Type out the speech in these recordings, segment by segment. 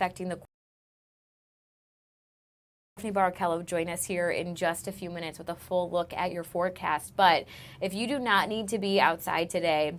affecting the Stephanie Barrichello join us here in just a few minutes with a full look at your forecast. But if you do not need to be outside today,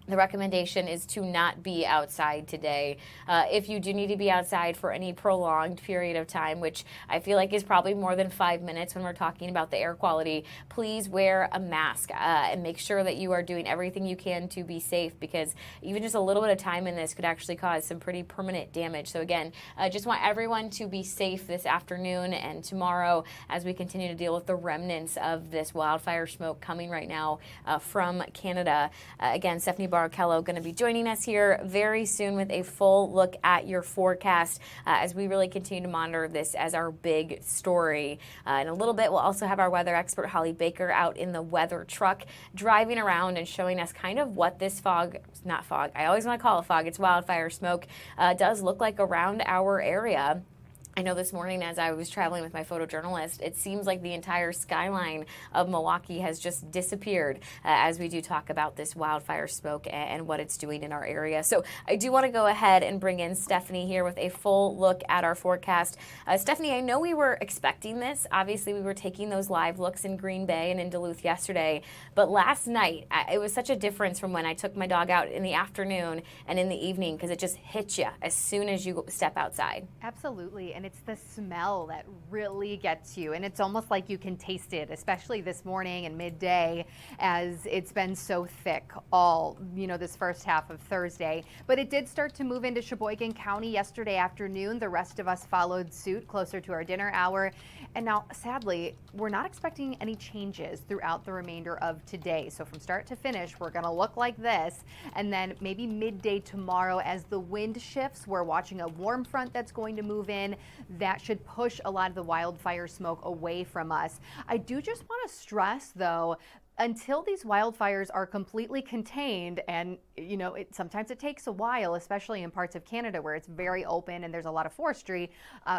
the recommendation is to not be outside today. If you do need to be outside for any prolonged period of time, which I feel like is probably more than 5 minutes when we're talking about the air quality, please wear a mask and make sure that you are doing everything you can to be safe, because even just a little bit of time in this could actually cause some pretty permanent damage. So again, just want everyone to be safe this afternoon and tomorrow as we continue to deal with the remnants of this wildfire smoke coming right now from Canada. Again, Stephanie Barrichello going to be joining us here very soon with a full look at your forecast as we really continue to monitor this as our big story. In a little bit, we'll also have our weather expert Holly Baker out in the weather truck driving around and showing us kind of what this not fog, I always want to call it fog, it's wildfire smoke, does look like around our area. I know this morning as I was traveling with my photojournalist, it seems like the entire skyline of Milwaukee has just disappeared as we do talk about this wildfire smoke and what it's doing in our area. So I do want to go ahead and bring in Stephanie here with a full look at our forecast. Stephanie, I know we were expecting this. Obviously, we were taking those live looks in Green Bay and in Duluth yesterday. But last night, it was such a difference from when I took my dog out in the afternoon and in the evening, because it just hits you as soon as you step outside. Absolutely. And it's the smell that really gets you, and it's almost like you can taste it, especially this morning and midday, as it's been so thick all this first half of Thursday. But it did start to move into Sheboygan County yesterday afternoon. The rest of us followed suit closer to our dinner hour, and now sadly we're not expecting any changes throughout the remainder of today. So from start to finish, we're going to look like this, and then maybe midday tomorrow as the wind shifts, we're watching a warm front that's going to move in. That should push a lot of the wildfire smoke away from us. I do just want to stress, though, until these wildfires are completely contained, and sometimes it takes a while, especially in parts of Canada where it's very open and there's a lot of forestry,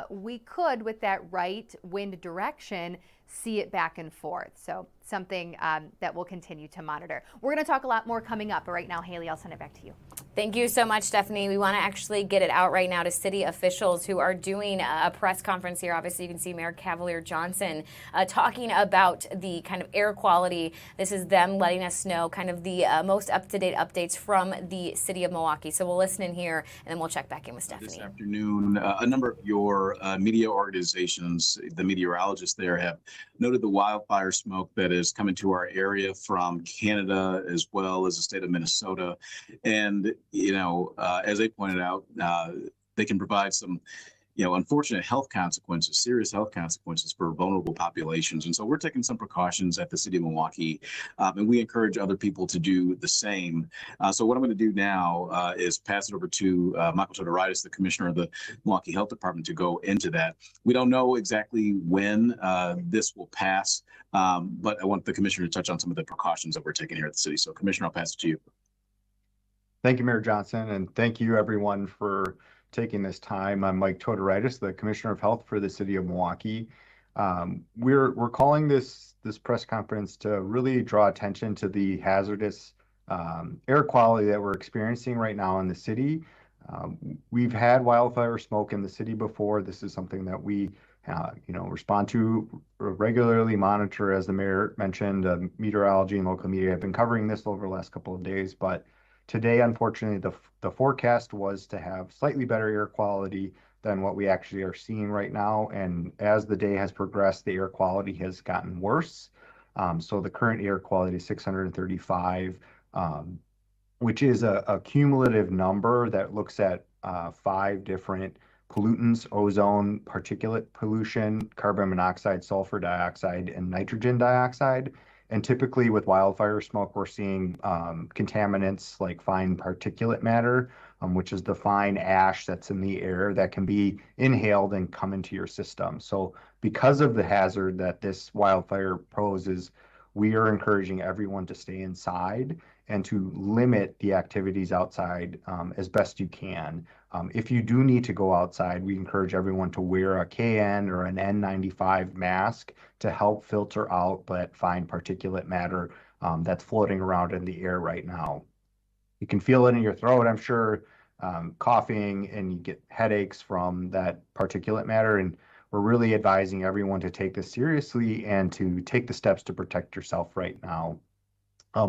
we could, with that right wind direction, see it back and forth. So something that we'll continue to monitor. We're going to talk a lot more coming up, but right now, Haley, I'll send it back to you. Thank you so much, Stephanie. We want to actually get it out right now to city officials who are doing a press conference here. Obviously, you can see Mayor Cavalier Johnson talking about the kind of air quality. This is them letting us know kind of the most up-to-date updates from the city of Milwaukee. So we'll listen in here, and then we'll check back in with Stephanie. This afternoon, a number of your media organizations, the meteorologists there, have noted the wildfire smoke that is coming to our area from Canada as well as the state of Minnesota. And, as they pointed out, they can provide some, unfortunate health consequences, serious health consequences for vulnerable populations. And so we're taking some precautions at the city of Milwaukee, and we encourage other people to do the same. So what I'm going to do now is pass it over to Michael Todoritis, the commissioner of the Milwaukee Health Department, to go into that. We don't know exactly when this will pass, but I want the commissioner to touch on some of the precautions that we're taking here at the city. So, Commissioner, I'll pass it to you. Thank you, Mayor Johnson, and thank you, everyone, for taking this time. I'm Mike Todoritis, the Commissioner of Health for the City of Milwaukee. We're calling this press conference to really draw attention to the hazardous air quality that we're experiencing right now in the city. We've had wildfire smoke in the city before. This is something that we respond to, regularly monitor. As the mayor mentioned, meteorology and local media have been covering this over the last couple of days, but today, unfortunately, the forecast was to have slightly better air quality than what we actually are seeing right now. And as the day has progressed, the air quality has gotten worse. So the current air quality is 635, which is a cumulative number that looks at 5 different pollutants: ozone, particulate pollution, carbon monoxide, sulfur dioxide, and nitrogen dioxide. And typically with wildfire smoke, we're seeing contaminants like fine particulate matter, which is the fine ash that's in the air that can be inhaled and come into your system. So because of the hazard that this wildfire poses, we are encouraging everyone to stay inside and to limit the activities outside as best you can. If you do need to go outside, we encourage everyone to wear a KN or an N95 mask to help filter out that fine particulate matter that's floating around in the air right now. You can feel it in your throat, I'm sure. coughing and you get headaches from that particulate matter. And we're really advising everyone to take this seriously and to take the steps to protect yourself right now.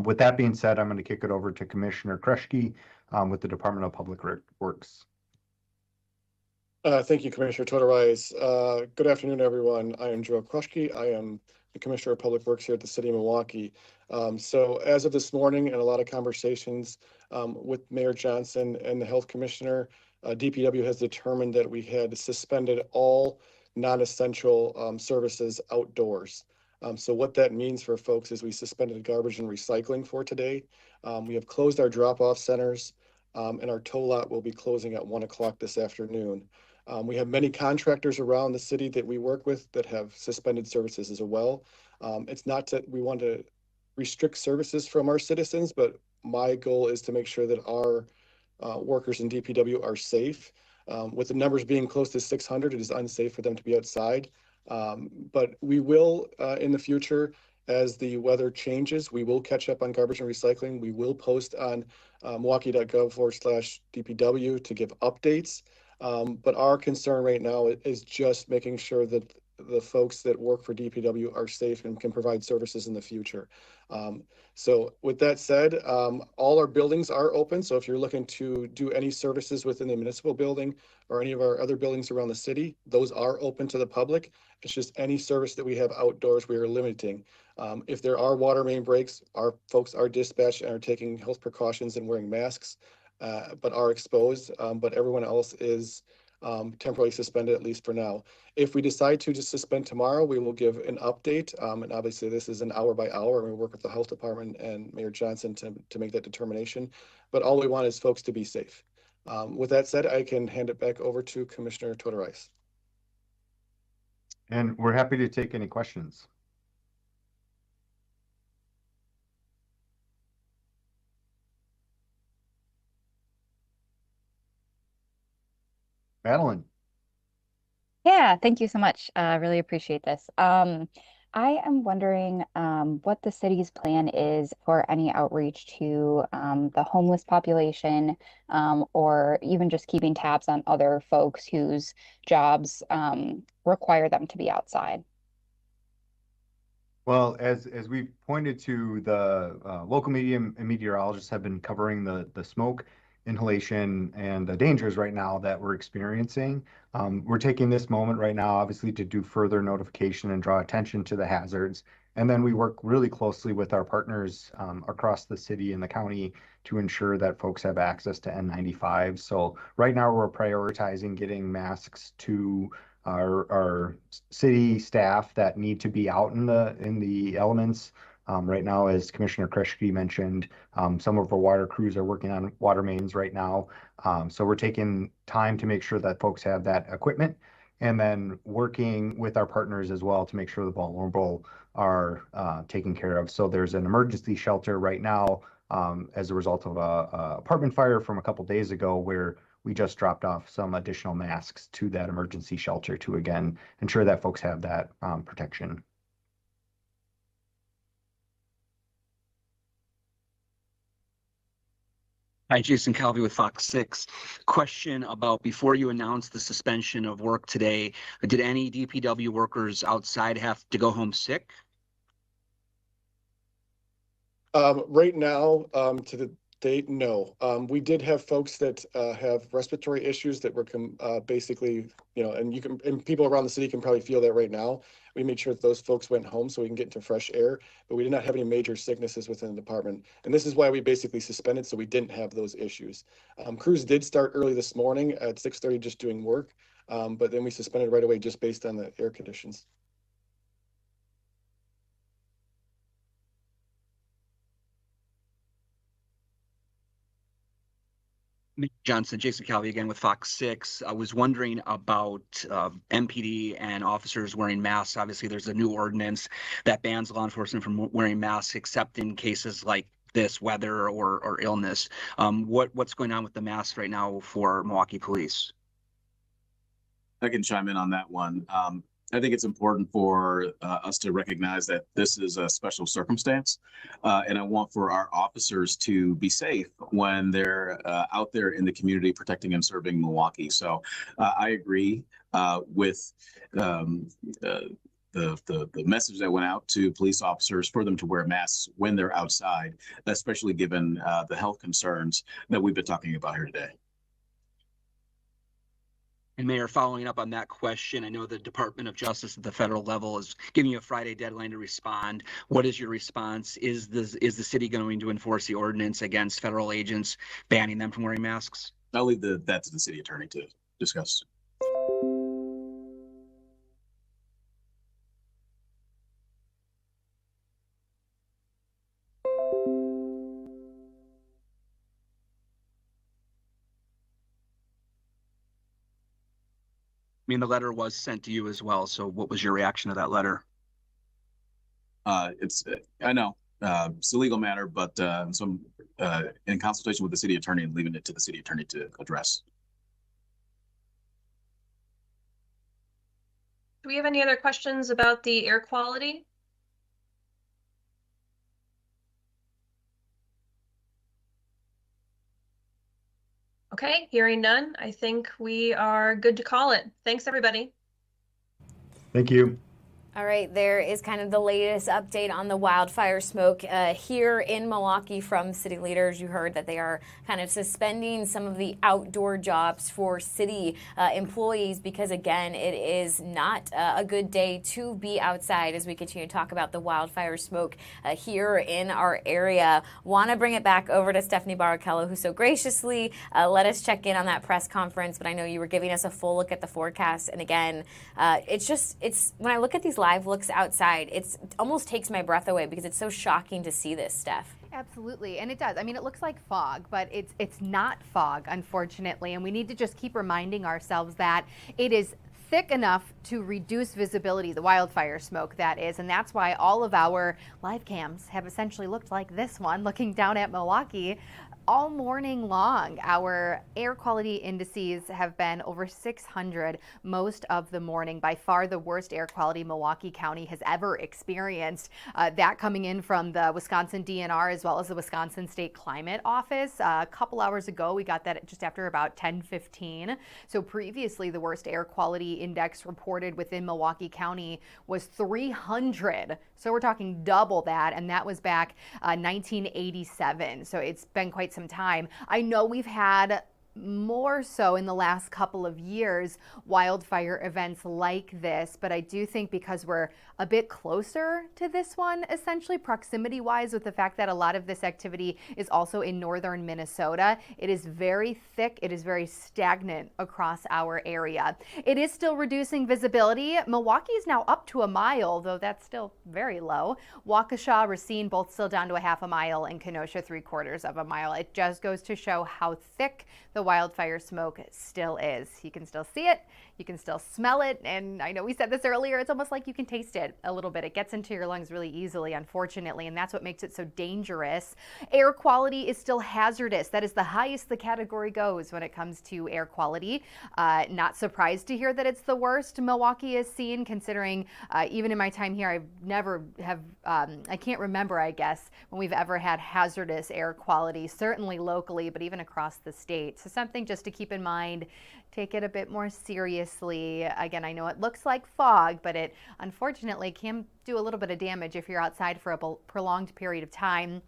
With that being said, I'm going to kick it over to Commissioner Kreschke with the Department of Public Works. Thank you, Commissioner Totorais. Good afternoon, everyone. I am Joe Kreschke. I am the Commissioner of Public Works here at the City of Milwaukee. So as of this morning and a lot of conversations with Mayor Johnson and the Health Commissioner, DPW has determined that we had suspended all non-essential services outdoors. So what that means for folks is we suspended garbage and recycling for today. We have closed our drop-off centers and our tow lot will be closing at 1 o'clock this afternoon. We have many contractors around the city that we work with that have suspended services as well. It's not that we want to restrict services from our citizens, but my goal is to make sure that our workers in DPW are safe. With the numbers being close to 600, it is unsafe for them to be outside. But we will, in the future, as the weather changes, we will catch up on garbage and recycling. We will post on milwaukee.gov/DPW to give updates. But our concern right now is just making sure that the folks that work for DPW are safe and can provide services in the future. So with that said, all our buildings are open. So if you're looking to do any services within the municipal building or any of our other buildings around the city, those are open to the public. It's just any service that we have outdoors, we are limiting. If there are water main breaks, our folks are dispatched and are taking health precautions and wearing masks, but are exposed. But everyone else is temporarily suspended, at least for now. If we decide to just suspend tomorrow, we will give an update. And obviously this is an hour by hour, and we work with the health department and Mayor Johnson to make that determination. But all we want is folks to be safe. With that said, I can hand it back over to Commissioner Totorais. And we're happy to take any questions. Madeline. Yeah, thank you so much. Really appreciate this. I am wondering what the city's plan is for any outreach to the homeless population, or even just keeping tabs on other folks whose jobs require them to be outside. Well, as we pointed to, the local media and meteorologists have been covering the smoke, inhalation, and the dangers right now that we're experiencing. We're taking this moment right now, obviously, to do further notification and draw attention to the hazards. And then we work really closely with our partners across the city and the county to ensure that folks have access to N95. So right now we're prioritizing getting masks to our city staff that need to be out in the elements. Right now, as Commissioner Kreschke mentioned, some of our water crews are working on water mains right now. So we're taking time to make sure that folks have that equipment, and then working with our partners as well to make sure the vulnerable are taken care of. So there's an emergency shelter right now as a result of a apartment fire from a couple days ago, where we just dropped off some additional masks to that emergency shelter to, again, ensure that folks have that protection. Hi, Jason Calvi with FOX6. Question about, before you announced the suspension of work today, did any DPW workers outside have to go home sick? Right now, to the date, no. We did have folks that have respiratory issues that were basically, and people around the city can probably feel that right now. We made sure that those folks went home so we can get into fresh air, but we did not have any major sicknesses within the department. And this is why we basically suspended, so we didn't have those issues. Crews did start early this morning at 6:30 just doing work, but then we suspended right away just based on the air conditions. Johnson, Jason Calvi again with FOX6. I was wondering about MPD and officers wearing masks. Obviously, there's a new ordinance that bans law enforcement from wearing masks except in cases like this, weather or illness. What's going on with the masks right now for Milwaukee Police? I can chime in on that one. I think it's important for us to recognize that this is a special circumstance, and I want for our officers to be safe when they're out there in the community protecting and serving Milwaukee. So I agree with the message that went out to police officers for them to wear masks when they're outside, especially given the health concerns that we've been talking about here today. And Mayor, following up on that question, I know the Department of Justice at the federal level is giving you a Friday deadline to respond. What is your response? Is the city going to enforce the ordinance against federal agents banning them from wearing masks? I'll leave that to the city attorney to discuss. I mean, the letter was sent to you as well. So what was your reaction to that letter? I know it's a legal matter, but so I'm in consultation with the city attorney and leaving it to the city attorney to address. Do we have any other questions about the air quality? Okay, hearing none, I think we are good to call it. Thanks, everybody. Thank you. All right, there is kind of the latest update on the wildfire smoke here in Milwaukee from city leaders. You heard that they are kind of suspending some of the outdoor jobs for city employees because, again, it is not a good day to be outside as we continue to talk about the wildfire smoke here in our area. Want to bring it back over to Stephanie Barrichello, who so graciously let us check in on that press conference, but I know you were giving us a full look at the forecast. And again, it's when I look at these live looks outside, it almost takes my breath away because it's so shocking to see this, Steph. Absolutely, and it does. I mean, it looks like fog, but it's not fog, unfortunately, and we need to just keep reminding ourselves that it is thick enough to reduce visibility, the wildfire smoke that is, and that's why all of our live cams have essentially looked like this one, looking down at Milwaukee. All morning long, our air quality indices have been over 600 most of the morning, by far the worst air quality Milwaukee County has ever experienced. That coming in from the Wisconsin DNR as well as the Wisconsin State Climate Office. A couple hours ago, we got that just after about 10:15. So previously, the worst air quality index reported within Milwaukee County was 300. So we're talking double that, and that was back 1987. So it's been quite some time. I know we've had more so in the last couple of years wildfire events like this, but I do think because we're a bit closer to this one, essentially proximity wise, with the fact that a lot of this activity is also in northern Minnesota, it is very thick, it is very stagnant across our area. It is still reducing visibility. Milwaukee is now up to a mile, though that's still very low. Waukesha, Racine, both still down to a half a mile, and Kenosha 3/4 of a mile. It just goes to show how thick the wildfire smoke still is. You can still see it, you can still smell it, and I know we said this earlier, it's almost like you can taste it a little bit. It gets into your lungs really easily, unfortunately, and that's what makes it so dangerous. Air quality is still hazardous. That is the highest the category goes when it comes to air quality. Not surprised to hear that it's the worst Milwaukee has seen, considering even in my time here, I can't remember, I guess, when we've ever had hazardous air quality, certainly locally, but even across the state. So something just to keep in mind, take it a bit more seriously. Again, I know it looks like fog, but it unfortunately can do a little bit of damage if you're outside for a prolonged period of time.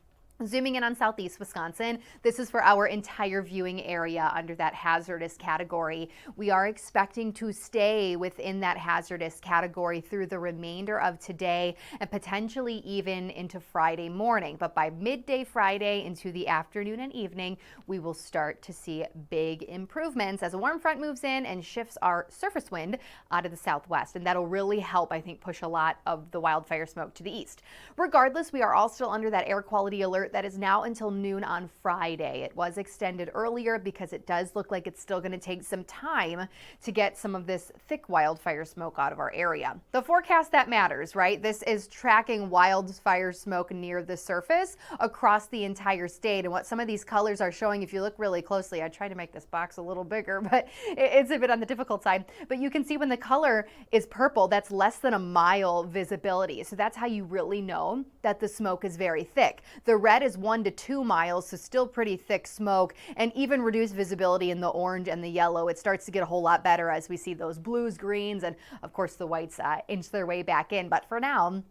Zooming in on southeast Wisconsin, this is for our entire viewing area under that hazardous category. We are expecting to stay within that hazardous category through the remainder of today and potentially even into Friday morning. But by midday Friday into the afternoon and evening, we will start to see big improvements as a warm front moves in and shifts our surface wind out of the southwest. And that'll really help, I think, push a lot of the wildfire smoke to the east. Regardless, we are all still under that air quality alert alert that is now until noon on Friday. It was extended earlier because it does look like it's still going to take some time to get some of this thick wildfire smoke out of our area. The forecast that matters, right? This is tracking wildfire smoke near the surface across the entire state. And what some of these colors are showing, if you look really closely, I tried to make this box a little bigger, but it's a bit on the difficult side. But you can see when the color is purple, that's less than a mile visibility. So that's how you really know that the smoke is very thick. The red is 1 to 2 miles, so still pretty thick smoke, and even reduced visibility in the orange and the yellow. It starts to get a whole lot better as we see those blues, greens, and of course the whites inch their way back in. But for now,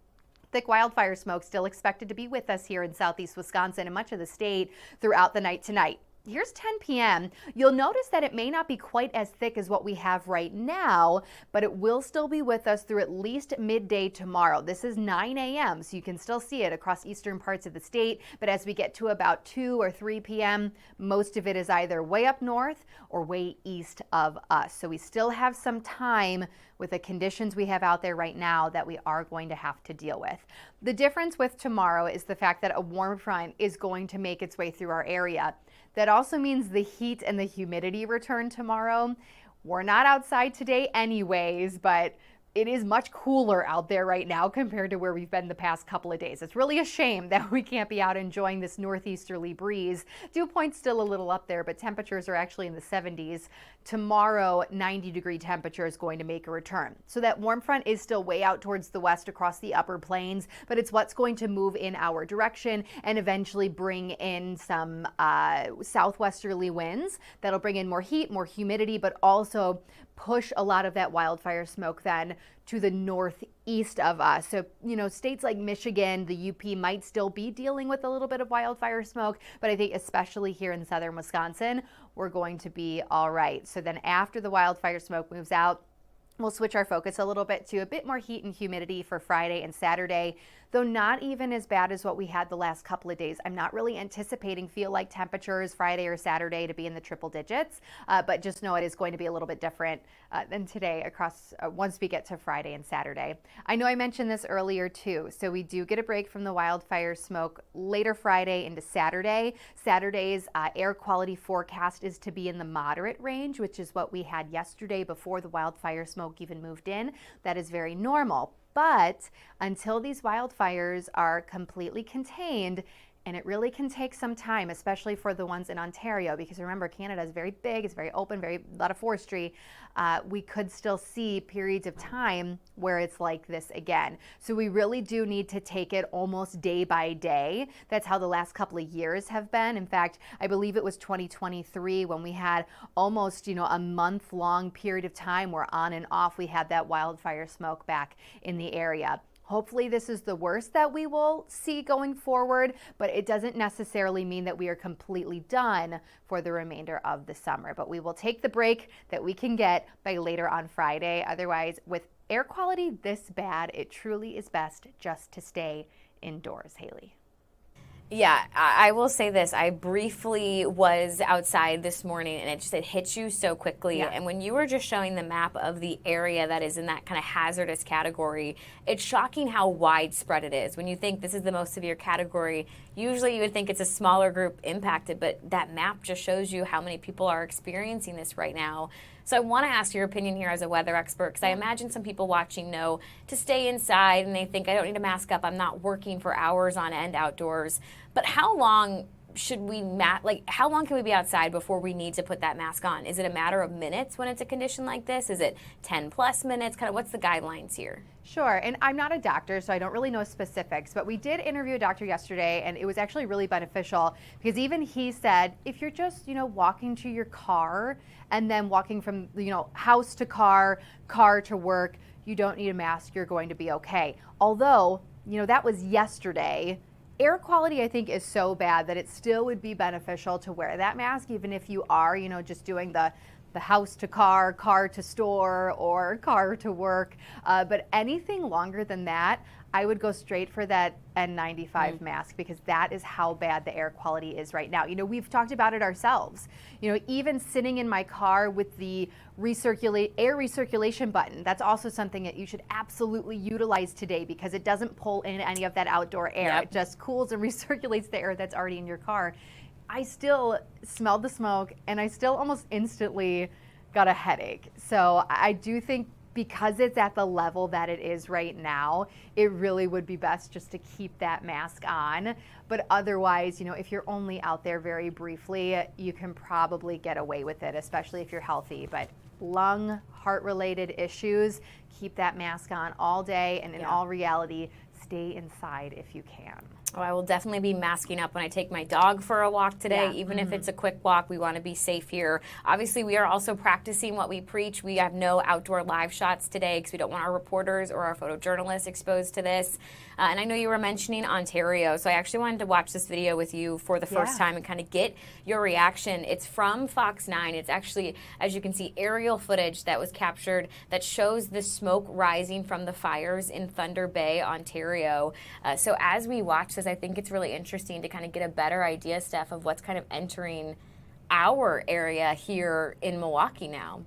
thick wildfire smoke still expected to be with us here in southeast Wisconsin and much of the state throughout the night tonight. Here's 10 p.m. You'll notice that it may not be quite as thick as what we have right now, but it will still be with us through at least midday tomorrow. This is 9 a.m., so you can still see it across eastern parts of the state. But as we get to about 2 or 3 p.m., most of it is either way up north or way east of us. So we still have some time with the conditions we have out there right now that we are going to have to deal with. The difference with tomorrow is the fact that a warm front is going to make its way through our area. That also means the heat and the humidity return tomorrow. We're not outside today anyways, but it is much cooler out there right now compared to where we've been the past couple of days. It's really a shame that we can't be out enjoying this northeasterly breeze. Dew point's still a little up there, but temperatures are actually in the 70s. Tomorrow, 90-degree temperature is going to make a return. So that warm front is still way out towards the west across the upper plains, but it's what's going to move in our direction and eventually bring in some southwesterly winds. That'll bring in more heat, more humidity, but also push a lot of that wildfire smoke then to the northeast of us. So, states like Michigan, the UP might still be dealing with a little bit of wildfire smoke, but I think especially here in southern Wisconsin, we're going to be all right. So then after the wildfire smoke moves out, we'll switch our focus a little bit to a bit more heat and humidity for Friday and Saturday, though not even as bad as what we had the last couple of days. I'm not really anticipating feel-like temperatures Friday or Saturday to be in the triple digits, but just know it is going to be a little bit different than today across once we get to Friday and Saturday. I know I mentioned this earlier too, so we do get a break from the wildfire smoke later Friday into Saturday. Saturday's air quality forecast is to be in the moderate range, which is what we had yesterday before the wildfire smoke even moved in. That is very normal. But until these wildfires are completely contained, and it really can take some time, especially for the ones in Ontario, because remember, Canada is very big, it's very open, a lot of forestry. We could still see periods of time where it's like this again. So we really do need to take it almost day by day. That's how the last couple of years have been. In fact, I believe it was 2023 when we had almost, a month-long period of time where on and off we had that wildfire smoke back in the area. Hopefully this is the worst that we will see going forward, but it doesn't necessarily mean that we are completely done for the remainder of the summer. But we will take the break that we can get by later on Friday. Otherwise, with air quality this bad, it truly is best just to stay indoors, Haley. Yeah, I will say this. I briefly was outside this morning and it hits you so quickly. Yeah. And when you were just showing the map of the area that is in that kind of hazardous category, it's shocking how widespread it is. When you think this is the most severe category, usually you would think it's a smaller group impacted, but that map just shows you how many people are experiencing this right now. So I want to ask your opinion here as a weather expert, because I imagine some people watching know to stay inside and they think, I don't need to mask up, I'm not working for hours on end outdoors. But how long should we how long can we be outside before we need to put that mask on? Is it a matter of minutes when it's a condition like this? Is it 10 plus minutes? Kind of what's the guidelines here? Sure, and I'm not a doctor, so I don't really know specifics, but we did interview a doctor yesterday, and it was actually really beneficial because even he said, if you're just, walking to your car and then walking from, house to car to work, you don't need a mask, you're going to be okay. Although, that was yesterday. Air quality, I think, is so bad that it still would be beneficial to wear that mask, even if you are, just doing the the house to car, car to store, or car to work. But anything longer than that, I would go straight for that N95 mask, because that is how bad the air quality is right now. You know, we've talked about it ourselves. You know, even sitting in my car with the air recirculation button, that's also something that you should absolutely utilize today, because it doesn't pull in any of that outdoor air. Yep. It just cools and recirculates the air that's already in your car. I still smelled the smoke, and I still almost instantly got a headache. So I do think, because it's at the level that it is right now, it really would be best just to keep that mask on. But otherwise, you know, if you're only out there very briefly, you can probably get away with it, especially if you're healthy. But lung, heart-related issues, keep that mask on all day, and in all reality, stay inside if you can. Oh, I will definitely be masking up when I take my dog for a walk today, even if it's a quick walk. We want to be safe here. Obviously, we are also practicing what we preach. We have no outdoor live shots today because we don't want our reporters or our photojournalists exposed to this. And I know you were mentioning Ontario, so I actually wanted to watch this video with you for the first time and kind of get your reaction. It's from Fox 9. It's actually, as you can see, aerial footage that was captured that shows the smoke rising from the fires in Thunder Bay, Ontario. So as we watch this, I think it's really interesting to kind of get a better idea, Steph, of what's kind of entering our area here in Milwaukee now.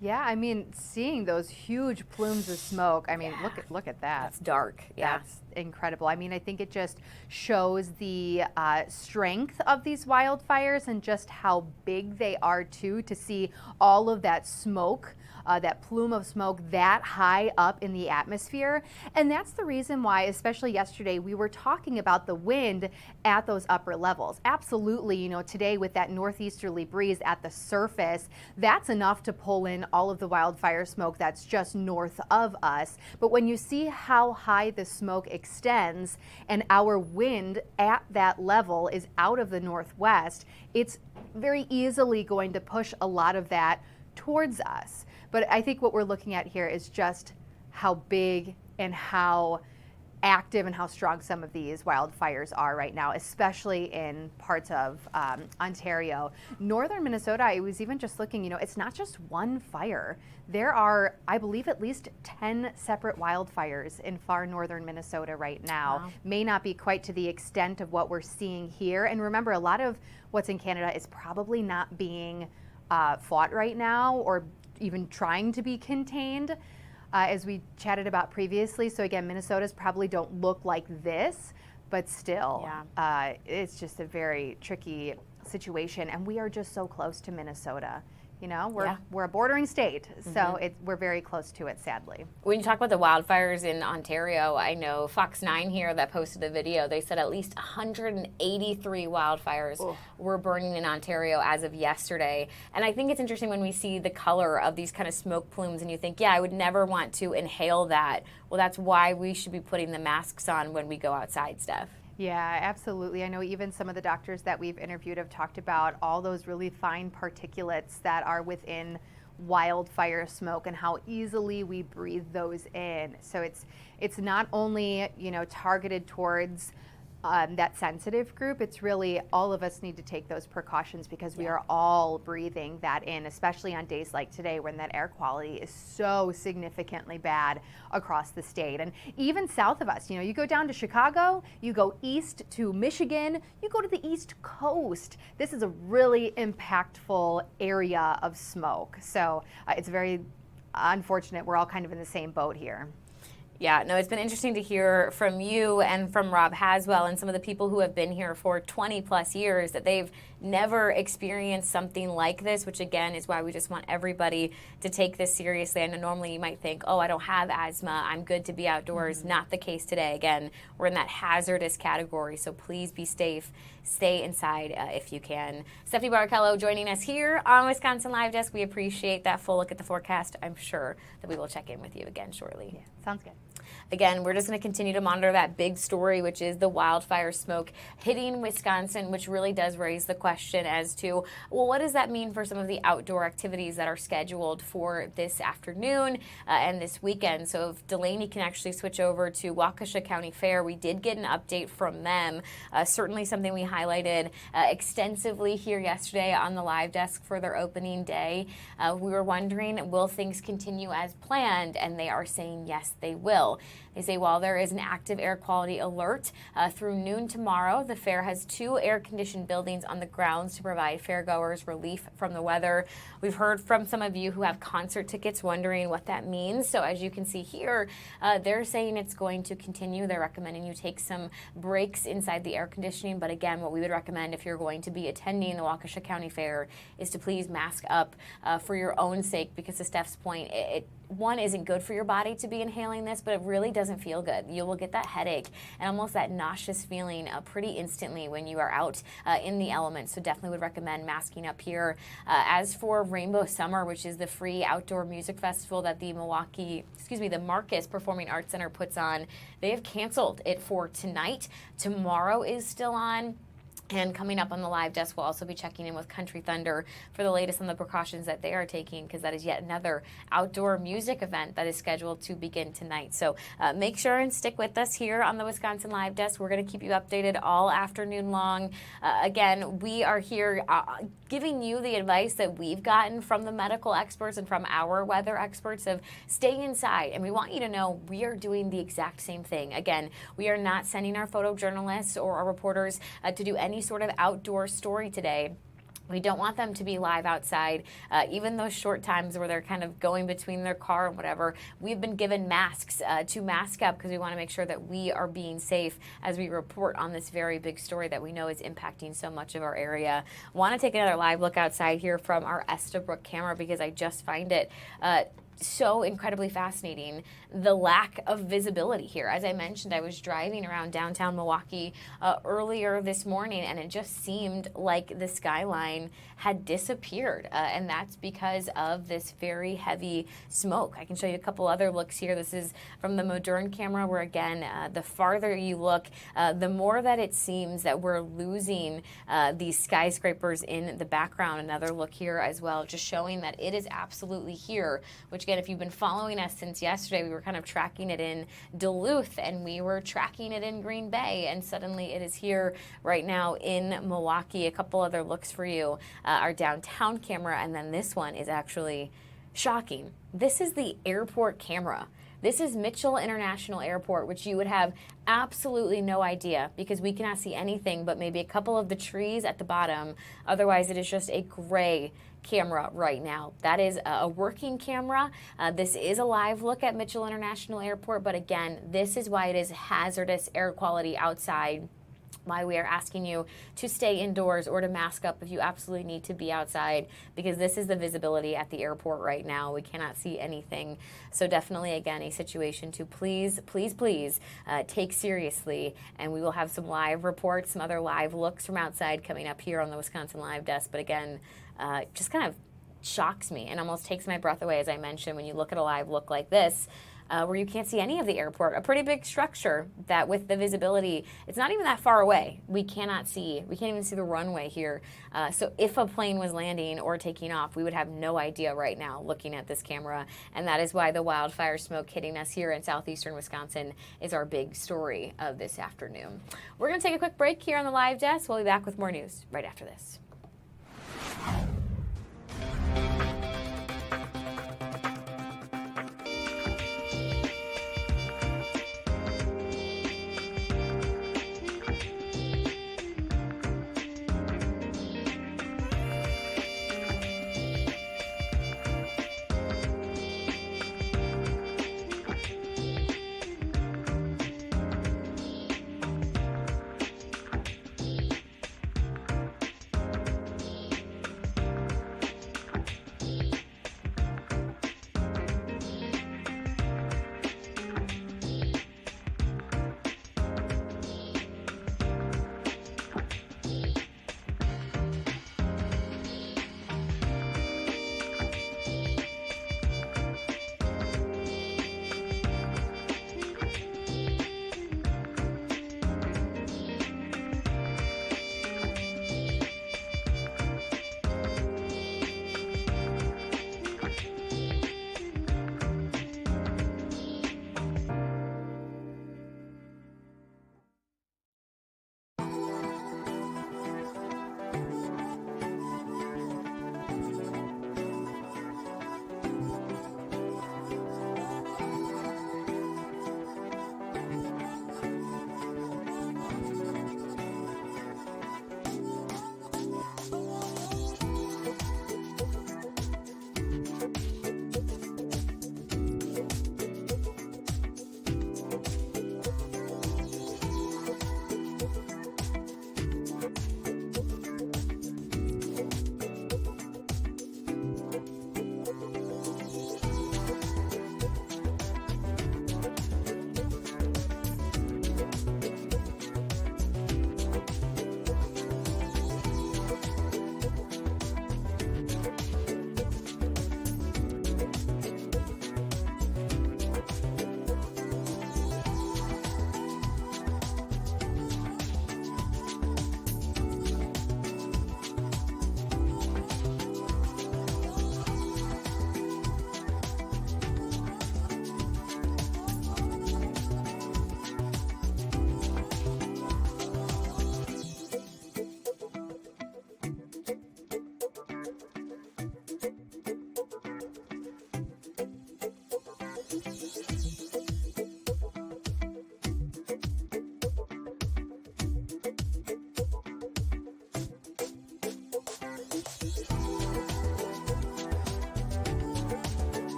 Yeah, I mean, seeing those huge plumes of smoke, I mean, look at that. It's dark. Yeah. That's incredible. I mean, I think it just shows the strength of these wildfires and just how big they are, too, to see all of that smoke, that plume of smoke that high up in the atmosphere. And that's the reason why, especially yesterday, we were talking about the wind at those upper levels. Absolutely, you know, today with that northeasterly breeze at the surface, that's enough to pull in all of the wildfire smoke that's just north of us. But when you see how high the smoke extends and our wind at that level is out of the northwest, it's very easily going to push a lot of that towards us. But I think what we're looking at here is just how big and how active and how strong some of these wildfires are right now, especially in parts of Ontario. Northern Minnesota, I was even just looking, you know, it's not just one fire. There are, I believe, at least 10 separate wildfires in far northern Minnesota right now. Wow. May not be quite to the extent of what we're seeing here. And remember, a lot of what's in Canada is probably not being fought right now or even trying to be contained, as we chatted about previously. So again, Minnesota's probably don't look like this, but still, it's just a very tricky situation. And we are just so close to Minnesota. You know, we're a bordering state, so we're very close to it, sadly. When you talk about the wildfires in Ontario, I know Fox 9 here that posted a video. They said at least 183 wildfires were burning in Ontario as of yesterday. And I think it's interesting when we see the color of these kind of smoke plumes and you think, yeah, I would never want to inhale that. Well, that's why we should be putting the masks on when we go outside, Steph. Yeah, absolutely. I know even some of the doctors that we've interviewed have talked about all those really fine particulates that are within wildfire smoke and how easily we breathe those in. So it's not only, you know, targeted towards that sensitive group. It's really all of us need to take those precautions because we are all breathing that in, especially on days like today when that air quality is so significantly bad across the state. And even south of us, you know, you go down to Chicago, you go east to Michigan, you go to the East Coast. This is a really impactful area of smoke. So it's very unfortunate. We're all kind of in the same boat here. Yeah, no, it's been interesting to hear from you and from Rob Haswell and some of the people who have been here for 20 plus years that they've never experienced something like this, which again is why we just want everybody to take this seriously. I know normally you might think, oh, I don't have asthma, I'm good to be outdoors. Not the case today. Again, we're in that hazardous category, so please be safe. Stay inside if you can. Stephanie Barrichello joining us here on Wisconsin Live Desk. We appreciate that full look at the forecast. I'm sure that we will check in with you again shortly. Yeah, sounds good. Again, we're just going to continue to monitor that big story, which is the wildfire smoke hitting Wisconsin, which really does raise the question as to, well, what does that mean for some of the outdoor activities that are scheduled for this afternoon and this weekend? So if Delaney can actually switch over to Waukesha County Fair, we did get an update from them. Certainly something we highlighted extensively here yesterday on the live desk for their opening day. We were wondering, will things continue as planned? And they are saying yes, they will. They say while there is an active air quality alert through noon tomorrow, the fair has 2 air-conditioned buildings on the grounds to provide fairgoers relief from the weather. We've heard from some of you who have concert tickets wondering what that means. So as you can see here, they're saying it's going to continue. They're recommending you take some breaks inside the air conditioning. But again, what we would recommend if you're going to be attending the Waukesha County Fair is to please mask up for your own sake, because to Steph's point, it one, isn't good for your body to be inhaling this, but it really doesn't feel good. You will get that headache and almost that nauseous feeling pretty instantly when you are out in the elements. So definitely would recommend masking up here. As for Rainbow Summer, which is the free outdoor music festival that the the Marcus Performing Arts Center puts on, they have canceled it for tonight. Tomorrow is still on. And coming up on the live desk, we'll also be checking in with Country Thunder for the latest on the precautions that they are taking, because that is yet another outdoor music event that is scheduled to begin tonight. So make sure and stick with us here on the Wisconsin Live Desk. We're going to keep you updated all afternoon long. Again, we are here giving you the advice that we've gotten from the medical experts and from our weather experts of stay inside. And we want you to know we are doing the exact same thing. Again, we are not sending our photojournalists or our reporters to do any sort of outdoor story today. We don't want them to be live outside, even those short times where they're kind of going between their car and whatever. We've been given masks to mask up because we want to make sure that we are being safe as we report on this very big story that we know is impacting so much of our area. Want to take another live look outside here from our Estabrook camera, because I just find it so incredibly fascinating, the lack of visibility here. As I mentioned, I was driving around downtown Milwaukee earlier this morning, and it just seemed like the skyline had disappeared, and that's because of this very heavy smoke. I can show you a couple other looks here. This is from the Modern camera, where again, the farther you look, the more that it seems that we're losing these skyscrapers in the background. Another look here as well, just showing that it is absolutely here, which again, if you've been following us since yesterday, we were kind of tracking it in Duluth and we were tracking it in Green Bay, and suddenly it is here right now in Milwaukee. A couple other looks for you, our downtown camera, and then this one is actually shocking. This is the airport camera. This is Mitchell International Airport, which you would have absolutely no idea, because we cannot see anything but maybe a couple of the trees at the bottom. Otherwise, it is just a gray camera right now. That is a working camera. This is a live look at Mitchell International Airport, but again, this is why it is hazardous air quality outside, why we are asking you to stay indoors or to mask up if you absolutely need to be outside, because this is the visibility at the airport right now. We cannot see anything. So definitely, again, a situation to please take seriously, and we will have some live reports, some other live looks from outside coming up here on the Wisconsin Live Desk. But again, just kind of shocks me and almost takes my breath away, as I mentioned, when you look at a live look like this, where you can't see any of the airport, a pretty big structure that with the visibility, it's not even that far away. We can't even see the runway here. So if a plane was landing or taking off, we would have no idea right now looking at this camera. And that is why the wildfire smoke hitting us here in southeastern Wisconsin is our big story of this afternoon. We're going to take a quick break here on the Live Desk. We'll be back with more news right after this.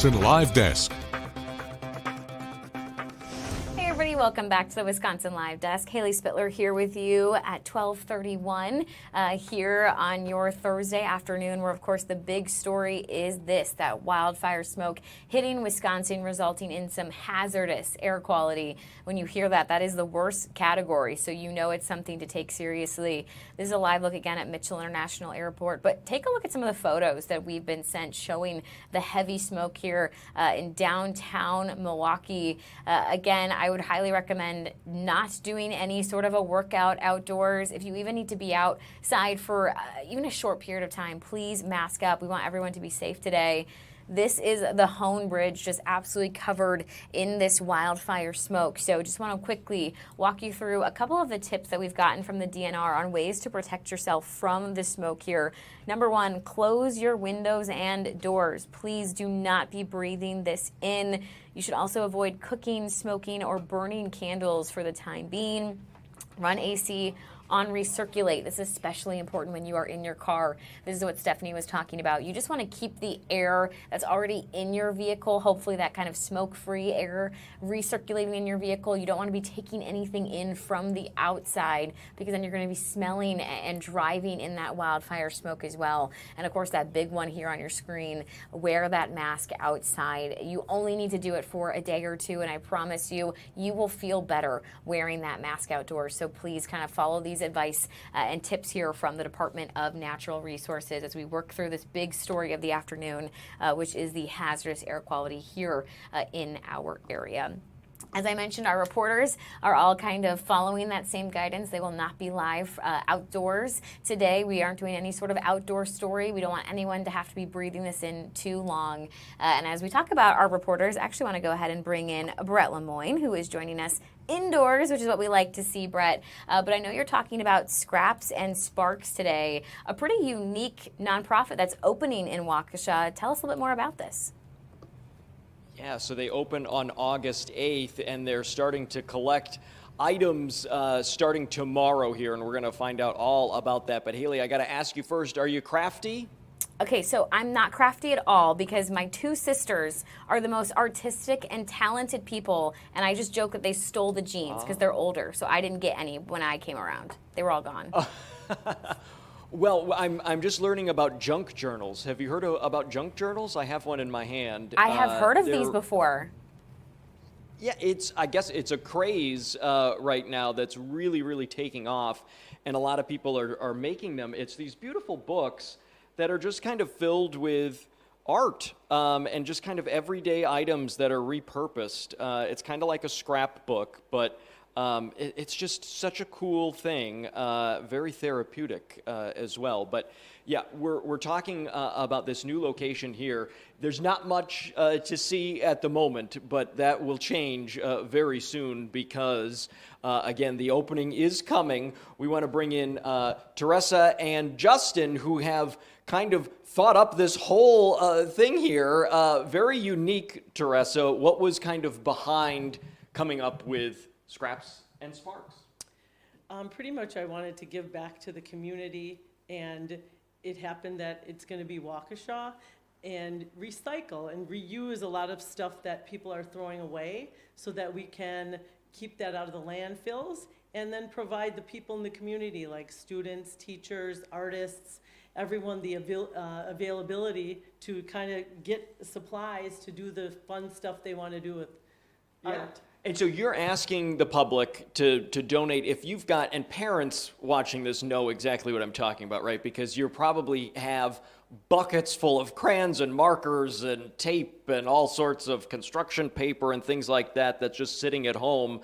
Wisconsin Live Desk. Hey everybody, welcome back to the Wisconsin Live Desk. Haley Spittler here with you at 12:31 here on your Thursday afternoon, where of course the big story is this, that wildfire smoke hitting Wisconsin, resulting in some hazardous air quality. When you hear that, that is the worst category, so you know it's something to take seriously. This is a live look again at Mitchell International Airport, but take a look at some of the photos that we've been sent showing the heavy smoke here in downtown Milwaukee. Again, I would highly recommend not doing any sort of a workout outdoors. If you even need to be outside for even a short period of time, please mask up. We want everyone to be safe today. This is the Hone Bridge, just absolutely covered in this wildfire smoke. So just want to quickly walk you through a couple of the tips that we've gotten from the DNR on ways to protect yourself from the smoke here. Number one, close your windows and doors. Please do not be breathing this in. You should also avoid cooking, smoking, or burning candles for the time being. Run AC on recirculate. This is especially important when you are in your car. This is what Stephanie was talking about. You just want to keep the air that's already in your vehicle, hopefully that kind of smoke-free air recirculating in your vehicle. You don't want to be taking anything in from the outside, because then you're going to be smelling and driving in that wildfire smoke as well. And of course, that big one here on your screen, wear that mask outside. You only need to do it for a day or two, and I promise you, you will feel better wearing that mask outdoors. So please kind of follow these advice and tips here from the Department of Natural Resources as we work through this big story of the afternoon, which is the hazardous air quality here in our area. As I mentioned, our reporters are all kind of following that same guidance. They will not be live outdoors today. We aren't doing any sort of outdoor story. We don't want anyone to have to be breathing this in too long. And as we talk about our reporters, I actually want to go ahead and bring in Brett Lemoyne, who is joining us indoors, which is what we like to see, Brett. But I know you're talking about Scraps and Sparks today, a pretty unique nonprofit that's opening in Waukesha. Tell us a little bit more about this. Yeah, so they open on August 8th, and they're starting to collect items starting tomorrow here, and we're going to find out all about that. But Haley, I got to ask you first, are you crafty? Okay, so I'm not crafty at all, because my two sisters are the most artistic and talented people, and I just joke that they stole the genes because they're older, so I didn't get any when I came around. They were all gone. Well, I'm just learning about junk journals. Have you heard about junk journals? I have one in my hand. I have heard of these before. Yeah, I guess it's a craze right now that's really, really taking off, and a lot of people are making them. It's these beautiful books that are just kind of filled with art and just kind of everyday items that are repurposed. It's kind of like a scrapbook, but it's just such a cool thing, very therapeutic as well. But yeah, we're talking about this new location here. There's not much to see at the moment, but that will change very soon because, again, the opening is coming. We want to bring in Teresa and Justin, who have kind of thought up this whole thing here. Very unique, Teresa. What was kind of behind coming up with Scraps and Sparks? Pretty much I wanted to give back to the community, and it happened that it's going to be Waukesha, and recycle and reuse a lot of stuff that people are throwing away so that we can keep that out of the landfills and then provide the people in the community like students, teachers, artists, everyone the availability to kind of get supplies to do the fun stuff they want to do with art. And so you're asking the public to donate. If you've got, and parents watching this know exactly what I'm talking about, right? Because you probably have buckets full of crayons and markers and tape and all sorts of construction paper and things like that that's just sitting at home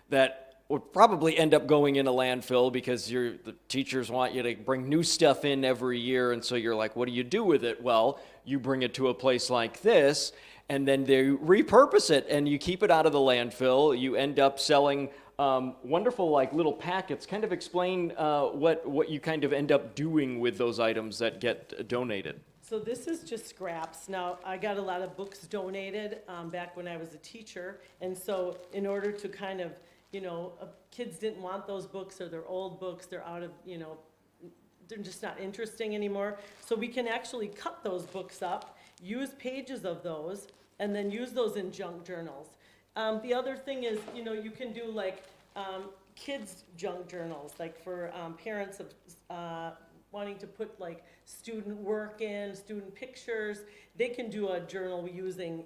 that would probably end up going in a landfill because the teachers want you to bring new stuff in every year. And so you're like, what do you do with it? Well, you bring it to a place like this, and then they repurpose it, and you keep it out of the landfill. You end up selling wonderful, like, little packets. Kind of explain what you kind of end up doing with those items that get donated. So this is just scraps. Now, I got a lot of books donated back when I was a teacher, and so in order to kind of, kids didn't want those books, or they're old books, they're out of, they're just not interesting anymore. So we can actually cut those books up use pages of those, and then use those in junk journals. The other thing is, you can do like kids' junk journals, like for parents of wanting to put like student work in, student pictures. They can do a journal using,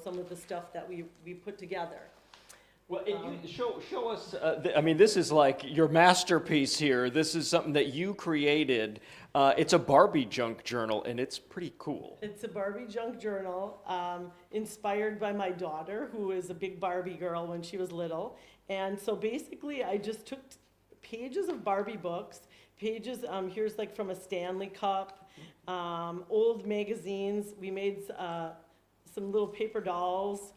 some of the stuff that we put together. Well, you show us, I mean, this is like your masterpiece here. This is something that you created. It's a Barbie junk journal, and it's pretty cool. It's a Barbie junk journal, inspired by my daughter, who is a big Barbie girl when she was little. And so basically, I just took pages of Barbie books, pages, here's like from a Stanley Cup, old magazines. We made some little paper dolls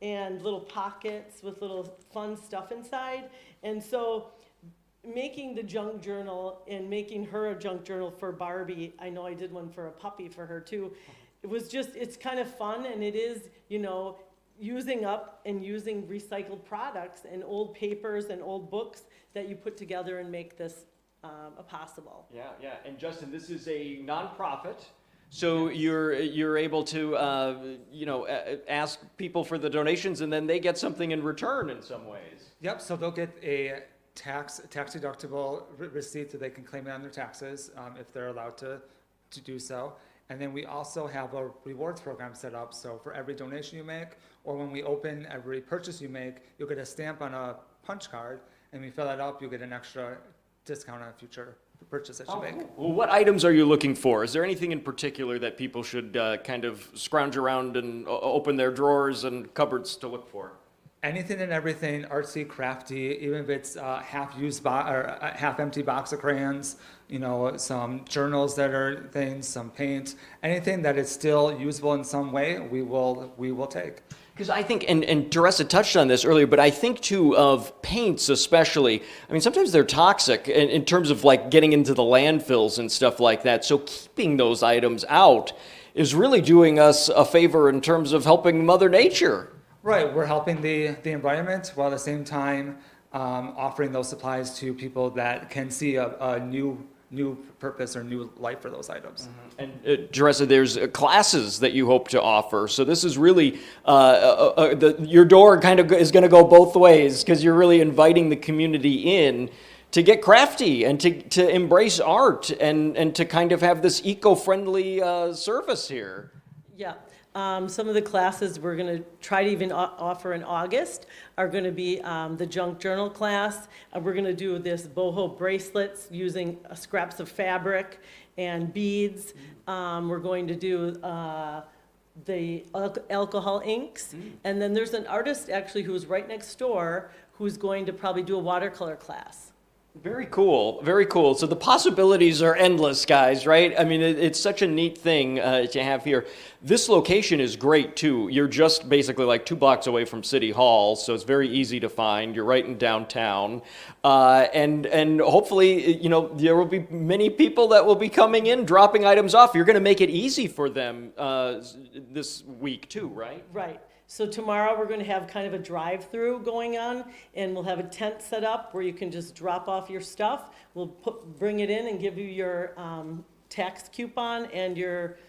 and little pockets with little fun stuff inside. And so making the junk journal and making her a junk journal for Barbie, I know I did one for a puppy for her too. It's kind of fun, and it is, using up and using recycled products and old papers and old books that you put together and make this possible. Yeah. And Justin, this is a nonprofit. So you're able to ask people for the donations, and then they get something in return in some ways. Yep. So they'll get a tax deductible receipt so they can claim it on their taxes if they're allowed to do so. And then we also have a rewards program set up. So for every donation you make, or when we open every purchase you make, you'll get a stamp on a punch card, and when you fill that up, you'll get an extra discount on a future purchase that you make. Well, what items are you looking for? Is there anything in particular that people should kind of scrounge around and open their drawers and cupboards to look for? Anything and everything, artsy, crafty, even if it's half-used or half-empty box of crayons, some journals that are things, some paint, anything that is still usable in some way, we will take. Because I think, and Teresa touched on this earlier, but I think too of paints especially. I mean, sometimes they're toxic in terms of like getting into the landfills and stuff like that. So keeping those items out is really doing us a favor in terms of helping Mother Nature. Right, we're helping the environment while at the same time offering those supplies to people that can see a new purpose or new life for those items. Mm-hmm. And Teresa, there's classes that you hope to offer. So this is really, your door kind of is going to go both ways, because you're really inviting the community in to get crafty and to embrace art and to kind of have this eco-friendly service here. Yeah. Some of the classes we're going to try to even offer in August are going to be the junk journal class. We're going to do this boho bracelets using scraps of fabric and beads. We're going to do the alcohol inks. And then there's an artist actually who's right next door who's going to probably do a watercolor class. Very cool, very cool. So the possibilities are endless, guys, right? I mean, it's such a neat thing to have here. This location is great, too. You're just basically like 2 blocks away from City Hall, so it's very easy to find. You're right in downtown. And hopefully, there will be many people that will be coming in, dropping items off. You're going to make it easy for them this week, too, right? Right. So tomorrow we're going to have kind of a drive-through going on, and we'll have a tent set up where you can just drop off your stuff. We'll bring it in and give you your tax coupon and your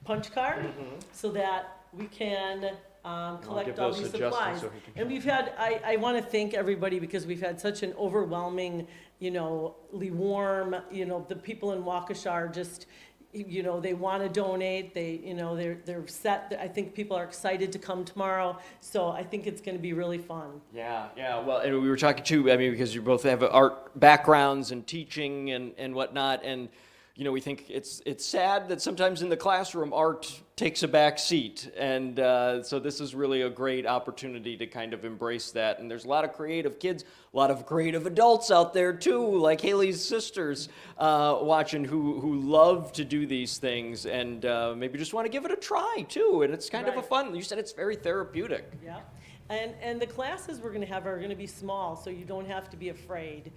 punch card, so that we can collect all these supplies. And we've had, I want to thank everybody, because we've had such an overwhelming, warm, the people in Waukesha are just, they want to donate. They're set. I think people are excited to come tomorrow. So I think it's going to be really fun. Yeah. Well, and we were talking too, because you both have art backgrounds and teaching and whatnot. And, we think it's sad that sometimes in the classroom art takes a back seat. And so this is really a great opportunity to kind of embrace that. And there's a lot of creative kids, a lot of creative adults out there too, like Haley's sisters watching who love to do these things and maybe just want to give it a try too. And it's kind of a fun, you said it's very therapeutic. Yeah. And the classes we're going to have are going to be small, so you don't have to be afraid.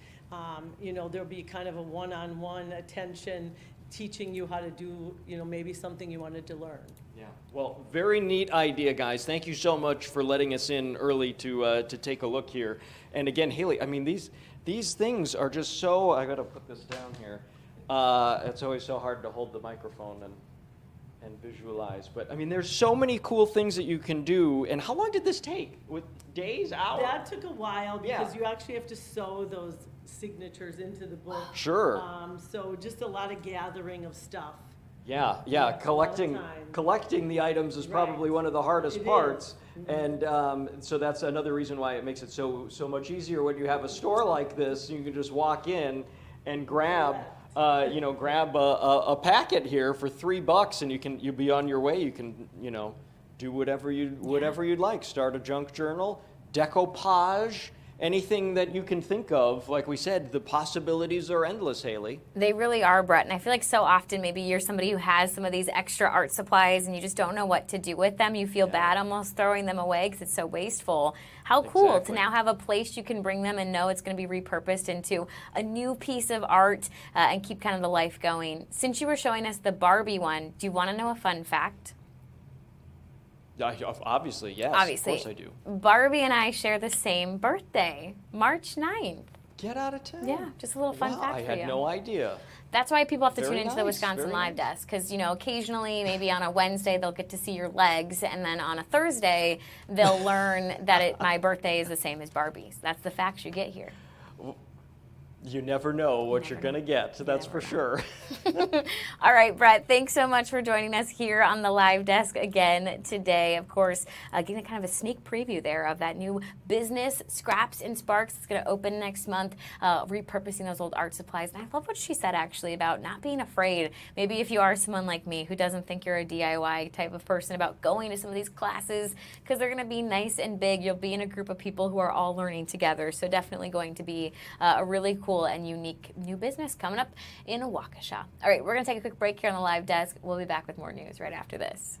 There'll be kind of a one-on-one attention, teaching you how to do, maybe something you wanted to learn. Yeah. Well, very neat idea, guys. Thank you so much for letting us in early to take a look here. And again, Haley, I mean, these things are just so, I got to put this down here. It's always so hard to hold the microphone and and visualize. But I mean, there's so many cool things that you can do. And how long did this take? With days, hours? That took a while because Yeah. you actually have to sew those signatures into the book. Sure. So just a lot of gathering of stuff. Yeah, Yeah, a lot of collecting time. collecting the items is probably Right. one of the hardest It parts, is. and so that's another reason why it makes it so much easier when you have a store like this. You can just walk in and grab a packet here for $3, and you'll be on your way. You can do whatever you'd like. Start a junk journal, decoupage. Anything that you can think of, like we said, the possibilities are endless, Haley. They really are, Brett. And I feel like so often maybe you're somebody who has some of these extra art supplies and you just don't know what to do with them. You feel bad almost throwing them away because it's so wasteful. How cool to Exactly. now have a place you can bring them and know it's going to be repurposed into a new piece of art and keep kind of the life going. Since you were showing us the Barbie one, do you want to know a fun fact? Obviously, yes. Obviously. Of course I do. Barbie and I share the same birthday, March 9th. Get out of town. Yeah, just a little fun Wow, fact I for had you. no idea. That's why people have to Very tune into the nice, Wisconsin very Live nice. Desk because, occasionally, maybe on a Wednesday, they'll get to see your legs, and then on a Thursday, they'll learn that my birthday is the same as Barbie's. That's the facts you get here. You never know what you're going to get, that's for sure. All right, Brett, thanks so much for joining us here on the Live Desk again today. Of course, getting kind of a sneak preview there of that new business, Scraps and Sparks. It's going to open next month, repurposing those old art supplies. And I love what she said, actually, about not being afraid. Maybe if you are someone like me who doesn't think you're a DIY type of person, about going to some of these classes because they're going to be nice and big. You'll be in a group of people who are all learning together. So definitely going to be a really cool and unique new business coming up in Waukesha. All right, we're going to take a quick break here on the Live Desk. We'll be back with more news right after this.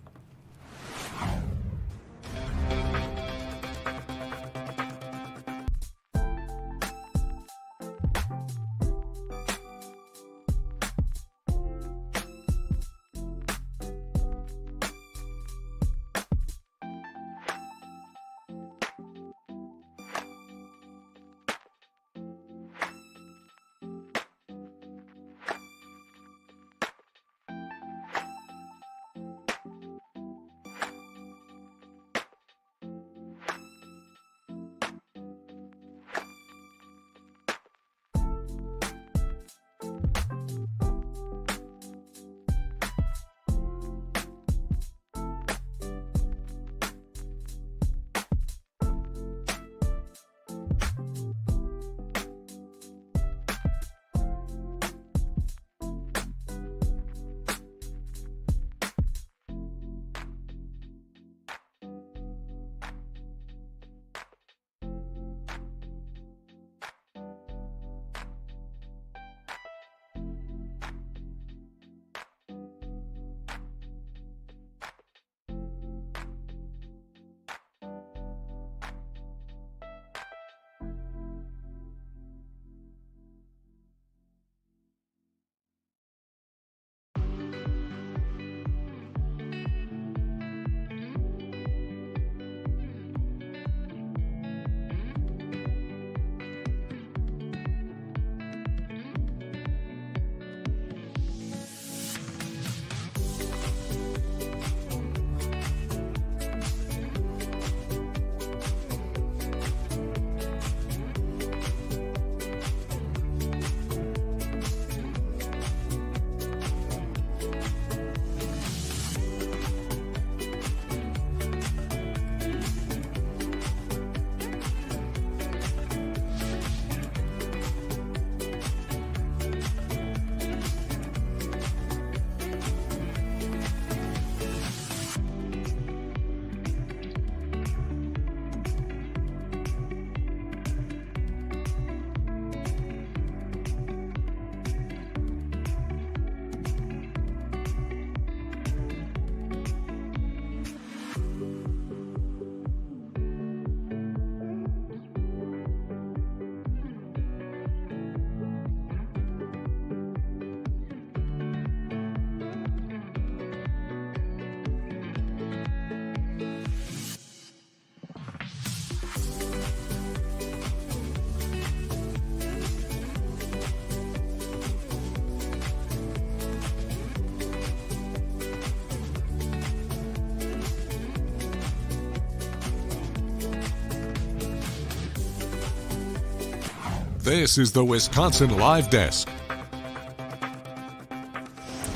This is the Wisconsin Live Desk.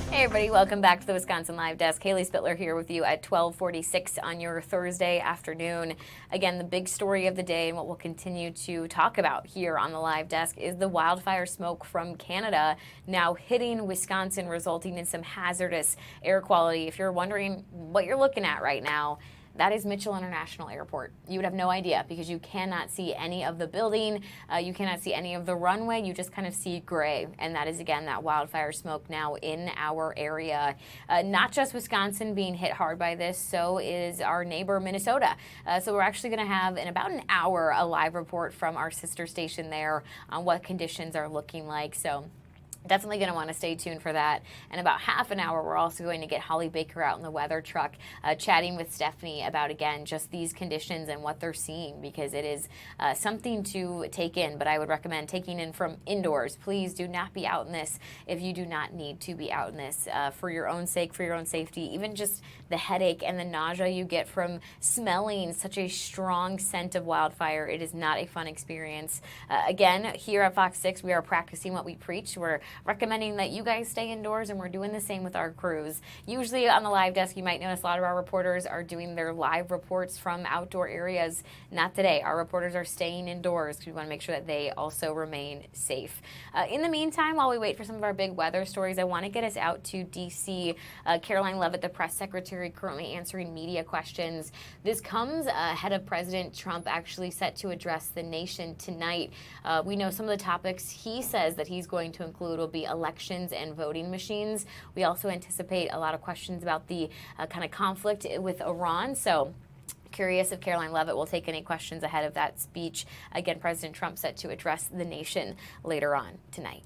Hey everybody, welcome back to the Wisconsin Live Desk. Haley Spittler here with you at 12:46 on your Thursday afternoon. Again, the big story of the day and what we'll continue to talk about here on the Live Desk is the wildfire smoke from Canada now hitting Wisconsin, resulting in some hazardous air quality. If you're wondering what you're looking at right now, that is Mitchell International Airport. You would have no idea because you cannot see any of the building. You cannot see any of the runway. You just kind of see gray. And that is, again, that wildfire smoke now in our area. Not just Wisconsin being hit hard by this, so is our neighbor Minnesota. So we're actually going to have, in about an hour, a live report from our sister station there on what conditions are looking like. So definitely going to want to stay tuned for that. In about half an hour, we're also going to get Holly Baker out in the weather truck, chatting with Stephanie about, again, just these conditions and what they're seeing, because it is something to take in. But I would recommend taking in from indoors. Please do not be out in this if you do not need to be out in this for your own sake, for your own safety. Even just the headache and the nausea you get from smelling such a strong scent of wildfire. It is not a fun experience. Again, here at Fox 6, we are practicing what we preach. We're recommending that you guys stay indoors, and we're doing the same with our crews. Usually on the Live Desk, you might notice a lot of our reporters are doing their live reports from outdoor areas. Not today. Our reporters are staying indoors because we want to make sure that they also remain safe. In the meantime, while we wait for some of our big weather stories, I want to get us out to D.C. Caroline Leavitt, the press secretary, currently answering media questions. This comes ahead of President Trump actually set to address the nation tonight. We know some of the topics he says that he's going to include will be elections and voting machines. We also anticipate a lot of questions about the kind of conflict with Iran. So curious if Caroline Leavitt will take any questions ahead of that speech. Again, President Trump set to address the nation later on tonight.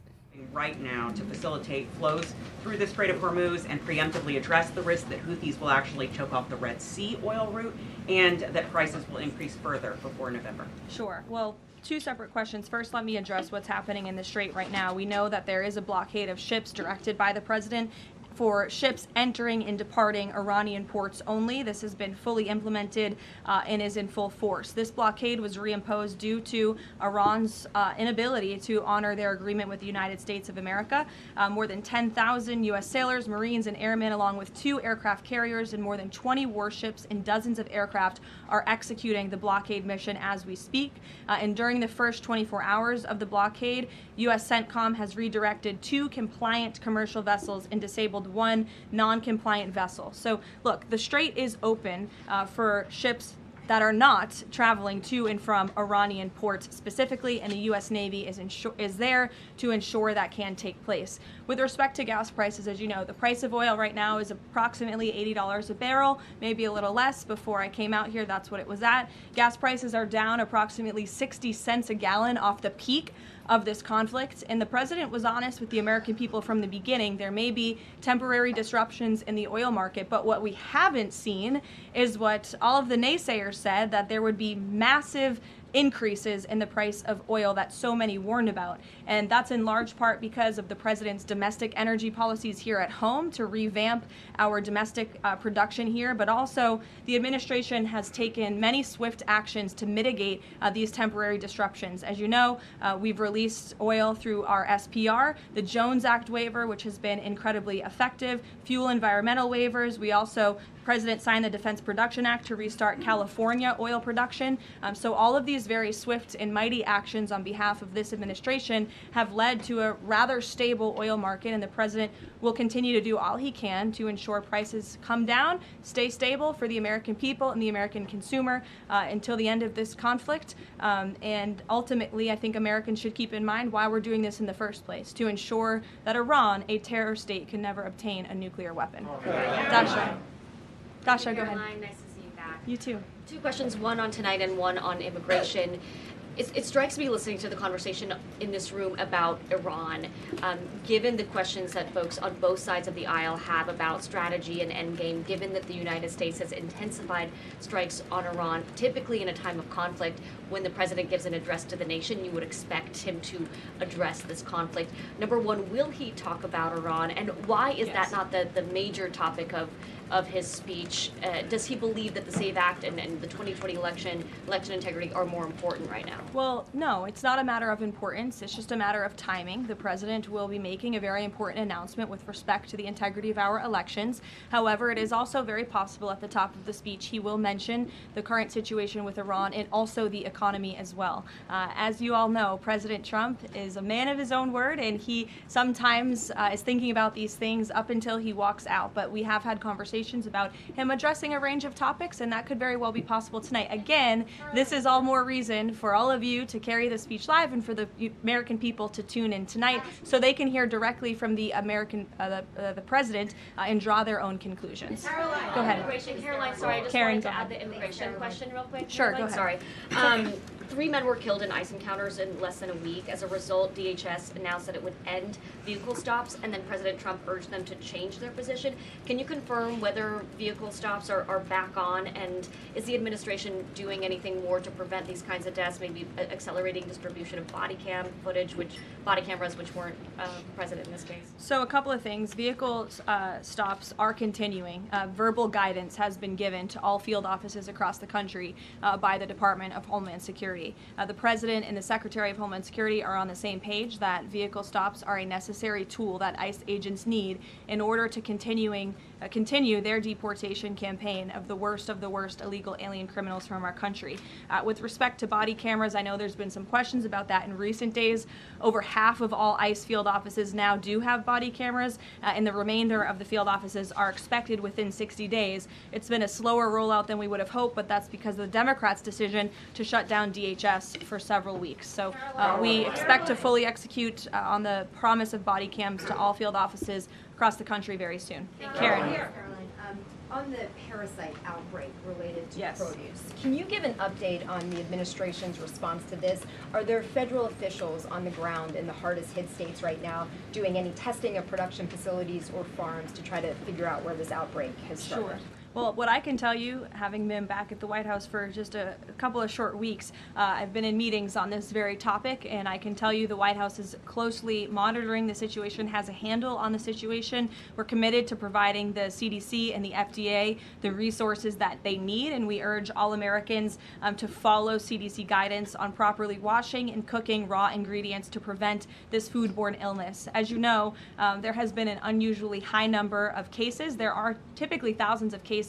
Right now to facilitate flows through the Strait of Hormuz and preemptively address the risk that Houthis will actually choke off the Red Sea oil route and that prices will increase further before November. Sure. Well, two separate questions. First, let me address what's happening in the Strait right now. We know that there is a blockade of ships directed by the president for ships entering and departing Iranian ports only. This has been fully implemented and is in full force. This blockade was reimposed due to Iran's inability to honor their agreement with the United States of America. More than 10,000 U.S. sailors, Marines, and airmen, along with 2 aircraft carriers and more than 20 warships and dozens of aircraft, are executing the blockade mission as we speak. And during the first 24 hours of the blockade, U.S. CENTCOM has redirected 2 compliant commercial vessels and disabled 1 non-compliant vessel. So look, the Strait is open for ships that are not traveling to and from Iranian ports specifically, and the U.S. Navy is there to ensure that can take place. With respect to gas prices, as you know, the price of oil right now is approximately $80 a barrel, maybe a little less. Before I came out here, that's what it was at. Gas prices are down approximately 60 cents a gallon off the peak of this conflict, and the president was honest with the American people from the beginning. There may be temporary disruptions in the oil market, but what we haven't seen is what all of the naysayers said, that there would be massive increases in the price of oil that so many warned about. And that's in large part because of the president's domestic energy policies here at home to revamp our domestic production here, but also the administration has taken many swift actions to mitigate these temporary disruptions. As you know, we've released oil through our SPR, the Jones Act waiver, which has been incredibly effective, fuel environmental waivers. We also President signed the Defense Production Act to restart California oil production. So all of these very swift and mighty actions on behalf of this administration have led to a rather stable oil market, and the president will continue to do all he can to ensure prices come down, stay stable for the American people and the American consumer until the end of this conflict. And ultimately, I think Americans should keep in mind why we're doing this in the first place, to ensure that Iran, a terror state, can never obtain a nuclear weapon. Dasha, go ahead. Nice to see you back. You too. 2 questions, one on tonight and one on immigration. It strikes me listening to the conversation in this room about Iran, given the questions that folks on both sides of the aisle have about strategy and endgame, given that the United States has intensified strikes on Iran, typically in a time of conflict, when the president gives an address to the nation, you would expect him to address this conflict. Number one, will he talk about Iran, and why is that not the major topic of of his speech. Does he believe that the SAVE Act and the 2020 election integrity are more important right now? Well, no, it's not a matter of importance. It's just a matter of timing. The president will be making a very important announcement with respect to the integrity of our elections. However, it is also very possible at the top of the speech he will mention the current situation with Iran and also the economy as well. As you all know, President Trump is a man of his own word, and he sometimes is thinking about these things up until he walks out. But we have had conversations about him addressing a range of topics, and that could very well be possible tonight. Again, this is all more reason for all of you to carry the speech live and for the American people to tune in tonight so they can hear directly from the the president and draw their own conclusions. Caroline, go ahead. Caroline, sorry, I just wanted to add the immigration question real quick. Sure, Caroline, go ahead. Sorry. 3 men were killed in ICE encounters in less than a week. As a result, DHS announced that it would end vehicle stops, and then President Trump urged them to change their position. Can you confirm whether vehicle stops are back on, and is the administration doing anything more to prevent these kinds of deaths, maybe accelerating distribution of body cameras which weren't present in this case? So a couple of things. Vehicle stops are continuing. Verbal guidance has been given to all field offices across the country by the Department of Homeland Security. The President and the Secretary of Homeland Security are on the same page that vehicle stops are a necessary tool that ICE agents need in order to continue their deportation campaign of the worst illegal alien criminals from our country. With respect to body cameras, I know there's been some questions about that in recent days. Over half of all ICE field offices now do have body cameras, and the remainder of the field offices are expected within 60 days. It's been a slower rollout than we would have hoped, but that's because of the Democrats' decision to shut down DHS for several weeks. So we expect to fully execute on the promise of body cams to all field offices across the country very soon. Karen. On the parasite outbreak related to Yes. produce, can you give an update on the administration's response to this? Are there federal officials on the ground in the hardest hit states right now doing any testing of production facilities or farms to try to figure out where this outbreak has started? Sure. Well, what I can tell you, having been back at the White House for just a couple of short weeks, I've been in meetings on this very topic, and I can tell you the White House is closely monitoring the situation, has a handle on the situation. We're committed to providing the CDC and the FDA the resources that they need, and we urge all Americans to follow CDC guidance on properly washing and cooking raw ingredients to prevent this foodborne illness. As you know, there has been an unusually high number of cases. There are typically thousands of cases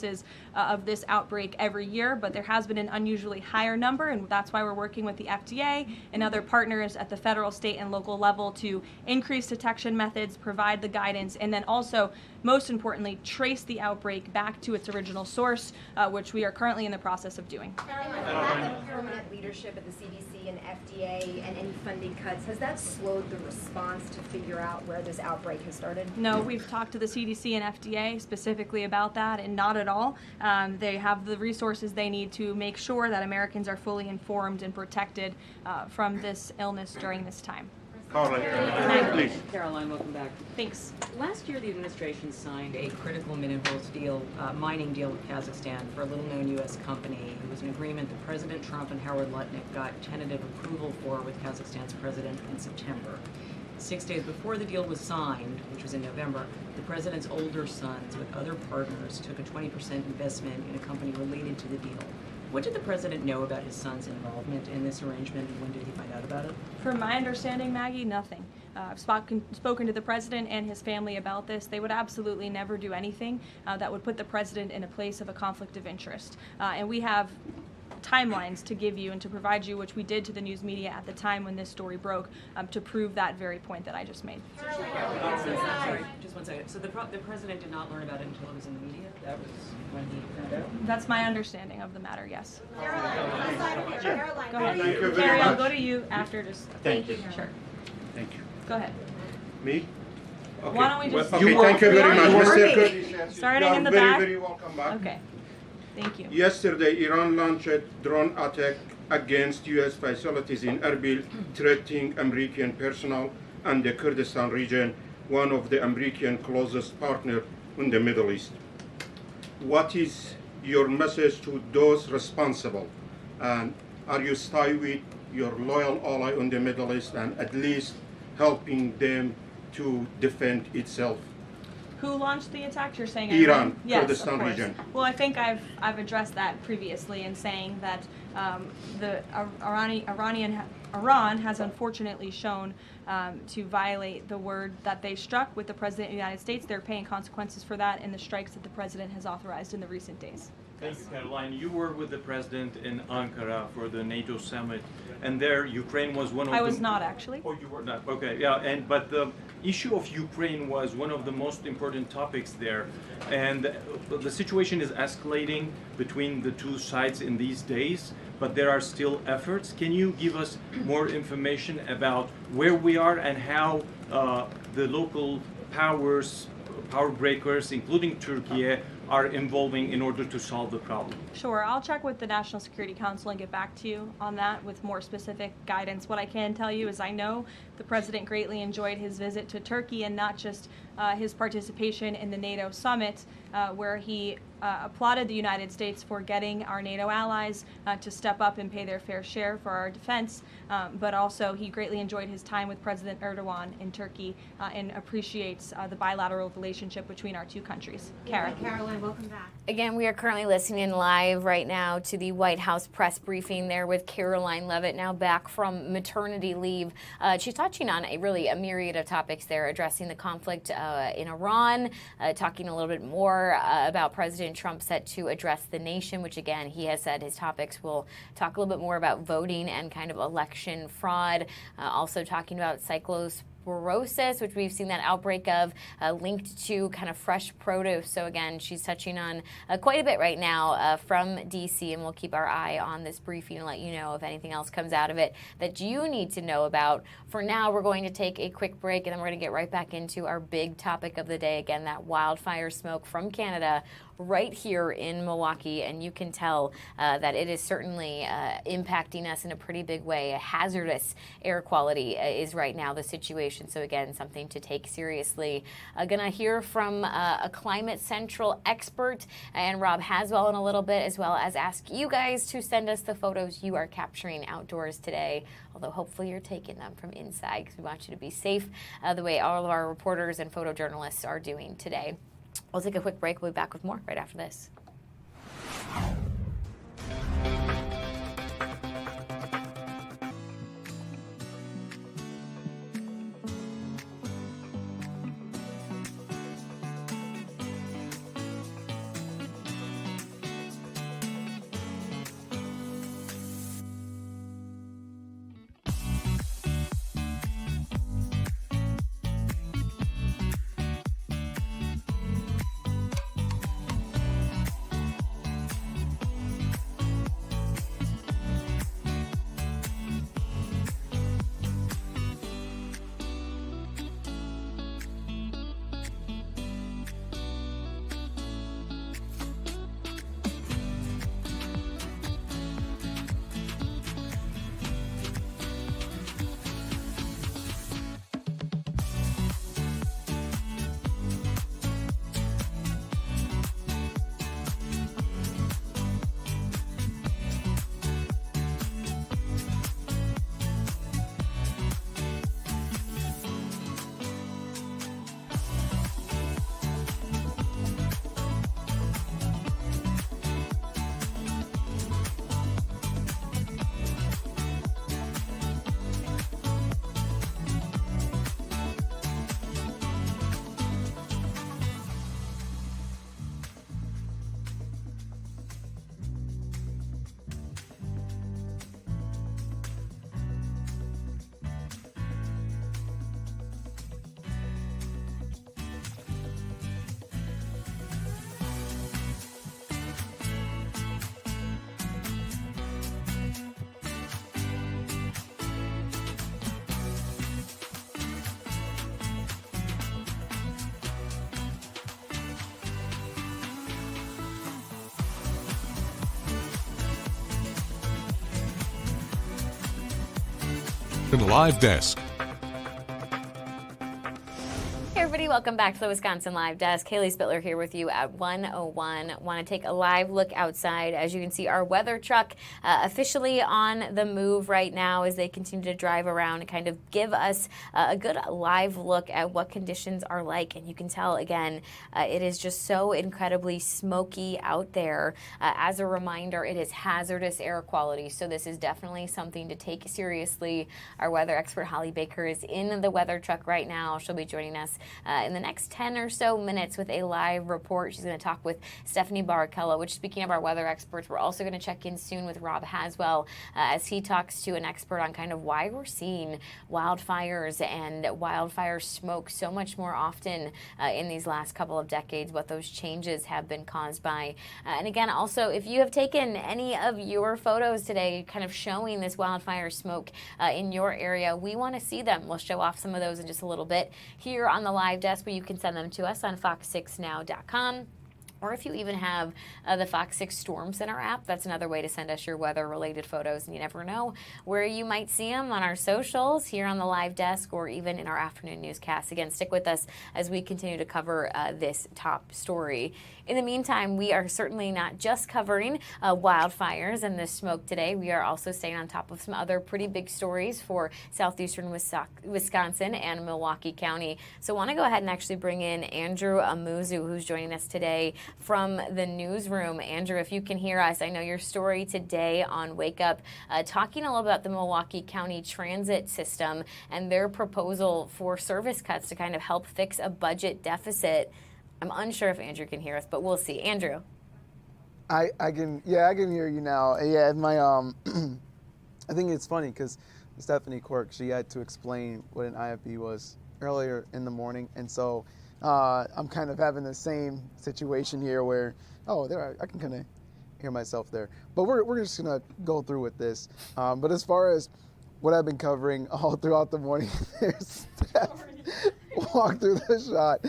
of this outbreak every year, but there has been an unusually higher number, and that's why we're working with the FDA and other partners at the federal, state, and local level to increase detection methods, provide the guidance, and then also, most importantly, trace the outbreak back to its original source, which we are currently in the process of doing. Lack of permanent leadership at the CDC and FDA and any funding cuts, has that slowed the response to figure out where this outbreak has started? No, we've talked to the CDC and FDA specifically about that, and not at all. They have the resources they need to make sure that Americans are fully informed and protected from this illness during this time. Caroline, please. Caroline, welcome back. Thanks. Last year, the administration signed a critical minerals deal, mining deal with Kazakhstan for a little-known U.S. company. It was an agreement that President Trump and Howard Lutnick got tentative approval for with Kazakhstan's president in September. 6 days before the deal was signed, which was in November, the president's older sons with other partners took a 20% investment in a company related to the deal. What did the president know about his son's involvement in this arrangement, and when did he find out about it? From my understanding, Maggie, nothing. I've spoken to the president and his family about this. They would absolutely never do anything that would put the president in a place of a conflict of interest. And we have timelines to give you and to provide you, which we did to the news media at the time when this story broke, to prove that very point that I just made. Sorry, just 1 second. So the president did not learn about it until it was in the media? That was when he found out? That's my understanding of the matter, yes. Caroline, Go ahead. Thank you very Carrie, I'll much. go to you after. Just Thank you. Sure. Thank you. Go ahead. Me? Okay. Why don't we just... Okay, thank you very much, Mr. Curtis. Starting in the very, back. very welcome back. Okay. Thank you. Yesterday, Iran launched a drone attack against U.S. facilities in Erbil, threatening American personnel and the Kurdistan region, one of the American closest partners in the Middle East. What is your message to those responsible? And are you staying with your loyal ally in the Middle East and at least helping them to defend itself? Who launched the attacks? You're saying Iran, yes, Kurdistan of course. region. Well, I think I've addressed that previously in saying that Iran has unfortunately shown to violate the word that they struck with the President of the United States. They're paying consequences for that in the strikes that the President has authorized in the recent days. Thank you, Caroline. You were with the President in Ankara for the NATO summit, and there Ukraine was one of I was not, actually. Oh, you were not. Okay, yeah, but the issue of Ukraine was one of the most important topics there, and the situation is escalating between the two sides in these days, but there are still efforts. Can you give us more information about where we are and how the local power breakers, including Turkey, are involving in order to solve the problem? Sure, I'll check with the National Security Council and get back to you on that with more specific guidance. What I can tell you is I know the President greatly enjoyed his visit to Turkey, and not just his participation in the NATO summit, where he applauded the United States for getting our NATO allies to step up and pay their fair share for our defense, but also he greatly enjoyed his time with President Erdogan in Turkey and appreciates the bilateral relationship between our two countries. Kara. Caroline, welcome back. Again, we are currently listening live right now to the White House press briefing there with Caroline Leavitt, now back from maternity leave. She's touching on a myriad of topics there, addressing the conflict in Iran, talking a little bit more about President Trump set to address the nation, which again, he has said his topics will talk a little bit more about voting and kind of election fraud. Also talking about cyclosporosis, which we've seen that outbreak of, linked to kind of fresh produce. So again, she's touching on quite a bit right now from DC, and we'll keep our eye on this briefing and let you know if anything else comes out of it that you need to know about. For now, we're going to take a quick break, and then we're going to get right back into our big topic of the day. Again, that wildfire smoke from Canada right here in Milwaukee, and you can tell that it is certainly impacting us in a pretty big way. Hazardous air quality is right now the situation. So again, something to take seriously. Gonna hear from a Climate Central expert and Rob Haswell in a little bit, as well as ask you guys to send us the photos you are capturing outdoors today, although hopefully you're taking them from inside because we want you to be safe the way all of our reporters and photojournalists are doing today. We'll take a quick break. We'll be back with more right after this. The live desk. Hey everybody, welcome back to the Wisconsin Live Desk. Haley Spittler here with you at 101. Want to take a live look outside. As you can see, our weather truck officially on the move right now as they continue to drive around and kind of give us a good live look at what conditions are like. And you can tell, again, it is just so incredibly smoky out there. As a reminder, it is hazardous air quality, so this is definitely something to take seriously. Our weather expert, Holly Baker, is in the weather truck right now. She'll be joining us in the next 10 or so minutes with a live report. She's going to talk with Stephanie Barrichello, which, speaking of our weather experts, we're also going to check in soon with Rob Haswell as he talks to an expert on kind of why we're seeing wildfires and wildfire smoke so much more often in these last couple of decades, what those changes have been caused by. And again, also, if you have taken any of your photos today kind of showing this wildfire smoke in your area, we want to see them. We'll show off some of those in just a little bit here on the live desk, where you can send them to us on fox6now.com. Or if you even have the Fox 6 Storm Center app, that's another way to send us your weather-related photos. And you never know where you might see them on our socials, here on the live desk, or even in our afternoon newscast. Again, stick with us as we continue to cover this top story. In the meantime, we are certainly not just covering wildfires and the smoke today. We are also staying on top of some other pretty big stories for southeastern Wisconsin and Milwaukee County. So I want to go ahead and actually bring in Andrew Amuzu, who's joining us today from the newsroom. Andrew, if you can hear us, I know your story today on Wake Up, talking a little about the Milwaukee County transit system and their proposal for service cuts to kind of help fix a budget deficit. I'm unsure if Andrew can hear us, but we'll see. Andrew. I can hear you now. Yeah, my I think it's funny because Stephanie Quirk, she had to explain what an IFB was earlier in the morning, and so I'm kind of having the same situation here where, I can kind of hear myself there. But we're just gonna go through with this. But as far as what I've been covering all throughout the morning, there's Steph walk through the shot.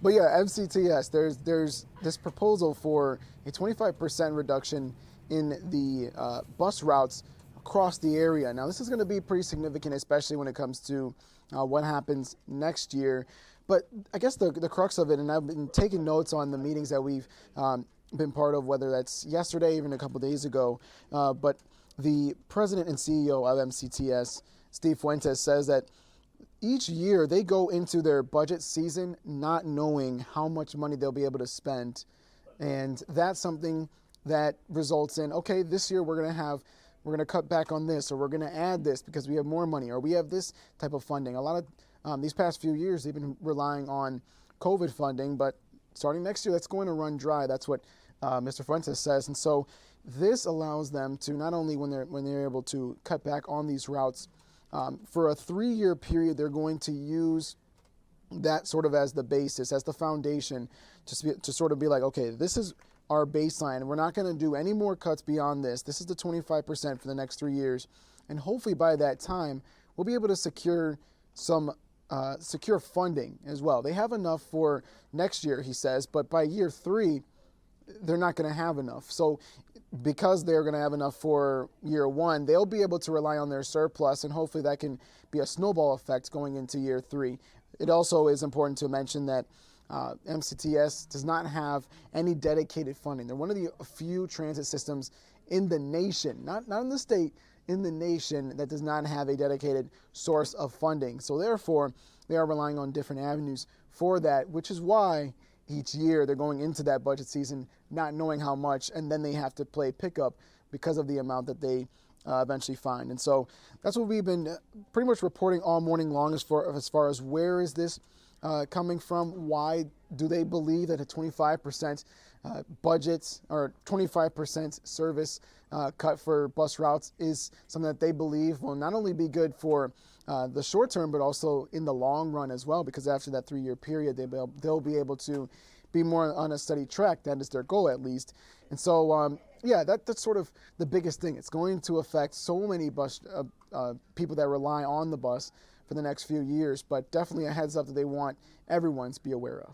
But yeah, MCTS, there's this proposal for a 25% reduction in the bus routes across the area. Now, this is going to be pretty significant, especially when it comes to what happens next year. But I guess the crux of it, and I've been taking notes on the meetings that we've been part of, whether that's yesterday, even a couple days ago, but the president and CEO of MCTS, Steve Fuentes, says that each year they go into their budget season not knowing how much money they'll be able to spend. And that's something that results in, okay, this year we're going to cut back on this, or we're going to add this because we have more money, or we have this type of funding. A lot of these past few years, they've been relying on COVID funding, but starting next year, that's going to run dry. That's what Mr. Fuentes says. And so this allows them to not only when they're able to cut back on these routes, for a 3-year period, they're going to use that sort of as the basis, as the foundation, to sort of be like, okay, this is our baseline. We're not going to do any more cuts beyond this. This is the 25% for the next 3 years. And hopefully by that time, we'll be able to secure some secure funding as well. They have enough for next year, he says, but by year 3, they're not going to have enough. So because they're going to have enough for year 1, they'll be able to rely on their surplus, and hopefully that can be a snowball effect going into year 3. It also is important to mention that MCTS does not have any dedicated funding. They're one of the few transit systems in the nation, not in the state, in the nation, that does not have a dedicated source of funding. So therefore, they are relying on different avenues for that, which is why each year they're going into that budget season not knowing how much, and then they have to play pickup because of the amount that they eventually find. And so that's what we've been pretty much reporting all morning long as far as where is this coming from? Why do they believe that a 25% budget or 25% service cut for bus routes is something that they believe will not only be good for the short term, but also in the long run as well, because after that 3-year period, they'll be able to be more on a steady track. That is their goal, at least. And so, that's sort of the biggest thing. It's going to affect so many bus people that rely on the bus for the next few years, but definitely a heads up that they want everyone to be aware of.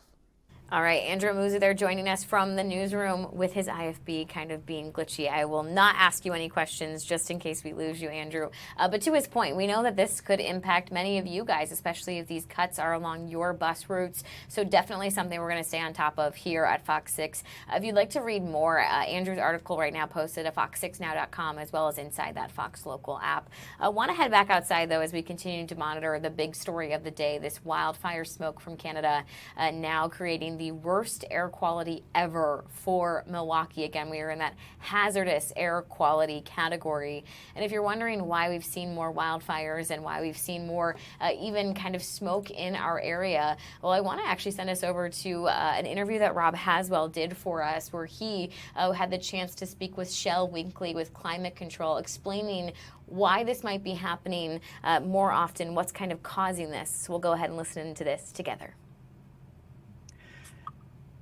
All right, Andrew Muzi there joining us from the newsroom with his IFB kind of being glitchy. I will not ask you any questions just in case we lose you, Andrew. But to his point, we know that this could impact many of you guys, especially if these cuts are along your bus routes. So definitely something we're going to stay on top of here at Fox 6. If you'd like to read more, Andrew's article right now posted at fox6now.com as well as inside that Fox Local app. I want to head back outside, though, as we continue to monitor the big story of the day, this wildfire smoke from Canada now creating the worst air quality ever for Milwaukee. Again, we are in that hazardous air quality category. And if you're wondering why we've seen more wildfires and why we've seen more even kind of smoke in our area, well, I want to actually send us over to an interview that Rob Haswell did for us, where he had the chance to speak with Shel Winkley with Climate Control, explaining why this might be happening more often, what's kind of causing this. So we'll go ahead and listen to this together.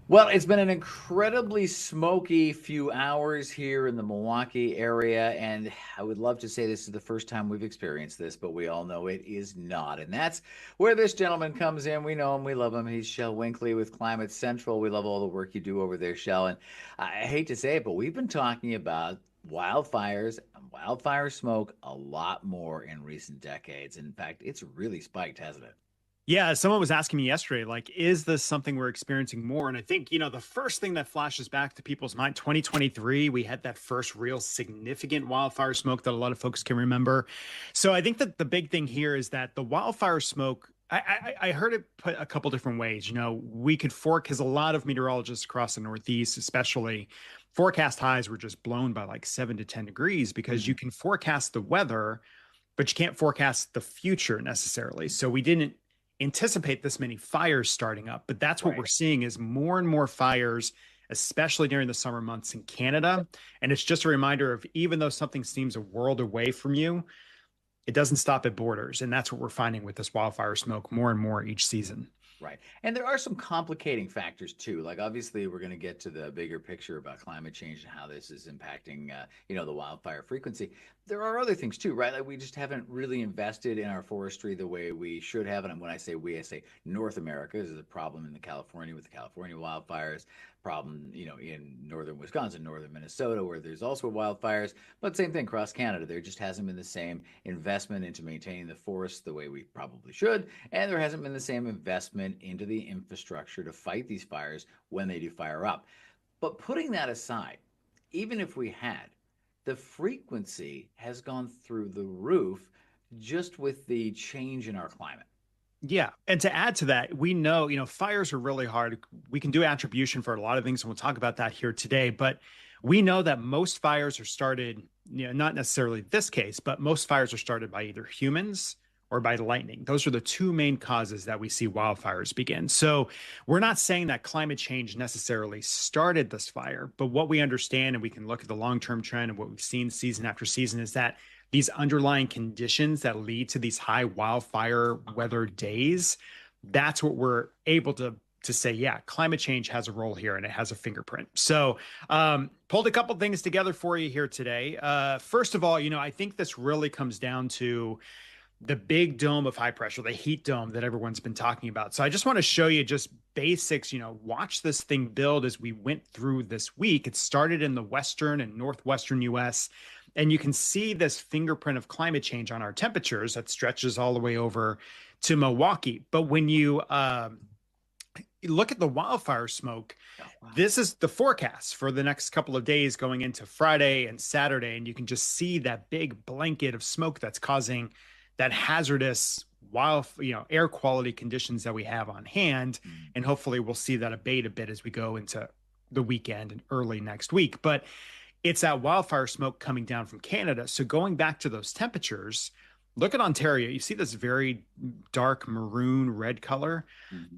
Well, it's been an incredibly smoky few hours here in the Milwaukee area, and I would love to say this is the first time we've experienced this, but we all know it is not. And that's where this gentleman comes in. We know him, we love him. He's Shel Winkley with Climate Central. We love all the work you do over there, Shel. And I hate to say it, but we've been talking about wildfires and wildfire smoke a lot more in recent decades. In fact, it's really spiked, hasn't it? Yeah, someone was asking me yesterday, like, is this something we're experiencing more? And I think, the first thing that flashes back to people's mind, 2023, we had that first real significant wildfire smoke that a lot of folks can remember. So I think that the big thing here is that the wildfire smoke, I heard it put a couple different ways. We could because a lot of meteorologists across the Northeast, especially, forecast highs were just blown by like 7 to 10 degrees because you can forecast the weather, but you can't forecast the future necessarily. So we didn't anticipate this many fires starting up, but that's what we're seeing is more and more fires, especially during the summer months in Canada. And it's just a reminder of, even though something seems a world away from you, it doesn't stop at borders. And that's what we're finding with this wildfire smoke more and more each season. Right. And there are some complicating factors too. Like, obviously we're going to get to the bigger picture about climate change and how this is impacting, the wildfire frequency. There are other things too, right? Like, we just haven't really invested in our forestry the way we should have. And when I say we, I say North America. This is a problem in California with the California wildfires, problem, in northern Wisconsin, northern Minnesota, where there's also wildfires, but same thing across Canada. There just hasn't been the same investment into maintaining the forests the way we probably should. And there hasn't been the same investment into the infrastructure to fight these fires when they do fire up. But putting that aside, even if we had, the frequency has gone through the roof just with the change in our climate. Yeah. And to add to that, we know, fires are really hard. We can do attribution for a lot of things, and we'll talk about that here today. But we know that most fires are started, not necessarily this case, but most fires are started by either humans or by lightning. Those are the two main causes that we see wildfires begin. So we're not saying that climate change necessarily started this fire, but what we understand, and we can look at the long-term trend and what we've seen season after season, is that these underlying conditions that lead to these high wildfire weather days, that's what we're able to say, yeah, climate change has a role here and it has a fingerprint. So pulled a couple things together for you here today. First of all, I think this really comes down to the big dome of high pressure, the heat dome that everyone's been talking about. So I just want to show you just basics, watch this thing build as we went through this week. It started in the western and northwestern US, and you can see this fingerprint of climate change on our temperatures that stretches all the way over to Milwaukee. But when you look at the wildfire smoke, this is the forecast for the next couple of days going into Friday and Saturday. And you can just see that big blanket of smoke that's causing that hazardous air quality conditions that we have on hand. And hopefully we'll see that abate a bit as we go into the weekend and early next week. But it's that wildfire smoke coming down from Canada. So going back to those temperatures, look at Ontario. You see this very dark maroon red color.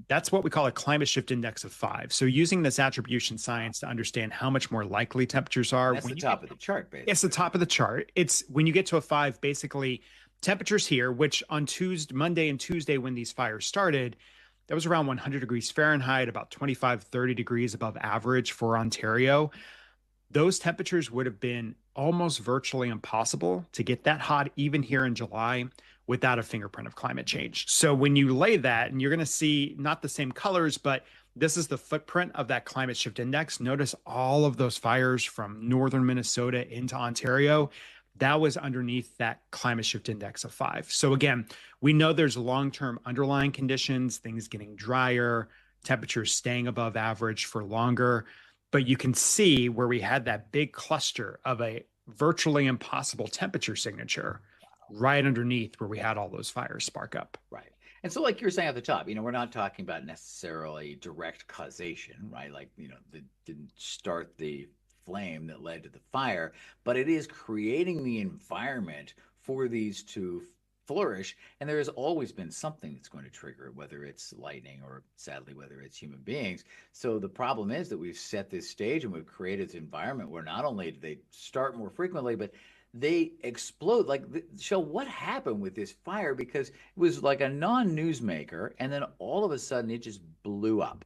That's what we call a climate shift index of 5. So using this attribution science to understand how much more likely temperatures are. That's the top of the chart, basically. It's the top of the chart. It's when you get to a 5, basically temperatures here, which on Monday and Tuesday, when these fires started, that was around 100 degrees Fahrenheit, about 25, 30 degrees above average for Ontario. Those temperatures would have been almost virtually impossible to get that hot, even here in July, without a fingerprint of climate change. So when you lay that, and you're going to see not the same colors, but this is the footprint of that climate shift index. Notice all of those fires from northern Minnesota into Ontario. That was underneath that climate shift index of 5. So again, we know there's long-term underlying conditions, things getting drier, temperatures staying above average for longer. But you can see where we had that big cluster of a virtually impossible temperature signature right underneath where we had all those fires spark up. Right. And so, like you were saying at the top, we're not talking about necessarily direct causation, right? Like, that didn't start the flame that led to the fire, but it is creating the environment for these to flourish. And there has always been something that's going to trigger it, whether it's lightning or sadly, whether it's human beings. So the problem is that we've set this stage and we've created this environment where not only do they start more frequently, but they explode. Like, Shel, what happened with this fire? Because it was like a non-newsmaker, and then all of a sudden it just blew up.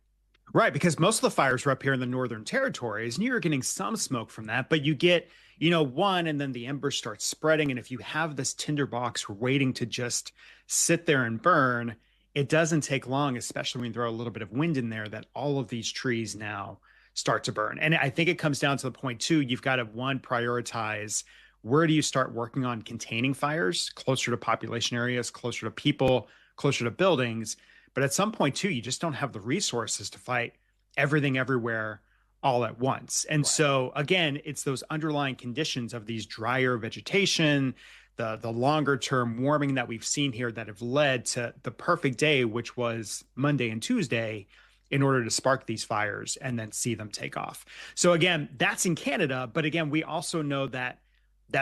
Right, because most of the fires were up here in the Northern Territories, and you were getting some smoke from that, but you get, one, and then the embers start spreading. And if you have this tinderbox waiting to just sit there and burn, it doesn't take long, especially when you throw a little bit of wind in there, that all of these trees now start to burn. And I think it comes down to the point, too, you've got to, one, prioritize where do you start working on containing fires closer to population areas, closer to people, closer to buildings. But at some point, too, you just don't have the resources to fight everything everywhere all at once. And so, again, it's those underlying conditions of these drier vegetation, the longer term warming that we've seen here that have led to the perfect day, which was Monday and Tuesday, in order to spark these fires and then see them take off. So again, that's in Canada. But again, we also know that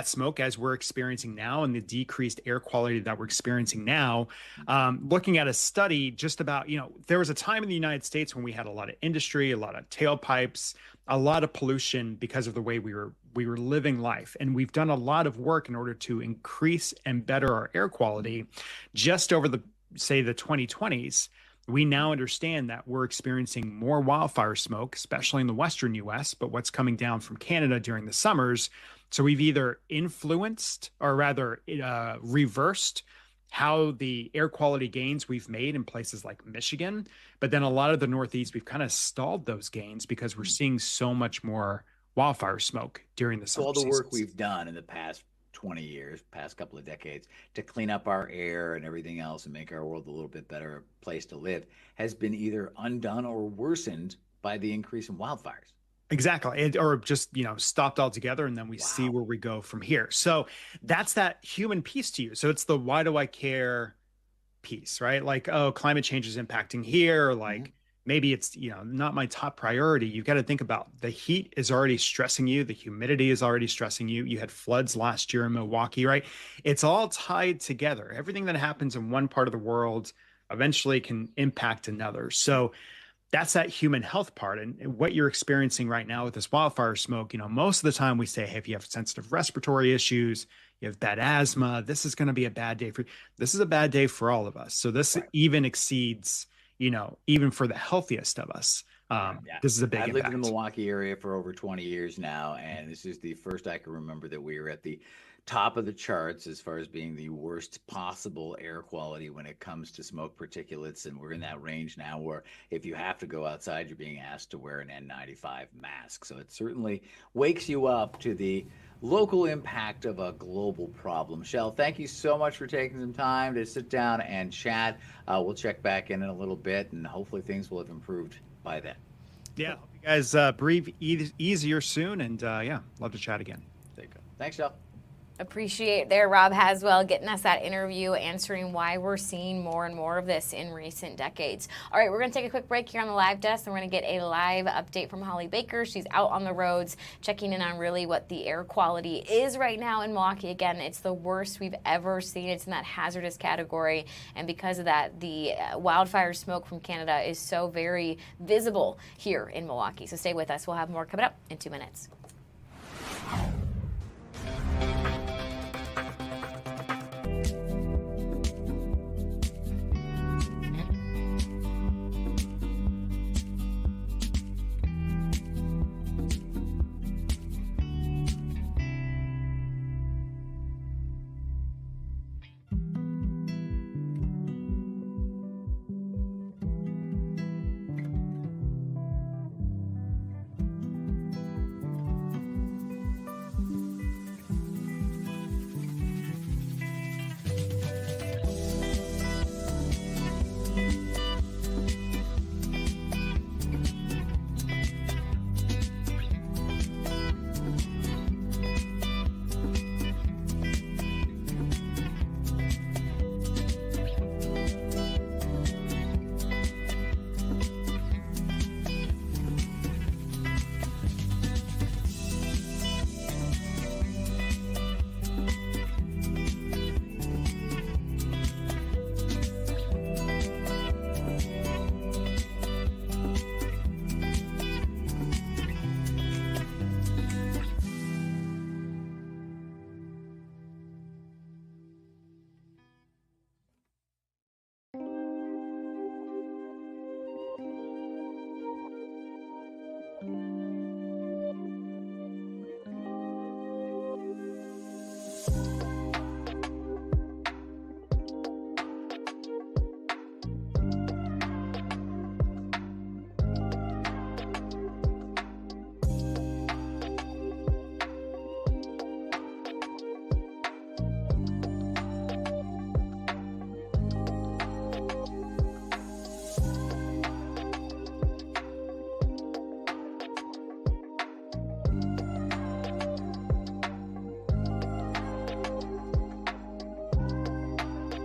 smoke, as we're experiencing now, and the decreased air quality that we're experiencing now, looking at a study just about, there was a time in the United States when we had a lot of industry, a lot of tailpipes, a lot of pollution because of the way we were living life. And we've done a lot of work in order to increase and better our air quality. Just over the 2020s, we now understand that we're experiencing more wildfire smoke, especially in the Western US, but what's coming down from Canada during the summers. So we've either influenced or rather reversed how the air quality gains we've made in places like Michigan. But then a lot of the Northeast, we've kind of stalled those gains because we're seeing so much more wildfire smoke during the summer all the seasons. work we've done in the past 20 years, past couple of decades, to clean up our air and everything else and make our world a little bit better place to live has been either undone or worsened by the increase in wildfires. Exactly. Or just, stopped altogether, and then we see where we go from here. So that's that human piece to you. So it's the why do I care piece, right? Like, oh, climate change is impacting here. Like maybe it's, not my top priority. You've got to think about the heat is already stressing you. The humidity is already stressing you. You had floods last year in Milwaukee, right? It's all tied together. Everything that happens in one part of the world eventually can impact another. So that's that human health part. And what you're experiencing right now with this wildfire smoke, most of the time we say, hey, if you have sensitive respiratory issues, you have bad asthma, this is going to be a bad day for you. This is a bad day for all of us. So this even exceeds, even for the healthiest of us. This is a big I've impact. lived in the Milwaukee area for over 20 years now, and this is the first I can remember that we were at the top of the charts as far as being the worst possible air quality when it comes to smoke particulates. And we're in that range now where if you have to go outside, you're being asked to wear an N95 mask. So it certainly wakes you up to the local impact of a global problem. Shel, thank you so much for taking some time to sit down and chat. We'll check back in a little bit, and hopefully things will have improved by then. Yeah, hope you guys breathe easier soon, and love to chat again. There you go. Thanks, Shel. Appreciate there Rob Haswell getting us that interview, answering why we're seeing more and more of this in recent decades. All right, we're going to take a quick break here on the live desk, and we're going to get a live update from Holly Baker. She's out on the roads checking in on really what the air quality is right now in Milwaukee. Again, it's the worst we've ever seen. It's in that hazardous category, and because of that, the wildfire smoke from Canada is so very visible here in Milwaukee. So stay with us. We'll have more coming up in 2 minutes.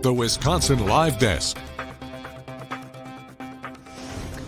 The Wisconsin Live Desk.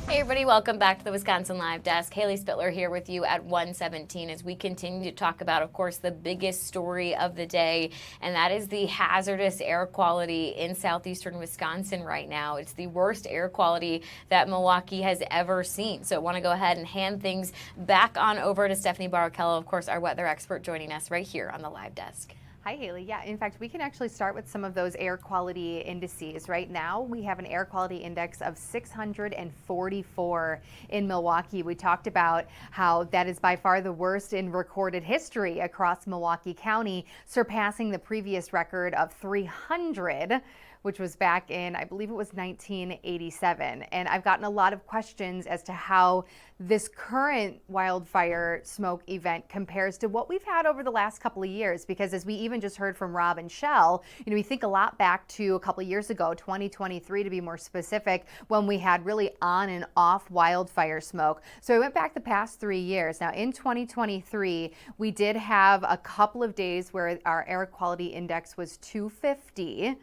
Hey everybody, welcome back to the Wisconsin Live Desk. Haley Spittler here with you at 1:17 as we continue to talk about, of course, the biggest story of the day, and that is the hazardous air quality in southeastern Wisconsin right now. It's the worst air quality that Milwaukee has ever seen. So I want to go ahead and hand things back on over to Stephanie Barrichello, of course, our weather expert, joining us right here on the Live Desk. Hi, Haley. Yeah, in fact, we can actually start with some of those air quality indices. Right now, we have an air quality index of 644 in Milwaukee. We talked about how that is by far the worst in recorded history across Milwaukee County, surpassing the previous record of 300. Which was back in, I believe it was 1987. And I've gotten a lot of questions as to how this current wildfire smoke event compares to what we've had over the last couple of years. Because as we even just heard from Rob and Shell, we think a lot back to a couple of years ago, 2023 to be more specific, when we had really on and off wildfire smoke. So I went back the past 3 years. Now in 2023, we did have a couple of days where our air quality index was 250.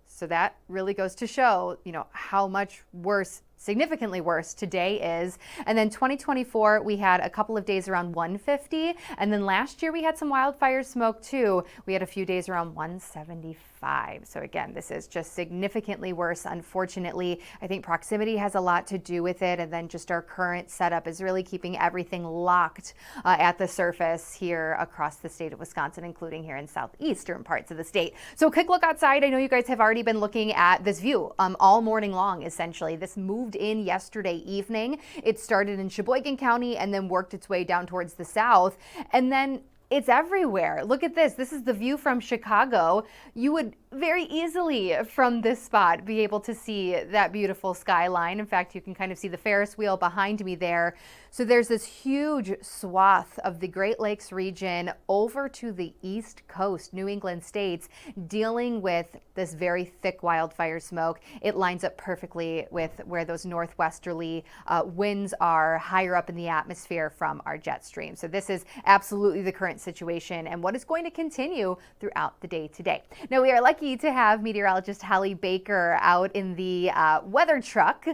So that really goes to show, how much worse, significantly worse today is. And then 2024, we had a couple of days around 150. And then last year we had some wildfire smoke too. We had a few days around 175. So again, this is just significantly worse. Unfortunately, I think proximity has a lot to do with it. And then just our current setup is really keeping everything locked at the surface here across the state of Wisconsin, including here in southeastern parts of the state. So a quick look outside. I know you guys have already been looking at this view all morning long, essentially. This moved in yesterday evening. It started in Sheboygan County and then worked its way down towards the south. And then it's everywhere. Look at this. This is the view from Chicago. You would very easily from this spot be able to see that beautiful skyline. In fact, you can kind of see the Ferris wheel behind me there. So there's this huge swath of the Great Lakes region over to the East Coast, New England states, dealing with this very thick wildfire smoke. It lines up perfectly with where those northwesterly winds are higher up in the atmosphere from our jet stream. So this is absolutely the current situation and what is going to continue throughout the day today. Now, we are lucky to have meteorologist Holly Baker out in the weather truck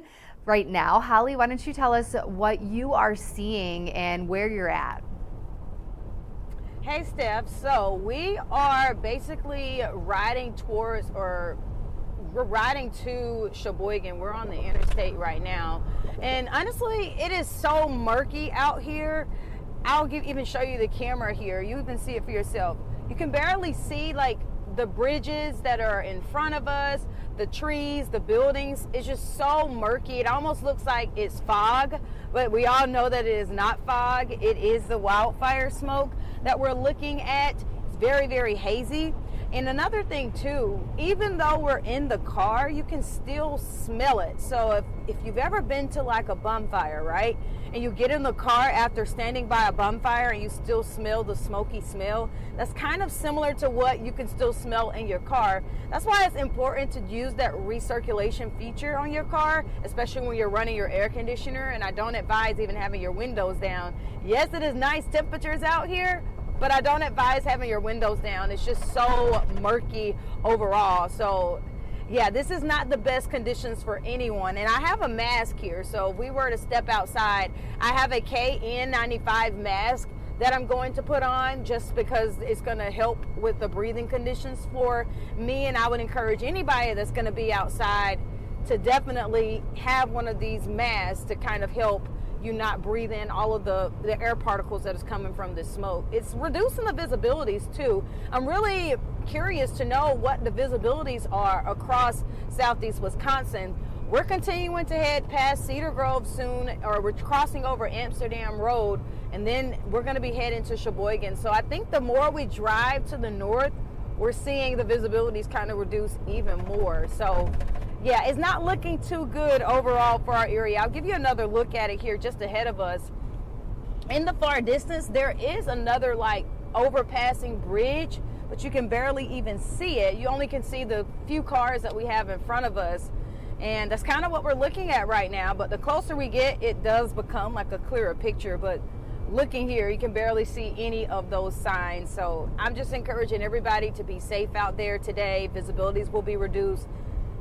right now. Holly, why don't you tell us what you are seeing and where you're at? Hey, Steph. So we are basically riding towards, or we're riding to Sheboygan. We're on the interstate right now. And honestly, it is so murky out here. I'll even show you the camera here. You even see it for yourself. You can barely see the bridges that are in front of us, the trees, the buildings. It's just so murky. It almost looks like it's fog, but we all know that it is not fog. It is the wildfire smoke that we're looking at. It's very, very hazy. And another thing too, even though we're in the car, you can still smell it. So if you've ever been to a bonfire, right? And you get in the car after standing by a bonfire and you still smell the smoky smell, that's kind of similar to what you can still smell in your car. That's why it's important to use that recirculation feature on your car, especially when you're running your air conditioner. And I don't advise even having your windows down. Yes, it is nice temperatures out here, but I don't advise having your windows down. It's just so murky overall. So yeah, this is not the best conditions for anyone. And I have a mask here, so if we were to step outside, I have a KN95 mask that I'm going to put on just because it's going to help with the breathing conditions for me. And I would encourage anybody that's going to be outside to definitely have one of these masks to kind of help you not breathe in all of the air particles that is coming from this smoke. It's reducing the visibilities too. I'm really curious to know what the visibilities are across southeast Wisconsin. We're continuing to head past Cedar Grove soon, or we're crossing over Amsterdam Road, and then we're going to be heading to Sheboygan. So I think the more we drive to the north, we're seeing the visibilities kind of reduce even more. So yeah, it's not looking too good overall for our area. I'll give you another look at it here just ahead of us. In the far distance, there is another overpassing bridge, but you can barely even see it. You only can see the few cars that we have in front of us. And that's kind of what we're looking at right now. But the closer we get, it does become a clearer picture. But looking here, you can barely see any of those signs. So I'm just encouraging everybody to be safe out there today. Visibilities will be reduced.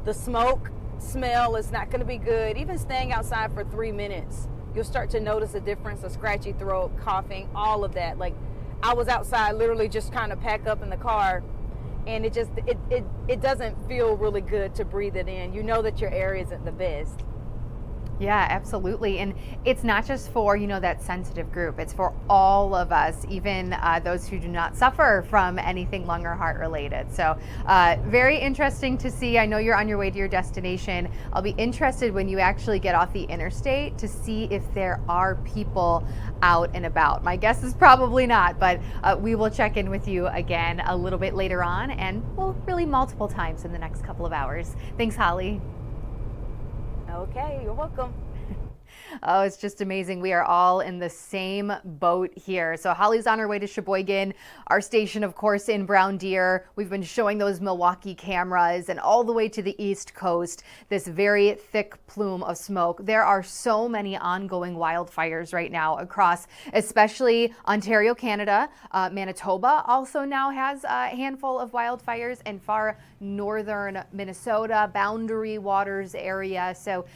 The smoke smell is not going to be good. Even staying outside for 3 minutes, you'll start to notice a difference, a scratchy throat, coughing, all of that. Like, I was outside literally just kind of pack up in the car, and it doesn't feel really good to breathe it in. You know that your area isn't the best. Yeah, absolutely. And it's not just for, you know, that sensitive group. It's for all of us, even those who do not suffer from anything lung or heart related. So very interesting to see. I know you're on your way to your destination. I'll be interested when you actually get off the interstate to see if there are people out and about. My guess is probably not, but we will check in with you again a little bit later on, and well, really multiple times in the next couple of hours. Thanks, Holly. Okay, you're welcome. Oh, it's just amazing. We are all in the same boat here. So Holly's on her way to Sheboygan, our station, of course, in Brown Deer. We've been showing those Milwaukee cameras, and all the way to the East Coast, this very thick plume of smoke. There are so many ongoing wildfires right now across, especially Ontario, Canada. Manitoba also now has a handful of wildfires, and far northern Minnesota, Boundary Waters area. So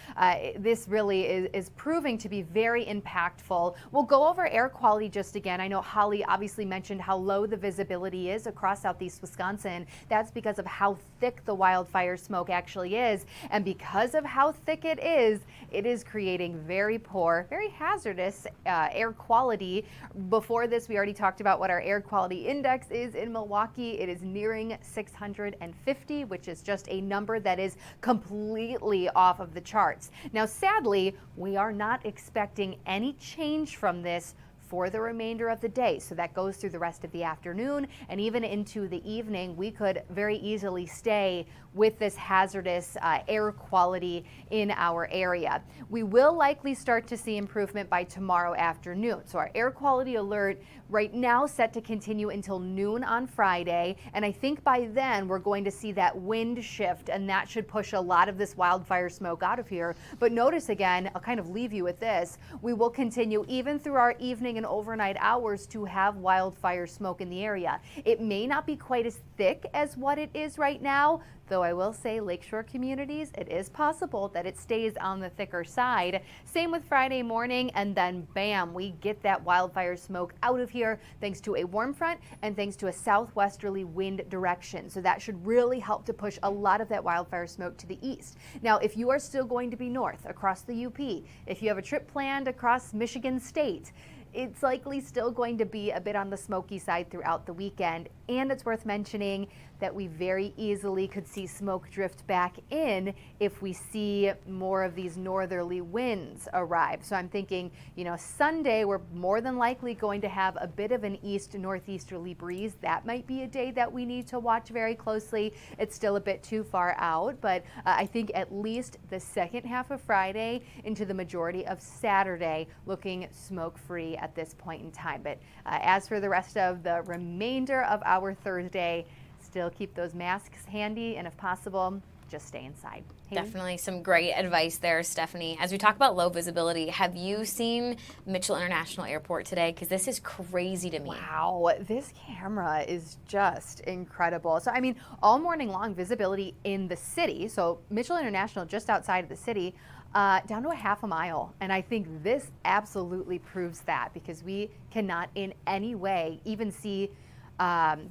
this really is proving to be very impactful. We'll go over air quality just again. I know Holly obviously mentioned how low the visibility is across southeast Wisconsin. That's because of how thick the wildfire smoke actually is. And because of how thick it is creating very poor, very hazardous air quality. Before this, we already talked about what our air quality index is in Milwaukee. It is nearing 650, which is just a number that is completely off of the charts. Now, sadly, we are not expecting any change from this for the remainder of the day. So that goes through the rest of the afternoon and even into the evening. We could very easily stay with this hazardous air quality in our area. We will likely start to see improvement by tomorrow afternoon. So our air quality alert right now set to continue until noon on Friday. And I think by then we're going to see that wind shift, and that should push a lot of this wildfire smoke out of here. But notice again, I'll kind of leave you with this. We will continue even through our evening and overnight hours to have wildfire smoke in the area. It may not be quite as thick as what it is right now, though I will say lakeshore communities, it is possible that it stays on the thicker side. Same with Friday morning, and then bam, we get that wildfire smoke out of here thanks to a warm front and thanks to a southwesterly wind direction. So that should really help to push a lot of that wildfire smoke to the east. Now, if you are still going to be north across the UP, if you have a trip planned across Michigan State, it's likely still going to be a bit on the smoky side throughout the weekend. And it's worth mentioning that we very easily could see smoke drift back in if we see more of these northerly winds arrive. So I'm thinking, you know, Sunday, we're more than likely going to have a bit of an east-northeasterly breeze. That might be a day that we need to watch very closely. It's still a bit too far out, but I think at least the second half of Friday into the majority of Saturday looking smoke-free at this point in time. But as for the rest of the remainder of our Thursday, still keep those masks handy, and if possible, just stay inside. Haley? Definitely some great advice there, Stephanie. As we talk about low visibility, have you seen Mitchell International Airport today? Because this is crazy to me. Wow, this camera is just incredible. So, I mean, all morning long visibility in the city. So Mitchell International just outside of the city, down to a half a mile. And I think this absolutely proves that, because we cannot in any way even see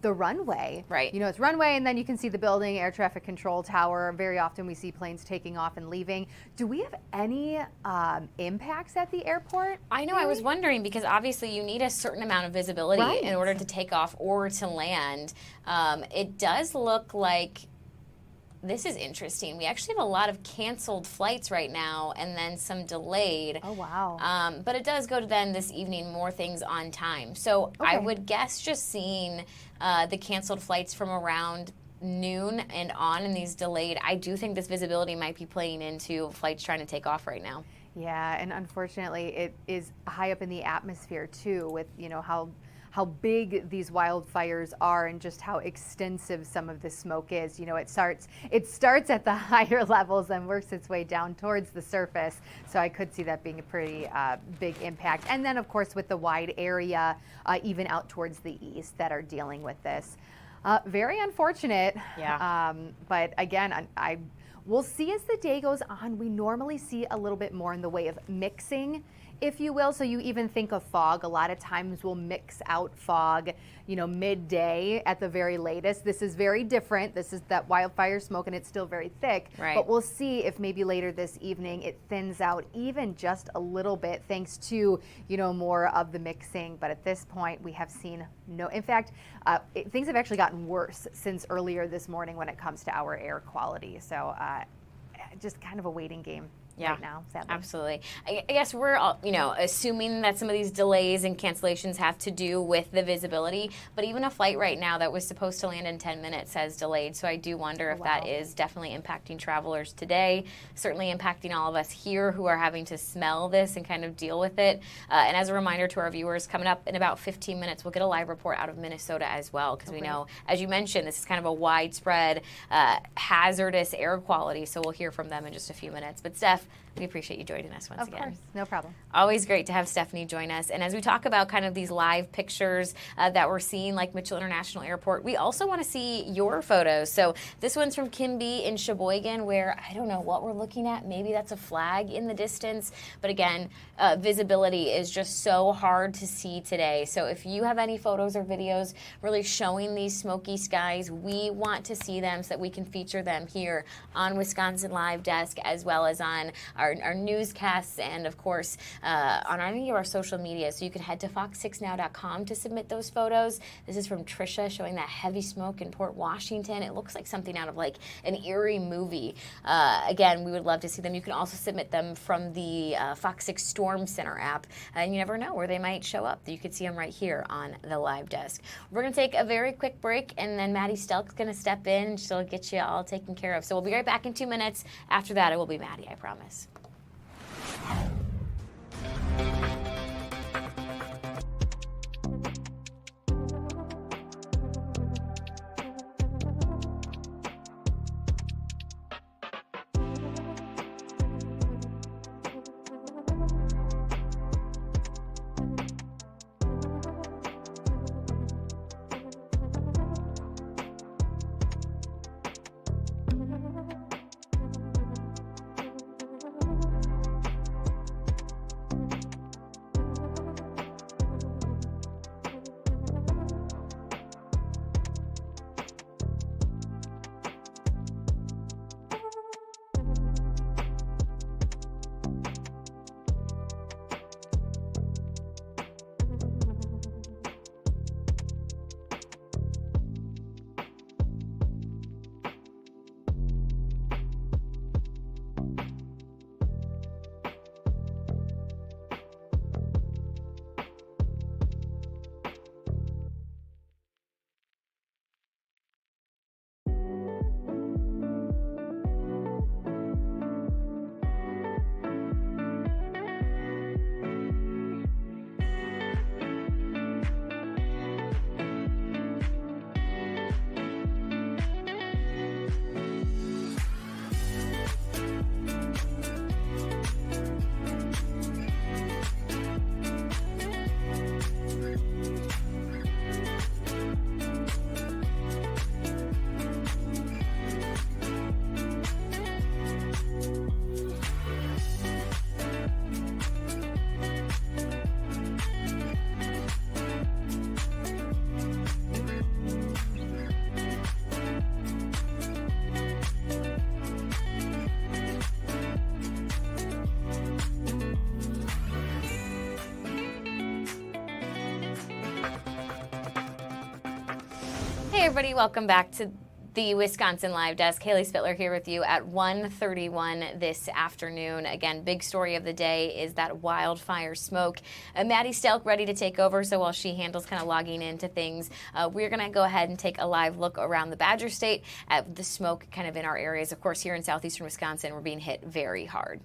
the runway. Right. You know, it's runway, and then you can see the building, air traffic control tower. Very often we see planes taking off and leaving. Do we have any impacts at the airport? I know, I was wondering, because obviously you need a certain amount of visibility Right. in order to take off or to land. It does look like this is interesting. We actually have a lot of canceled flights right now, and then some delayed. Oh, wow. But it does go to then this evening, more things on time. So I would guess just seeing the canceled flights from around noon and on, and these delayed, I do think this visibility might be playing into flights trying to take off right now. Yeah, and unfortunately it is high up in the atmosphere too, with, you know, how how big these wildfires are and just how extensive some of the smoke is. You know, it starts at the higher levels and works its way down towards the surface. So I could see that being a pretty big impact. And then, of course, with the wide area, even out towards the east, that are dealing with this. Very unfortunate. Yeah. But again, we'll see as the day goes on. We normally see a little bit more in the way of mixing, if you will. So you even think of fog. A lot of times we'll mix out fog, you know, midday at the very latest. This is very different. This is that wildfire smoke, and it's still very thick. Right. But we'll see if maybe later this evening it thins out even just a little bit, thanks to, you know, more of the mixing. But at this point, we have seen no. In fact, things have actually gotten worse since earlier this morning when it comes to our air quality. So just kind of a waiting game. Yeah, right now, sadly. Absolutely. I guess we're all, you know, assuming that some of these delays and cancellations have to do with the visibility, but even a flight right now that was supposed to land in 10 minutes has delayed. So I do wonder if that is definitely impacting travelers today, certainly impacting all of us here who are having to smell this and kind of deal with it. And as a reminder to our viewers, coming up in about 15 minutes, we'll get a live report out of Minnesota as well, because we know, as you mentioned, this is kind of a widespread hazardous air quality. So we'll hear from them in just a few minutes. But Steph, we appreciate you joining us once again. Of course, no problem. Always great to have Stephanie join us. And as we talk about kind of these live pictures that we're seeing, like Mitchell International Airport, we also want to see your photos. So this one's from Kim B in Sheboygan, where I don't know what we're looking at. Maybe that's a flag in the distance. But again, visibility is just so hard to see today. So if you have any photos or videos really showing these smoky skies, we want to see them so that we can feature them here on Wisconsin Live Desk, as well as on our newscasts, and of course on any of our social media. So you can head to fox6now.com to submit those photos. This is from Trisha, showing that heavy smoke in Port Washington. It looks like something out of like an eerie movie. Again, we would love to see them. You can also submit them from the FOX6 Storm Center app, and you never know where they might show up. You could see them right here on the live desk. We're going to take a very quick break, and then Maddie Stelk's going to step in and she'll get you all taken care of. So we'll be right back in 2 minutes. After that, it will be Maddie, I promise. Hey everybody, welcome back to the Wisconsin Live Desk. Haley Spittler here with you at 1:31 this afternoon. Again, big story of the day is that wildfire smoke. Maddie Stelk ready to take over, so while she handles kind of logging into things, we're going to go ahead and take a live look around the Badger State at the smoke kind of in our areas. Of course, here in southeastern Wisconsin, we're being hit very hard.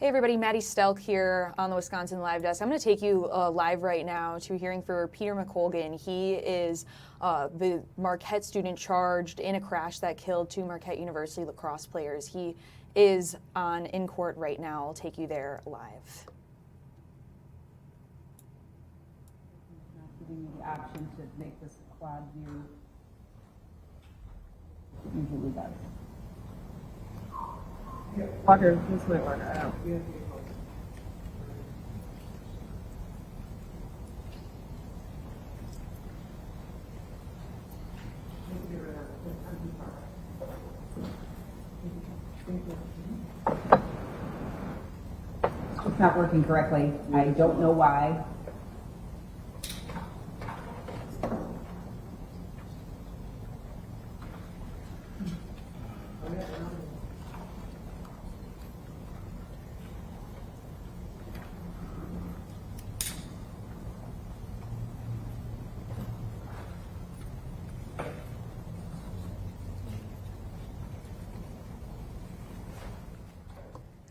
Hey everybody, Maddie Stelk here on the Wisconsin Live Desk. I'm going to take you live right now to a hearing for Peter McColgan. He is the Marquette student charged in a crash that killed 2 Marquette University lacrosse players. He is in court right now. I'll take you there live. Not giving me the option to make this quad view. It usually does. Walker, this way, Walker. It's not working correctly. I don't know why.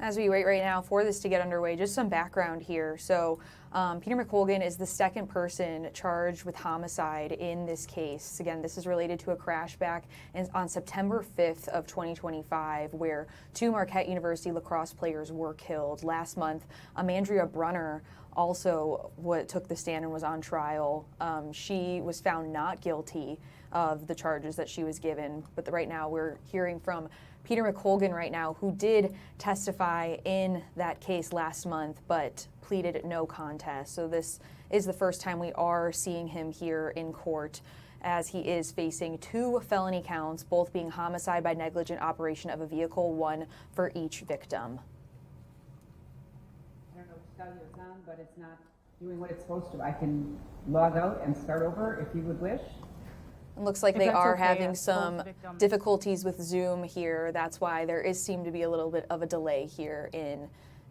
As we wait right now for this to get underway, just some background here. So Peter McColgan is the second person charged with homicide in this case. Again, this is related to a crash back on September 5th of 2025 where 2 Marquette University lacrosse players were killed. Last month, Amandrea Brunner also took the stand and was on trial. She was found not guilty of the charges that she was given. But right now we're hearing from Peter McColgan right now, who did testify in that case last month, but pleaded no contest. So this is the first time we are seeing him here in court, as he is facing 2 felony counts, both being homicide by negligent operation of a vehicle, 1 for each victim. I don't know which cellular it's on, but it's not doing what it's supposed to. I can log out and start over if you would wish. It looks like they are having some difficulties with Zoom here. That's why there seem to be a little bit of a delay here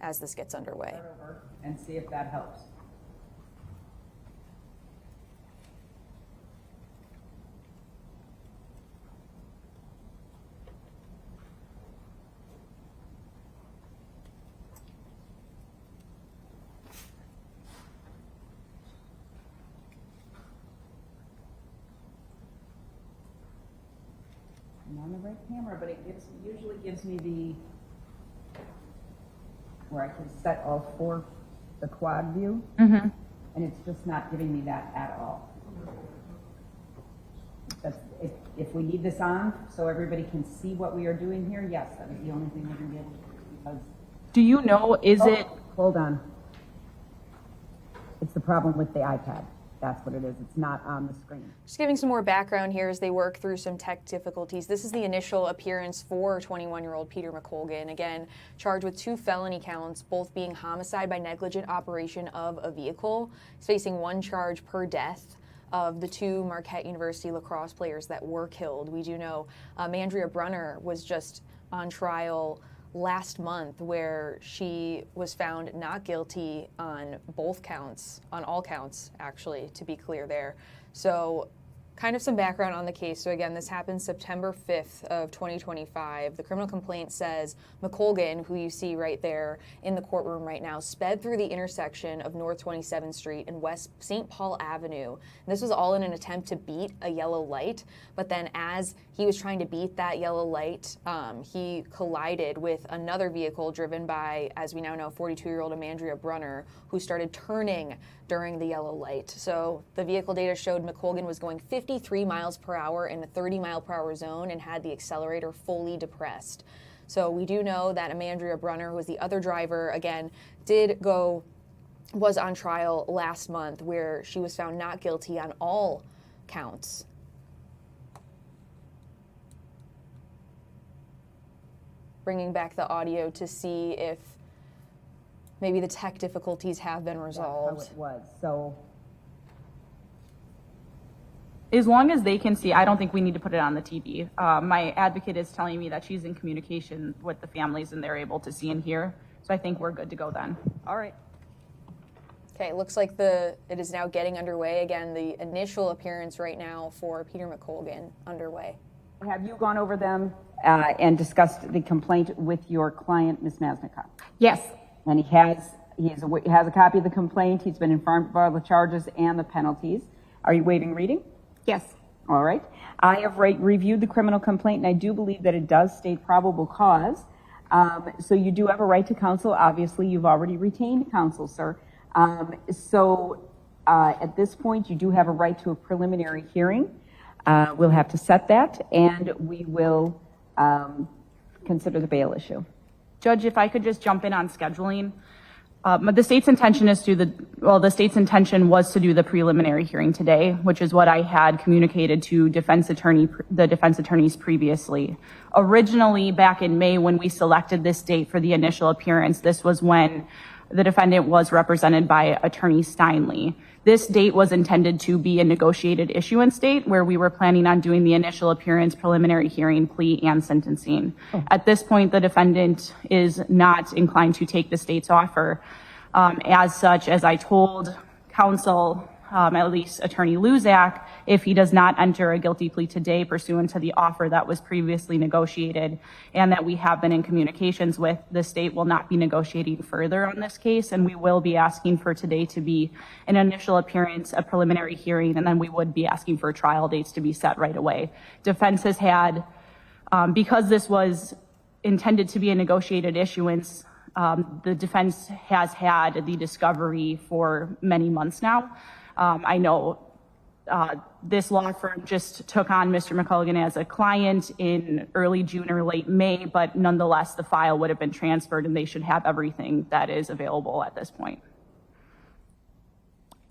as this gets underway. Start over and see if that helps. I'm on the right camera, but it usually gives me where I can set all 4, the quad view, and it's just not giving me that at all. If we need this on so everybody can see what we are doing here, yes, that is the only thing we're going to be able to do. Because Do you know, Hold on. It's the problem with the iPad. That's what it is. It's not on the screen. Just giving some more background here as they work through some tech difficulties. This is the initial appearance for 21-year-old Peter McColgan. Again, charged with 2 felony counts, both being homicide by negligent operation of a vehicle. He's facing 1 charge per death of the 2 Marquette University lacrosse players that were killed. We do know Amandrea Brunner was just on trial last month where she was found not guilty on both counts, on all counts actually, to be clear there. So Kind of some background on the case. So again, this happened September 5th of 2025. The criminal complaint says McColgan, who you see right there in the courtroom right now, sped through the intersection of North 27th Street and West St. Paul Avenue. And this was all in an attempt to beat a yellow light. But then as he was trying to beat that yellow light, he collided with another vehicle driven by, as we now know, 42-year-old Amandria Brunner, who started turning during the yellow light. So the vehicle data showed McColgan was going 53 miles per hour in a 30 mile per hour zone and had the accelerator fully depressed. So we do know that Amandria Brunner, who was the other driver, again, was on trial last month where she was found not guilty on all counts. Bringing back the audio to see if maybe the tech difficulties have been resolved. That's how it was. So as long as they can see, I don't think we need to put it on the TV. My advocate is telling me that she's in communication with the families and they're able to see and hear. So I think we're good to go then. All right. Okay, it looks like it is now getting underway. Again, the initial appearance right now for Peter McColgan underway. have you gone over them and discussed the complaint with your client, Ms. Masnica? Yes. And he has a copy of the complaint. He's been informed of all the charges and the penalties. Are you waiving reading? Yes. All right. I have reviewed the criminal complaint, and I do believe that it does state probable cause. So you do have a right to counsel. Obviously, you've already retained counsel, sir. At this point, you do have a right to a preliminary hearing. We'll have to set that, and we will consider the bail issue. Judge, if I could just jump in on scheduling. The state's intention is the state's intention was to do the preliminary hearing today, which is what I had communicated to the defense attorneys previously. Originally, back in May, when we selected this date for the initial appearance, this was when the defendant was represented by Attorney Steinle. This date was intended to be a negotiated issuance date where we were planning on doing the initial appearance, preliminary hearing, plea, and sentencing. At this point, the defendant is not inclined to take the state's offer. As such, as I told counsel, at least Attorney Luzak, if he does not enter a guilty plea today pursuant to the offer that was previously negotiated and that we have been in communications with, the state will not be negotiating further on this case, and we will be asking for today to be an initial appearance, a preliminary hearing, and then we would be asking for trial dates to be set right away. Defense has had, because this was intended to be a negotiated issuance, the defense has had the discovery for many months now. I know this law firm just took on Mr. McColgan as a client in early June or late May, but nonetheless, the file would have been transferred and they should have everything that is available at this point.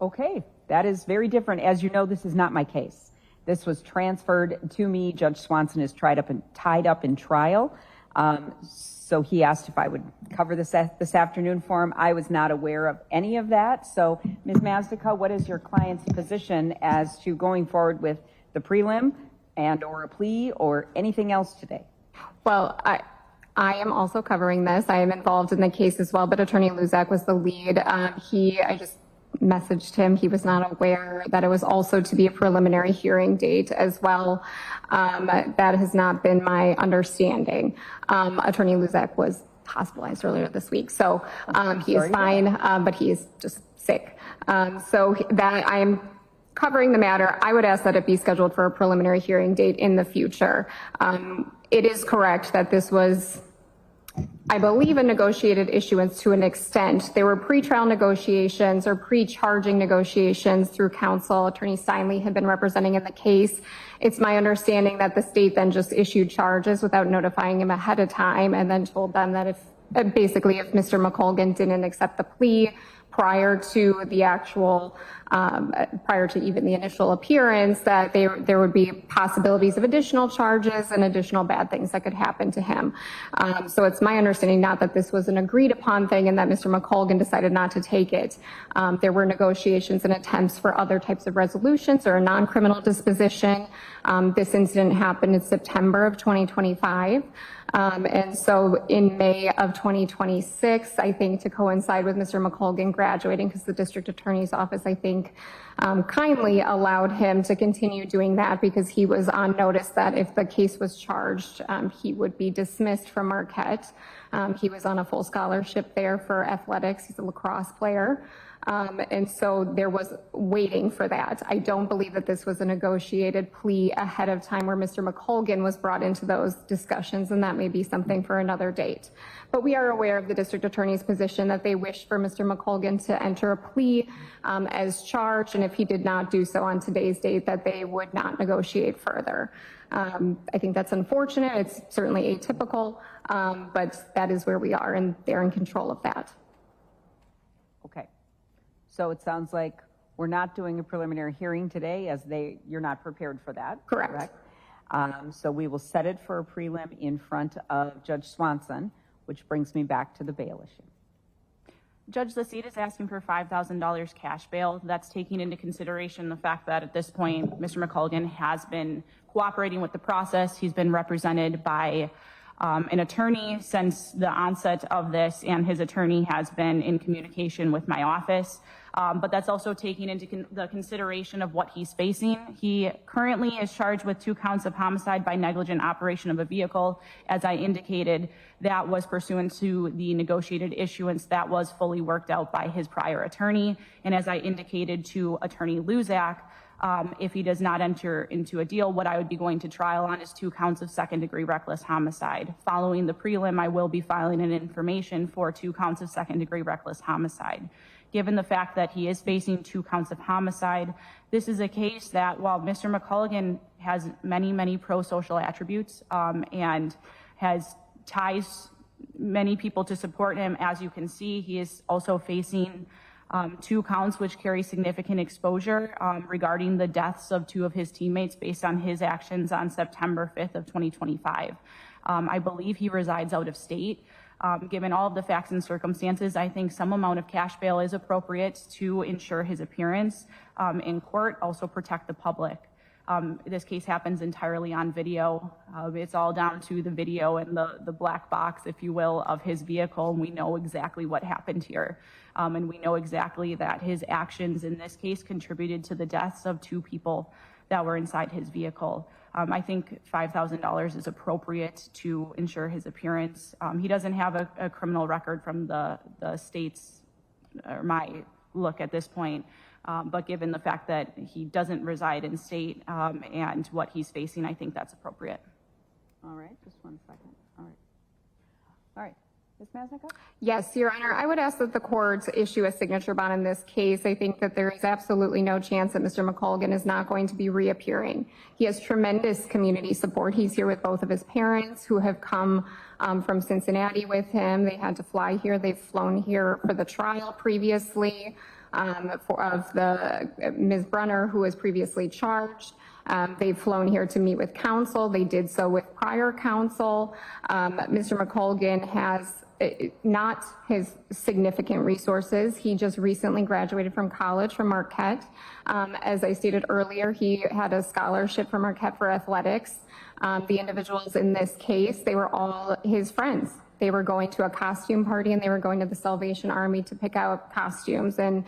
Okay, that is very different. As you know, this is not my case. This was transferred to me. Judge Swanson is tied up in trial. So he asked if I would cover this afternoon for him. I was not aware of any of that. So, Ms. Masnica, what is your client's position as to going forward with the prelim and or a plea or anything else today? Well, I am also covering this. I am involved in the case as well, but Attorney Luzak was the lead. I just messaged him. He was not aware that it was also to be a preliminary hearing date as well. That has not been my understanding. Attorney Luzak was hospitalized earlier this week, so he is fine, but he is just sick. So that I am covering the matter. I would ask that it be scheduled for a preliminary hearing date in the future. It is correct that this was, I believe, a negotiated issuance to an extent. There were pretrial negotiations or pre-charging negotiations through counsel. Attorney Steinle had been representing in the case. It's my understanding that the state then just issued charges without notifying him ahead of time and then told them that if Mr. McColgan didn't accept the plea prior to the actual, prior to even the initial appearance, that there would be possibilities of additional charges and additional bad things that could happen to him. So it's my understanding not that this was an agreed upon thing and that Mr. McColgan decided not to take it. There were negotiations and attempts for other types of resolutions or a non-criminal disposition. This incident happened in September of 2025. And so in May of 2026, I think to coincide with Mr. McColgan graduating, because the district attorney's office, I think, kindly allowed him to continue doing that because he was on notice that if the case was charged, he would be dismissed from Marquette. He was on a full scholarship there for athletics. He's a lacrosse player. And so there was waiting for that. I don't believe that this was a negotiated plea ahead of time where Mr. McColgan was brought into those discussions, and that may be something for another date. But we are aware of the district attorney's position that they wish for Mr. McColgan to enter a plea as charged, and if he did not do so on today's date, that they would not negotiate further. I think that's unfortunate. It's certainly atypical, but that is where we are, and they're in control of that. Okay. So it sounds like we're not doing a preliminary hearing today, as you're not prepared for that. Correct. So we will set it for a prelim in front of Judge Swanson, which brings me back to the bail issue. Judge, the state is asking for $5,000 cash bail. That's taking into consideration the fact that at this point, Mr. McColgan has been cooperating with the process. He's been represented by an attorney since the onset of this, and his attorney has been in communication with my office. But that's also taking into the consideration of what he's facing. He currently is charged with 2 counts of homicide by negligent operation of a vehicle. As I indicated, that was pursuant to the negotiated issuance that was fully worked out by his prior attorney. And as I indicated to Attorney Luzak, if he does not enter into a deal, what I would be going to trial on is 2 counts of second-degree reckless homicide. Following the prelim, I will be filing an information for 2 counts of second-degree reckless homicide. Given the fact that he is facing 2 counts of homicide, this is a case that, while Mr. McColgan has many, many pro-social attributes and has ties many people to support him, as you can see, he is also facing 2 counts which carry significant exposure regarding the deaths of 2 of his teammates based on his actions on September 5th of 2025. I believe he resides out of state. Given all of the facts and circumstances, I think some amount of cash bail is appropriate to ensure his appearance in court, also protect the public. This case happens entirely on video. It's all down to the video and the black box, if you will, of his vehicle, and we know exactly what happened here. And we know exactly that his actions in this case contributed to the deaths of 2 people that were inside his vehicle. I think $5,000 is appropriate to ensure his appearance. He doesn't have a criminal record from the state's, or my look at this point, but given the fact that he doesn't reside in state and what he's facing, I think that's appropriate. All right, just one second. All right. Ms. Masnica? Yes, Your Honor. I would ask that the court issue a signature bond in this case. I think that there is absolutely no chance that Mr. McColgan is not going to be reappearing. He has tremendous community support. He's here with both of his parents, who have come from Cincinnati with him. They had to fly here. They've flown here for the trial previously of the Ms. Brunner, who was previously charged. They've flown here to meet with counsel. They did so with prior counsel. Mr. McColgan has not his significant resources. He just recently graduated from college from Marquette. As I stated earlier, he had a scholarship from Marquette for athletics. The individuals in this case, they were all his friends. They were going to a costume party and they were going to the Salvation Army to pick out costumes. And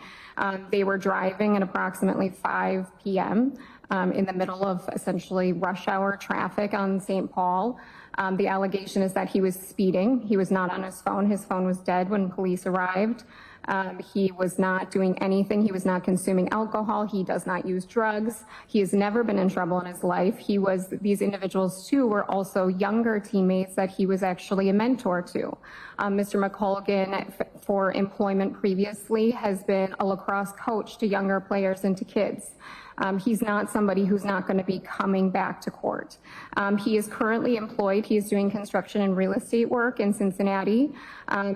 they were driving at approximately 5 p.m. In the middle of essentially rush hour traffic on St. Paul. The allegation is that he was speeding. He was not on his phone. His phone was dead when police arrived. He was not doing anything. He was not consuming alcohol. He does not use drugs. He has never been in trouble in his life. These individuals too were also younger teammates that he was actually a mentor to. Mr. McColgan, for employment previously, has been a lacrosse coach to younger players and to kids. He's not somebody who's not going to be coming back to court. He is currently employed. He is doing construction and real estate work in Cincinnati.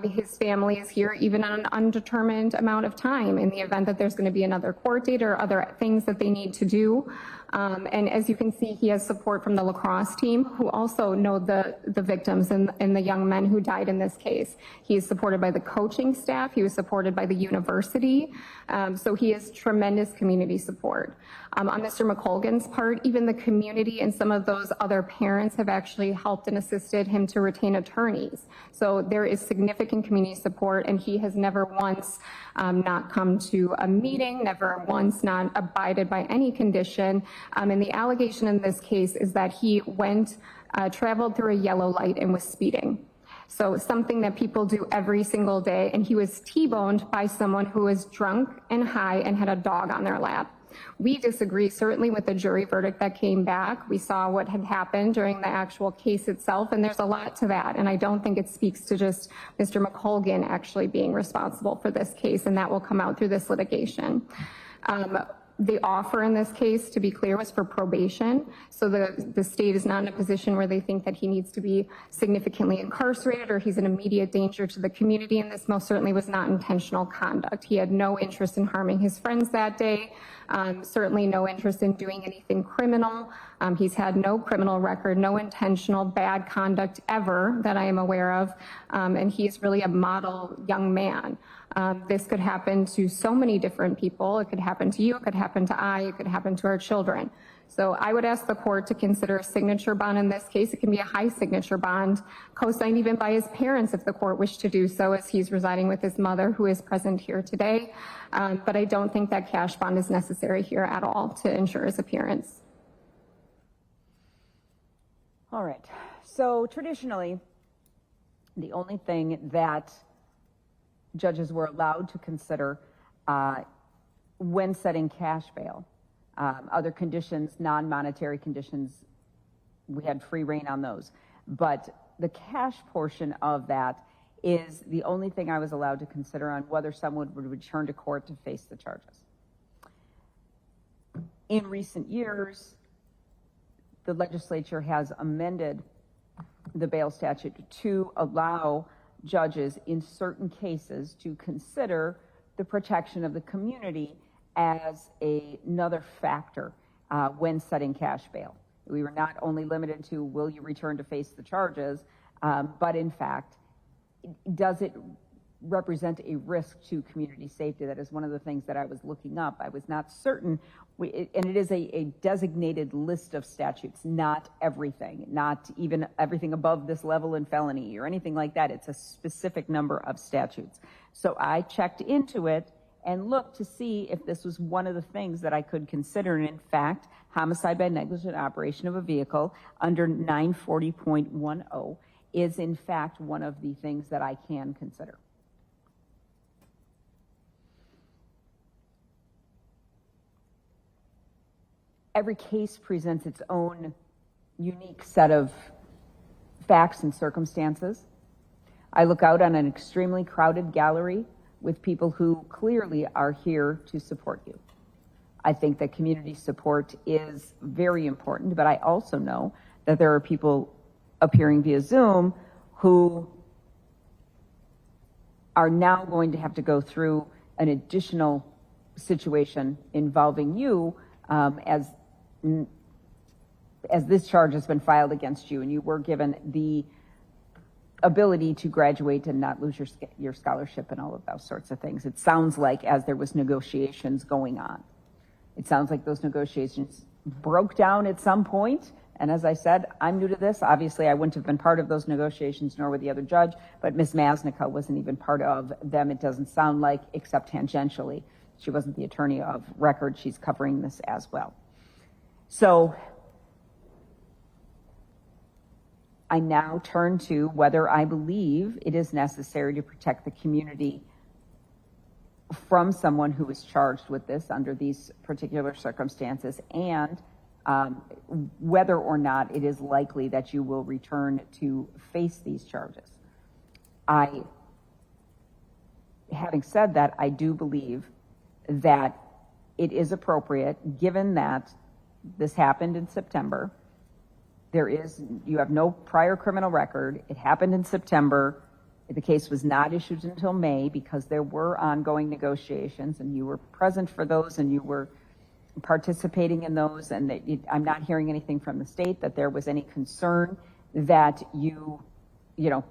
His family is here even on an undetermined amount of time in the event that there's going to be another court date or other things that they need to do. And as you can see, he has support from the lacrosse team, who also know the victims and the young men who died in this case. He is supported by the coaching staff. He was supported by the university. So he has tremendous community support. On Mr. McColgan's part, even the community and some of those other parents have actually helped and assisted him to retain attorneys. So there is significant community support, and he has never once not come to a meeting, never once not abided by any condition. And the allegation in this case is that he traveled through a yellow light and was speeding. So something that people do every single day, and he was T-boned by someone who was drunk and high and had a dog on their lap. We disagree certainly with the jury verdict that came back. We saw what had happened during the actual case itself, and there's a lot to that. And I don't think it speaks to just Mr. McColgan actually being responsible for this case, and that will come out through this litigation. The offer in this case, to be clear, was for probation. So the state is not in a position where they think that he needs to be significantly incarcerated or he's an immediate danger to the community. And this most certainly was not intentional conduct. He had no interest in harming his friends that day. Certainly no interest in doing anything criminal. He's had no criminal record, no intentional bad conduct ever that I am aware of. And he's really a model young man. This could happen to so many different people. It could happen to you, it could happen to it could happen to our children. So I would ask the court to consider a signature bond in this case. It can be a high signature bond, co-signed even by his parents if the court wished to do so, as he's residing with his mother, who is present here today. But I don't think that cash bond is necessary here at all to ensure his appearance. All right. So traditionally, the only thing that judges were allowed to consider when setting cash bail, other conditions, non-monetary conditions, we had free rein on those. But the cash portion of that is the only thing I was allowed to consider on whether someone would return to court to face the charges. In recent years, the legislature has amended the bail statute to allow judges in certain cases to consider the protection of the community as another factor when setting cash bail. We were not only limited to will you return to face the charges, but in fact, does it represent a risk to community safety? That is one of the things that I was looking up. I was not certain, and it is a designated list of statutes, not everything, not even everything above this level in felony or anything like that. It's a specific number of statutes. So I checked into it and looked to see if this was one of the things that I could consider. And in fact, homicide by negligent operation of a vehicle under 940.10 is in fact one of the things that I can consider. Every case presents its own unique set of facts and circumstances. I look out on an extremely crowded gallery with people who clearly are here to support you. I think that community support is very important, but I also know that there are people appearing via Zoom who are now going to have to go through an additional situation involving you as this charge has been filed against you and you were given the ability to graduate and not lose your scholarship and all of those sorts of things. It sounds like as there was negotiations going on. It sounds like those negotiations broke down at some point. And as I said, I'm new to this. Obviously, I wouldn't have been part of those negotiations, nor would the other judge, but Ms. Masnica wasn't even part of them, it doesn't sound like, except tangentially. She wasn't the attorney of record. She's covering this as well. So I now turn to whether I believe it is necessary to protect the community from someone who is charged with this under these particular circumstances, and whether or not it is likely that you will return to face these charges. Having said that, I do believe that it is appropriate, given that this happened in September. You have no prior criminal record. It happened in September. The case was not issued until May because there were ongoing negotiations, and you were present for those, and you were participating in those, and that I'm not hearing anything from the state that there was any concern that you know,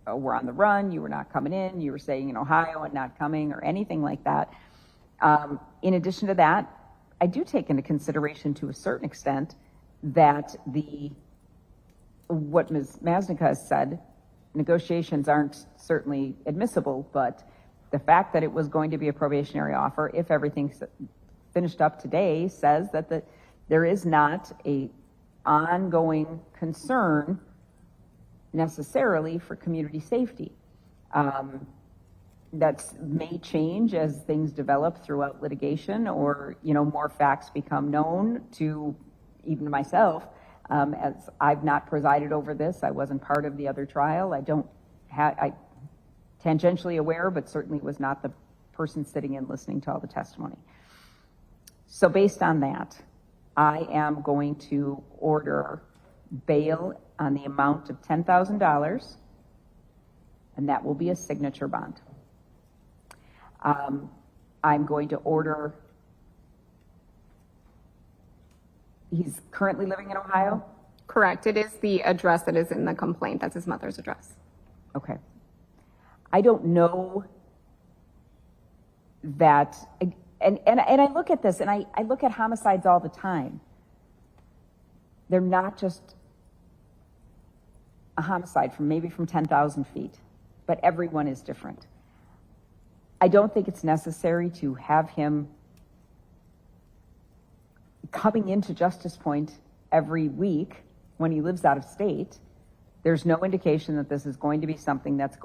were on the run, you were not coming in, you were staying in Ohio and not coming, or anything like that. In addition to that, I do take into consideration to a certain extent that what Ms. Masnica has said, negotiations aren't certainly admissible, but the fact that it was going to be a probationary offer, if everything's finished up today, says that there is not a ongoing concern necessarily for community safety. That may change as things develop throughout litigation, or, you know, more facts become known to even myself. As I've not presided over this, I wasn't part of the other trial. I tangentially aware, but certainly was not the person sitting and listening to all the testimony. So based on that, I am going to order bail on the amount of $10,000, and that will be a signature bond. I'm going to order, he's currently living in Ohio? Correct. It is the address that is in the complaint. That's his mother's address. Okay. I don't know that, and I look at this, and I look at homicides all the time. They're not just a homicide from 10,000 feet, but everyone is different. I don't think it's necessary to have him coming into Justice Point every week when he lives out of state. There's no indication that this is going to be something that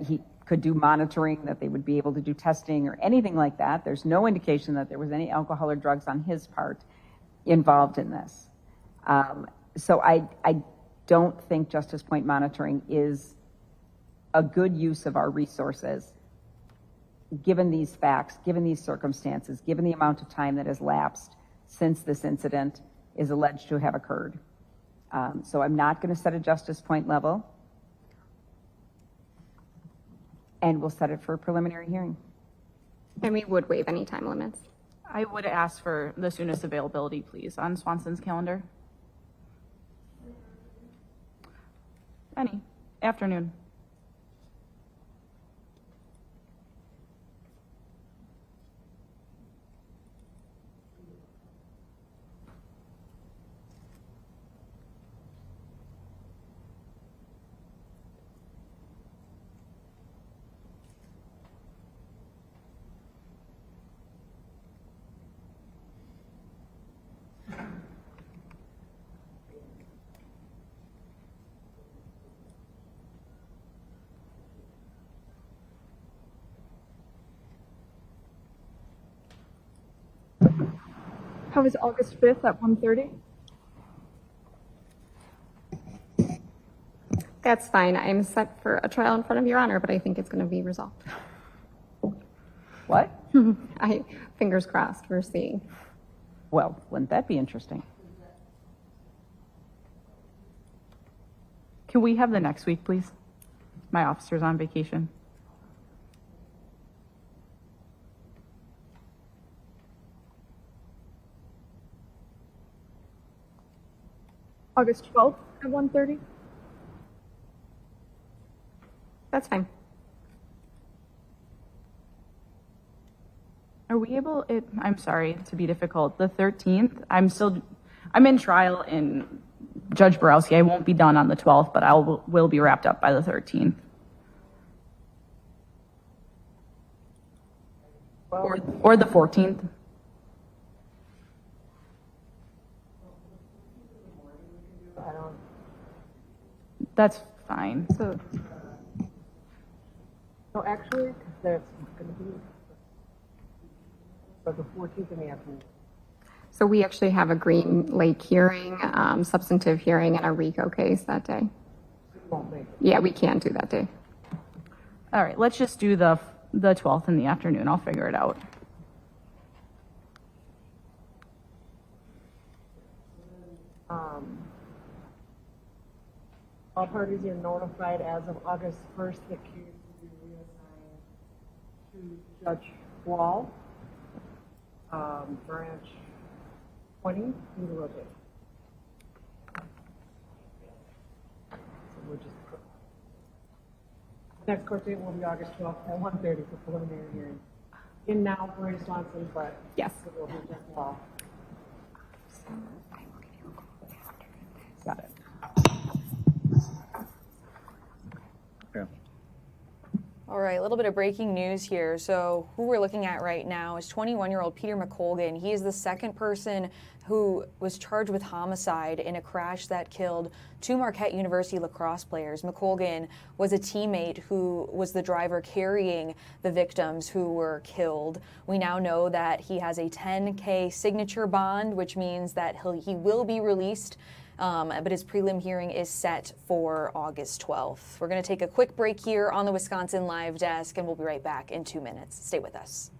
he could do monitoring, that they would be able to do testing or anything like that. There's no indication that there was any alcohol or drugs on his part involved in this. So I don't think Justice Point monitoring is a good use of our resources, given these facts, given these circumstances, given the amount of time that has lapsed since this incident is alleged to have occurred. So I'm not going to set a Justice Point level, and we'll set it for a preliminary hearing. And we would waive any time limits. I would ask for the soonest availability, please, on Swanson's calendar. Any afternoon. How is August 5th at 1:30? That's fine. I'm set for a trial in front of Your Honor, but I think it's going to be resolved. What? Fingers crossed, we're seeing. Well, wouldn't that be interesting? Can we have the next week, please? My officer's on vacation. August 12th at 1:30? That's fine. Are we able, I'm sorry to be difficult, the 13th, I'm in trial in Judge Borowski. I won't be done on the 12th, but will be wrapped up by the 13th. Or the 14th. That's fine. So actually, that's going to be for the 14th in the afternoon. So we actually have a Green Lake hearing, substantive hearing, and a RICO case that day. Yeah, we can do that day. All right, let's just do the 12th in the afternoon. I'll figure it out. All parties are notified as of August 1st that case will be reassigned to Judge Wall. branch 20, need to rotate. So we're just, next court date will be August 12th at 1:30 for preliminary hearing. In now, Maria Swanson, but yes, it will be just law. Got it. Yeah. All right, a little bit of breaking news here. So who we're looking at right now is 21-year-old Peter McColgan. He is the second person who was charged with homicide in a crash that killed two Marquette University lacrosse players. McColgan was a teammate who was the driver carrying the victims who were killed. We now know that he has a $10K signature bond, which means that he will be released. But his prelim hearing is set for August 12th. We're going to take a quick break here on the Wisconsin Live Desk, and we'll be right back in 2 minutes. Stay with us.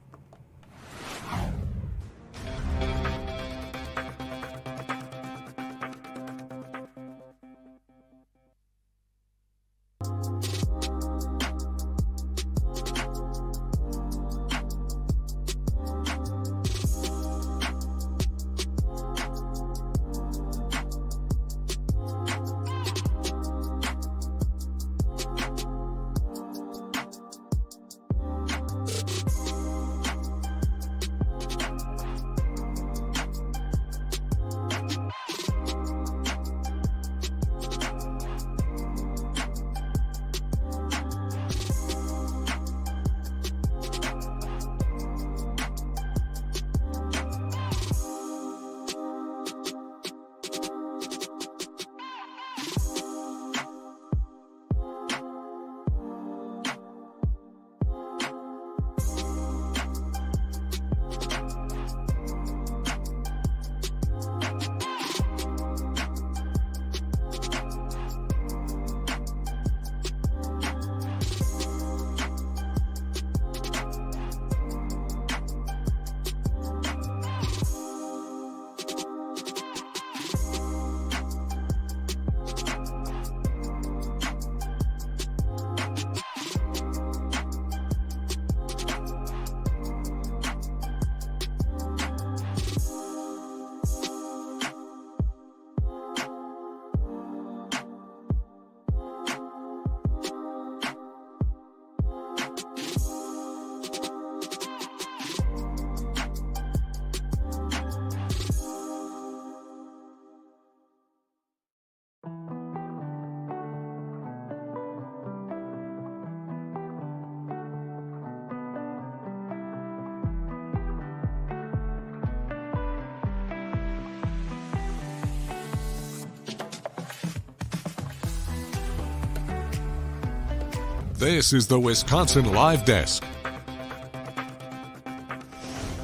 This is the Wisconsin Live Desk.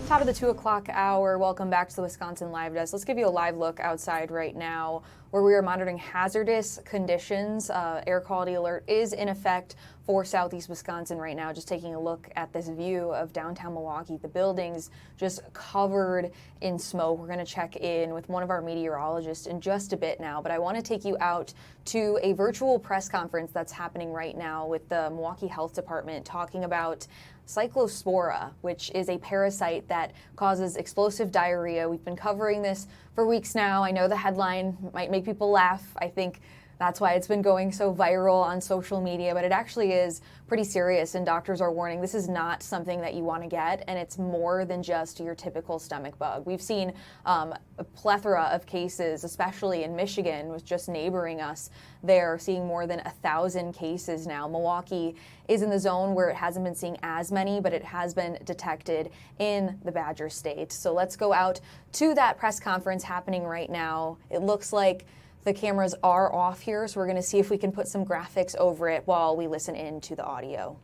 Top of the 2 o'clock hour. Welcome back to the Wisconsin Live Desk. Let's give you a live look outside right now where we are monitoring hazardous conditions. Air quality alert is in effect for southeast Wisconsin right now. Just taking a look at this view of downtown Milwaukee, the buildings just covered in smoke. We're going to check in with one of our meteorologists in just a bit now, but I want to take you out to a virtual press conference that's happening right now with the Milwaukee Health Department talking about cyclospora, which is a parasite that causes explosive diarrhea. We've been covering this for weeks now. I know the headline might make people laugh. I think that's why it's been going so viral on social media, but it actually is pretty serious, and doctors are warning this is not something that you want to get, and it's more than just your typical stomach bug. We've seen a plethora of cases, especially in Michigan, was just neighboring us. They're seeing more than 1,000 cases now. Milwaukee is in the zone where it hasn't been seeing as many, but it has been detected in the Badger State. So let's go out to that press conference happening right now. It looks like the cameras are off here, so we're going to see if we can put some graphics over it while we listen in to the audio.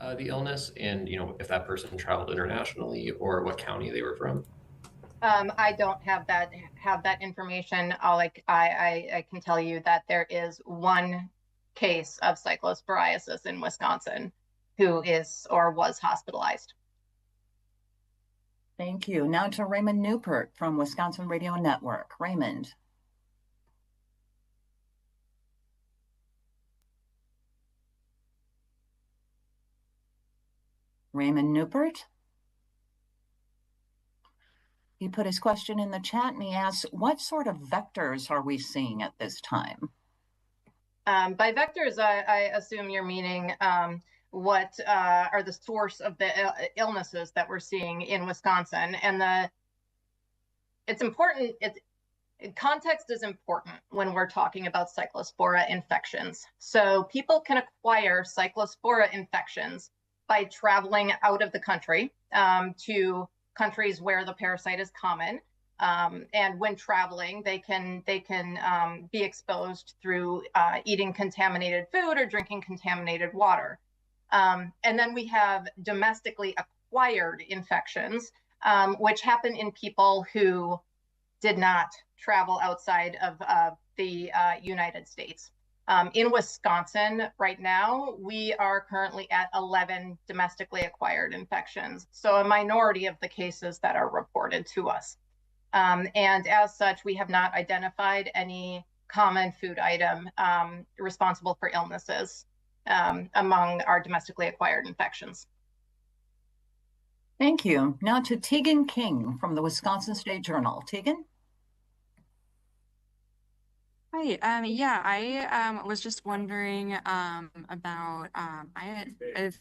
The illness and, if that person traveled internationally or what county they were from? I don't have that information. I can tell you that there is one case of cyclosporiasis in Wisconsin who is or was hospitalized. Thank you. Now to Raymond Newport from Wisconsin Radio Network. Raymond. Raymond Newport? He put his question in the chat and he asks, what sort of vectors are we seeing at this time? By vectors, I assume you're meaning what are the source of the illnesses that we're seeing in Wisconsin. And it's important, context is important when we're talking about cyclospora infections. So people can acquire cyclospora infections by traveling out of the country to countries where the parasite is common. And when traveling, they can be exposed through eating contaminated food or drinking contaminated water. And then we have domestically acquired infections, which happen in people who did not travel outside of the United States. In Wisconsin right now, we are currently at 11 domestically acquired infections. So a minority of the cases that are reported to us. And as such, we have not identified any common food item responsible for illnesses among our domestically acquired infections. Thank you. Now to Tegan King from the Wisconsin State Journal. Tegan? Hi, yeah, I was just wondering about if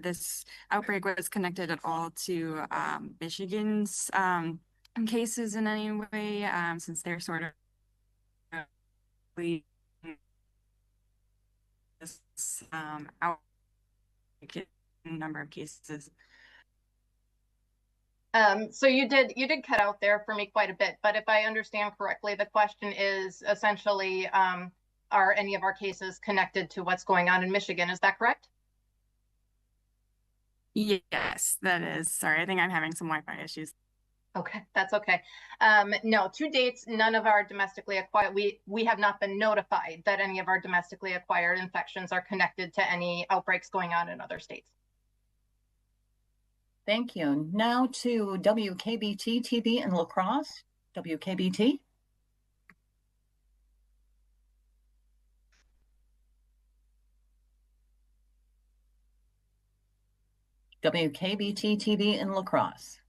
this outbreak was connected at all to Michigan's cases in any way, since they're sort of this outbreak in number of cases. So you did cut out there for me quite a bit, but if I understand correctly, the question is essentially, are any of our cases connected to what's going on in Michigan? Is that correct? Yes, that is. Sorry, I think I'm having some Wi-Fi issues. Okay, that's okay. No, to date, none of our domestically acquired, we have not been notified that any of our domestically acquired infections are connected to any outbreaks going on in other states. Thank you. Now to WKBT TV in La Crosse. WKBT. WKBT TV in La Crosse.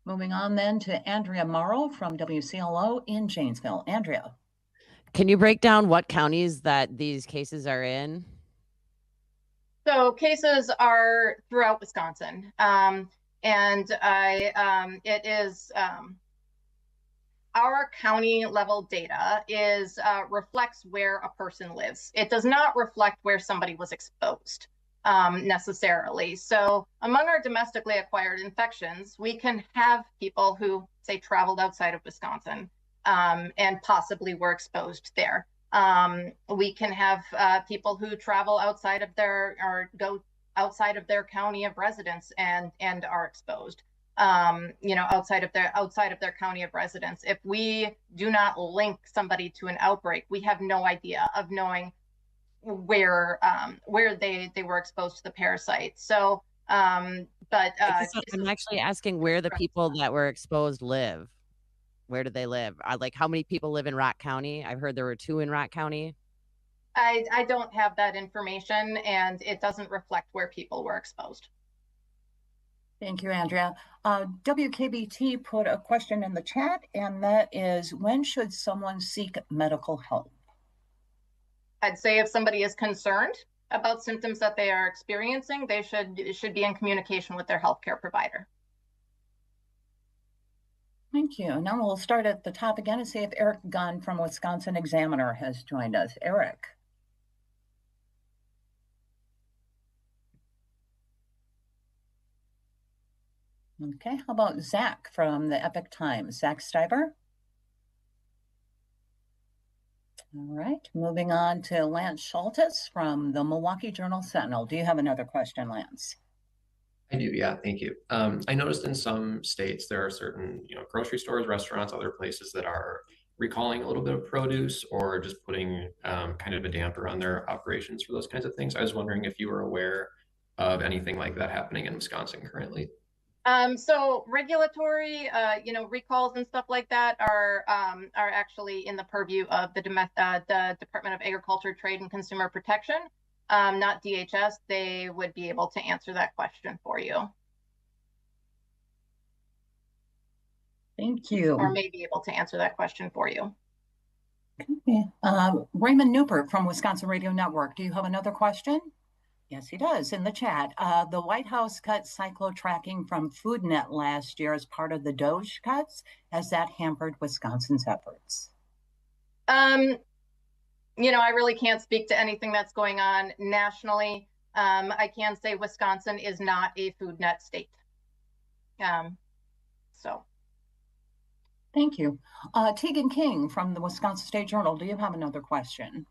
Moving on then to Andrea Morrow from WCLO in Janesville. Andrea. Can you break down what counties that these cases are in? So cases are throughout Wisconsin, and it is our county level data is reflects where a person lives. It does not reflect where somebody was exposed necessarily. So among our domestically acquired infections, we can have people who say traveled outside of Wisconsin and possibly were exposed there. We can have people who travel outside of their or go outside of their county of residence and are exposed. Outside of their county of residence. If we do not link somebody to an outbreak, we have no idea of knowing where they were exposed to the parasite. So, I'm actually asking where the people that were exposed live. Where do they live? Like, how many people live in Rock County? I've heard there were 2 in Rock County. I don't have that information, and it doesn't reflect where people were exposed. Thank you, Andrea. WKBT put a question in the chat, and that is, when should someone seek medical help? I'd say if somebody is concerned about symptoms that they are experiencing, they should be in communication with their healthcare provider. Thank you. Now we'll start at the top again and see if Eric Gunn from Wisconsin Examiner has joined us. Eric. Okay, how about Zach from the Epic Times? Zach Stiver? All right, moving on to Lance Schultes from the Milwaukee Journal-Sentinel. Do you have another question, Lance? I do, yeah, thank you. I noticed in some states there are certain, grocery stores, restaurants, other places that are recalling a little bit of produce or just putting kind of a damper on their operations for those kinds of things. I was wondering if you were aware of anything like that happening in Wisconsin currently. So regulatory, recalls and stuff like that are actually in the purview of the Department of Agriculture, Trade, and Consumer Protection, not DHS. They would be able to answer that question for you. Thank you. Or may be able to answer that question for you. Okay. Raymond Newbert from Wisconsin Radio Network. Do you have another question? Yes, he does in the chat. The White House cut cyclo tracking from FoodNet last year as part of the DOGE cuts. Has that hampered Wisconsin's efforts? I really can't speak to anything that's going on nationally. I can say Wisconsin is not a FoodNet state. So. Thank you. Tegan King from the Wisconsin State Journal. Do you have another question?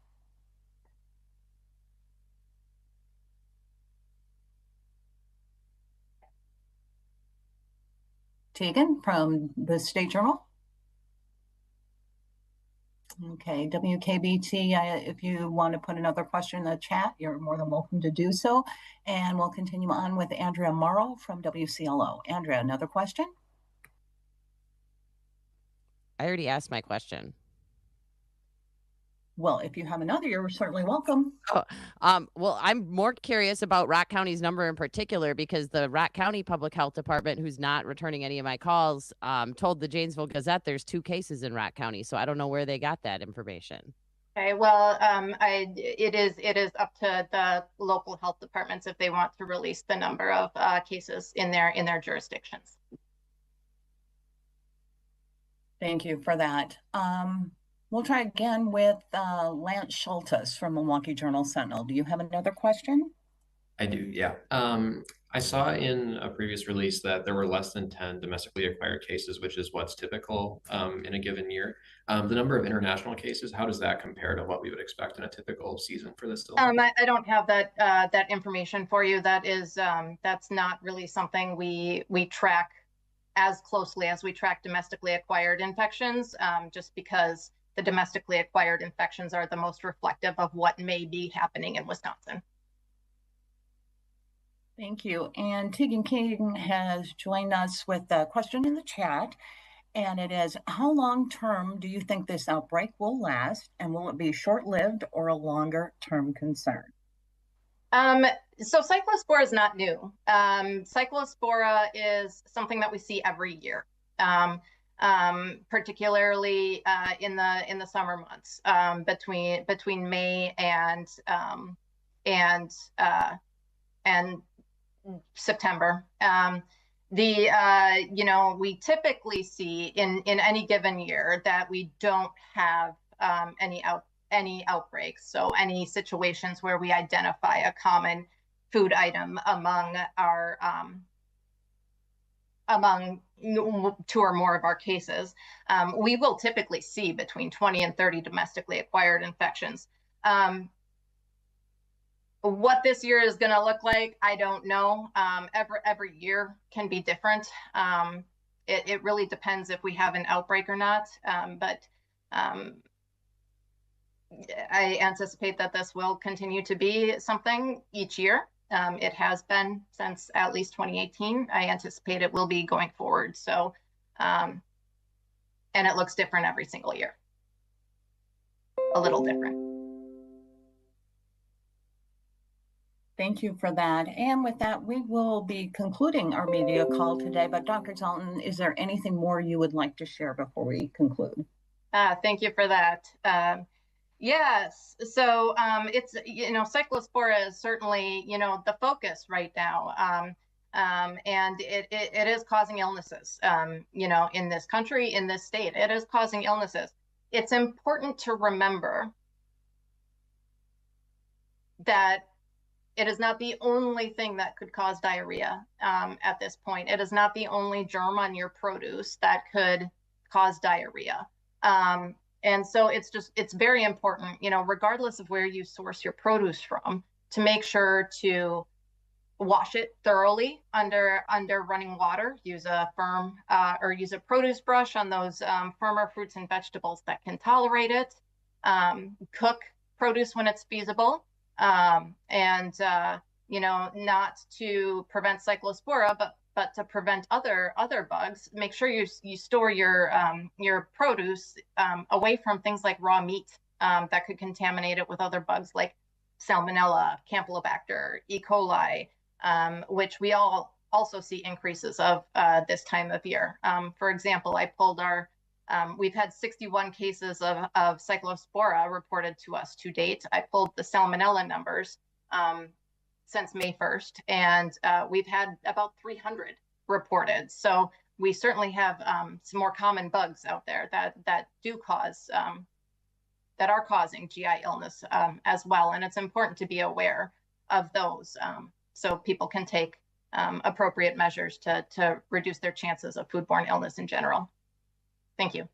Tegan from the State Journal. Okay, WKBT, if you want to put another question in the chat, you're more than welcome to do so. And we'll continue on with Andrea Morrow from WCLO. Andrea, another question? I already asked my question. Well, if you have another, you're certainly welcome. Well, I'm more curious about Rock County's number in particular because the Rock County Public Health Department, who's not returning any of my calls, told the Janesville Gazette there's 2 cases in Rock County. So I don't know where they got that information. Okay, well, it is up to the local health departments if they want to release the number of cases in their jurisdictions. Thank you for that. We'll try again with Lance Schultes from Milwaukee Journal-Sentinel. Do you have another question? I do, yeah. I saw in a previous release that there were less than 10 domestically acquired cases, which is what's typical in a given year. The number of international cases, how does that compare to what we would expect in a typical season for this? I don't have that information for you. That's not really something we track as closely as we track domestically acquired infections, just because the domestically acquired infections are the most reflective of what may be happening in Wisconsin. Thank you. And Tegan King has joined us with a question in the chat, and it is, how long-term do you think this outbreak will last, and will it be short-lived or a longer-term concern? So cyclospora is not new. Cyclospora is something that we see every year, particularly in the summer months, between May and September. We typically see in any given year that we don't have any outbreaks. So any situations where we identify a common food item among 2 or more of our cases, we will typically see between 20 and 30 domestically acquired infections. What this year is going to look like, I don't know. Every year can be different. It really depends if we have an outbreak or not. But I anticipate that this will continue to be something each year. It has been since at least 2018. I anticipate it will be going forward. So, and it looks different every single year. A little different. Thank you for that. And with that, we will be concluding our media call today. But Dr. Dalton, is there anything more you would like to share before we conclude? Thank you for that. Yes, so it's, cyclospora is certainly, the focus right now. And it is causing illnesses, in this country, in this state, it is causing illnesses. It's important to remember that it is not the only thing that could cause diarrhea at this point. It is not the only germ on your produce that could cause diarrhea. And so it's very important, regardless of where you source your produce from, to make sure to wash it thoroughly under running water. Use a firm or use a produce brush on those firmer fruits and vegetables that can tolerate it. Cook produce when it's feasible. And not to prevent cyclospora, but to prevent other bugs. Make sure you store your produce away from things like raw meat that could contaminate it with other bugs like Salmonella, Campylobacter, E. coli, which we all also see increases of this time of year. For example, I pulled we've had 61 cases of Cyclospora reported to us to date. I pulled the Salmonella numbers since May 1st, and we've had about 300 reported. So we certainly have some more common bugs out there that do cause, that are causing GI illness as well. And it's important to be aware of those so people can take appropriate measures to reduce their chances of foodborne illness in general. Thank you.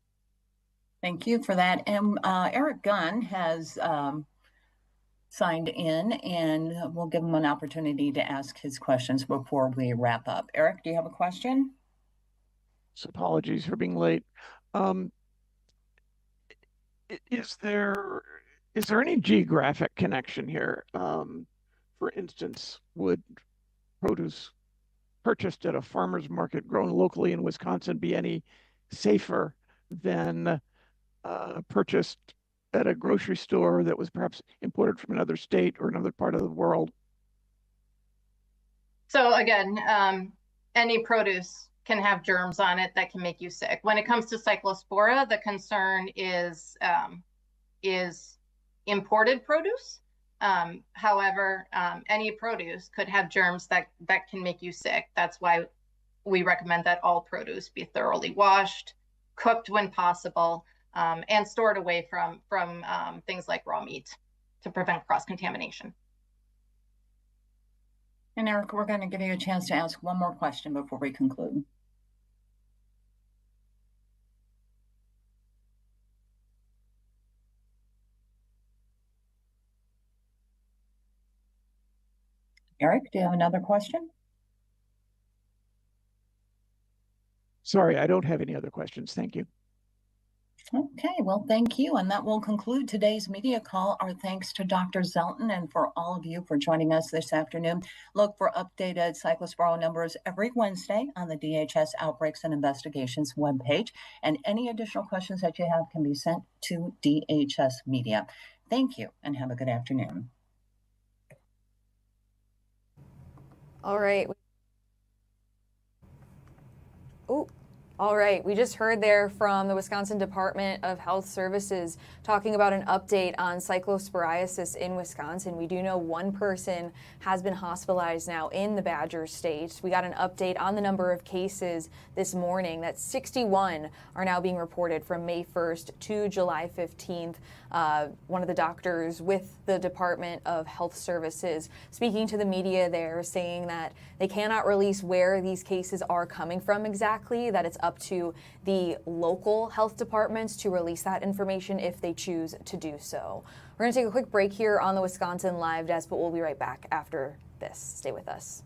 Thank you for that. And Eric Gunn has signed in, and we'll give him an opportunity to ask his questions before we wrap up. Eric, do you have a question? So apologies for being late. Is there any geographic connection here? For instance, would produce purchased at a farmer's market grown locally in Wisconsin be any safer than purchased at a grocery store that was perhaps imported from another state or another part of the world? So again, any produce can have germs on it that can make you sick. When it comes to Cyclospora, the concern is imported produce. However, any produce could have germs that can make you sick. That's why we recommend that all produce be thoroughly washed, cooked when possible, and stored away from things like raw meat to prevent cross-contamination. And Eric, we're going to give you a chance to ask one more question before we conclude. Eric, do you have another question? Sorry, I don't have any other questions. Thank you. Okay, well, thank you. And that will conclude today's media call. Our thanks to Dr. Zelton and for all of you for joining us this afternoon. Look for updated Cyclospora numbers every Wednesday on the DHS Outbreaks and Investigations webpage. And any additional questions that you have can be sent to DHS Media. Thank you and have a good afternoon. All right. Oh. All right, we just heard there from the Wisconsin Department of Health Services talking about an update on cyclosporiasis in Wisconsin. We do know one person has been hospitalized now in the Badger State. We got an update on the number of cases this morning that 61 are now being reported from May 1st to July 15th. One of the doctors with the Department of Health Services speaking to the media there, saying that they cannot release where these cases are coming from exactly, that it's up to the local health departments to release that information if they choose to do so. We're going to take a quick break here on the Wisconsin Live Desk, but we'll be right back after this. Stay with us.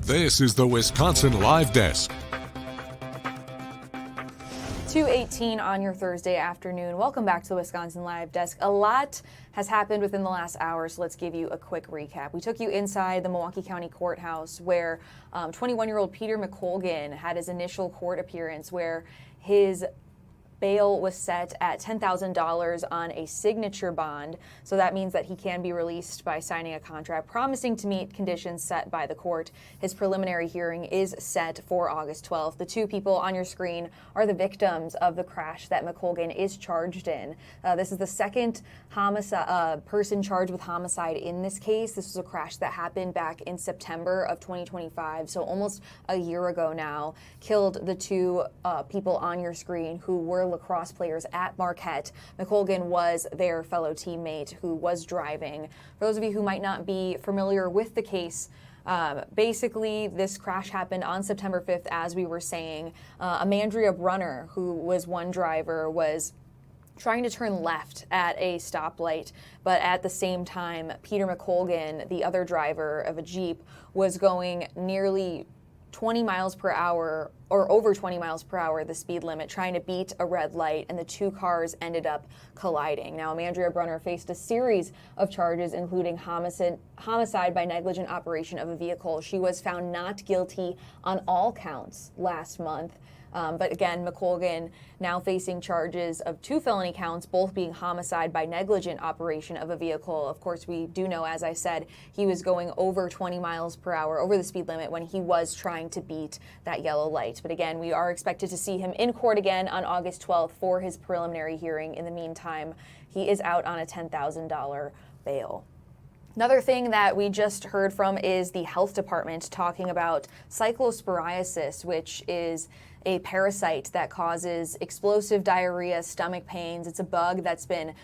This is the Wisconsin Live Desk. 2:18 on your Thursday afternoon. Welcome back to the Wisconsin Live Desk. A lot has happened within the last hour, so let's give you a quick recap. We took you inside the Milwaukee County Courthouse where 21-year-old Peter McColgan had his initial court appearance where his bail was set at $10,000 on a signature bond. So that means that he can be released by signing a contract promising to meet conditions set by the court. His preliminary hearing is set for August 12th. The two people on your screen are the victims of the crash that McColgan is charged in. This is the second person charged with homicide in this case. This was a crash that happened back in September of 2025, so almost a year ago now. Killed the two people on your screen who were lacrosse players at Marquette. McColgan was their fellow teammate who was driving. For those of you who might not be familiar with the case, basically this crash happened on September 5th, as we were saying. Amandria Brunner, who was one driver, was trying to turn left at a stoplight, but at the same time, Peter McColgan, the other driver of a Jeep, was going nearly 20 miles per hour or over 20 miles per hour, the speed limit, trying to beat a red light, and the two cars ended up colliding. Now, Amandria Brunner faced a series of charges, including homicide by negligent operation of a vehicle. She was found not guilty on all counts last month. But again, McColgan now facing charges of 2 felony counts, both being homicide by negligent operation of a vehicle. Of course, we do know, as I said, he was going over 20 miles per hour, over the speed limit, when he was trying to beat that yellow light. But again, we are expected to see him in court again on August 12th for his preliminary hearing. In the meantime, he is out on a $10,000 bail. Another thing that we just heard from is the health department talking about cyclosporiasis, which is a parasite that causes explosive diarrhea, stomach pains. It's a bug that's been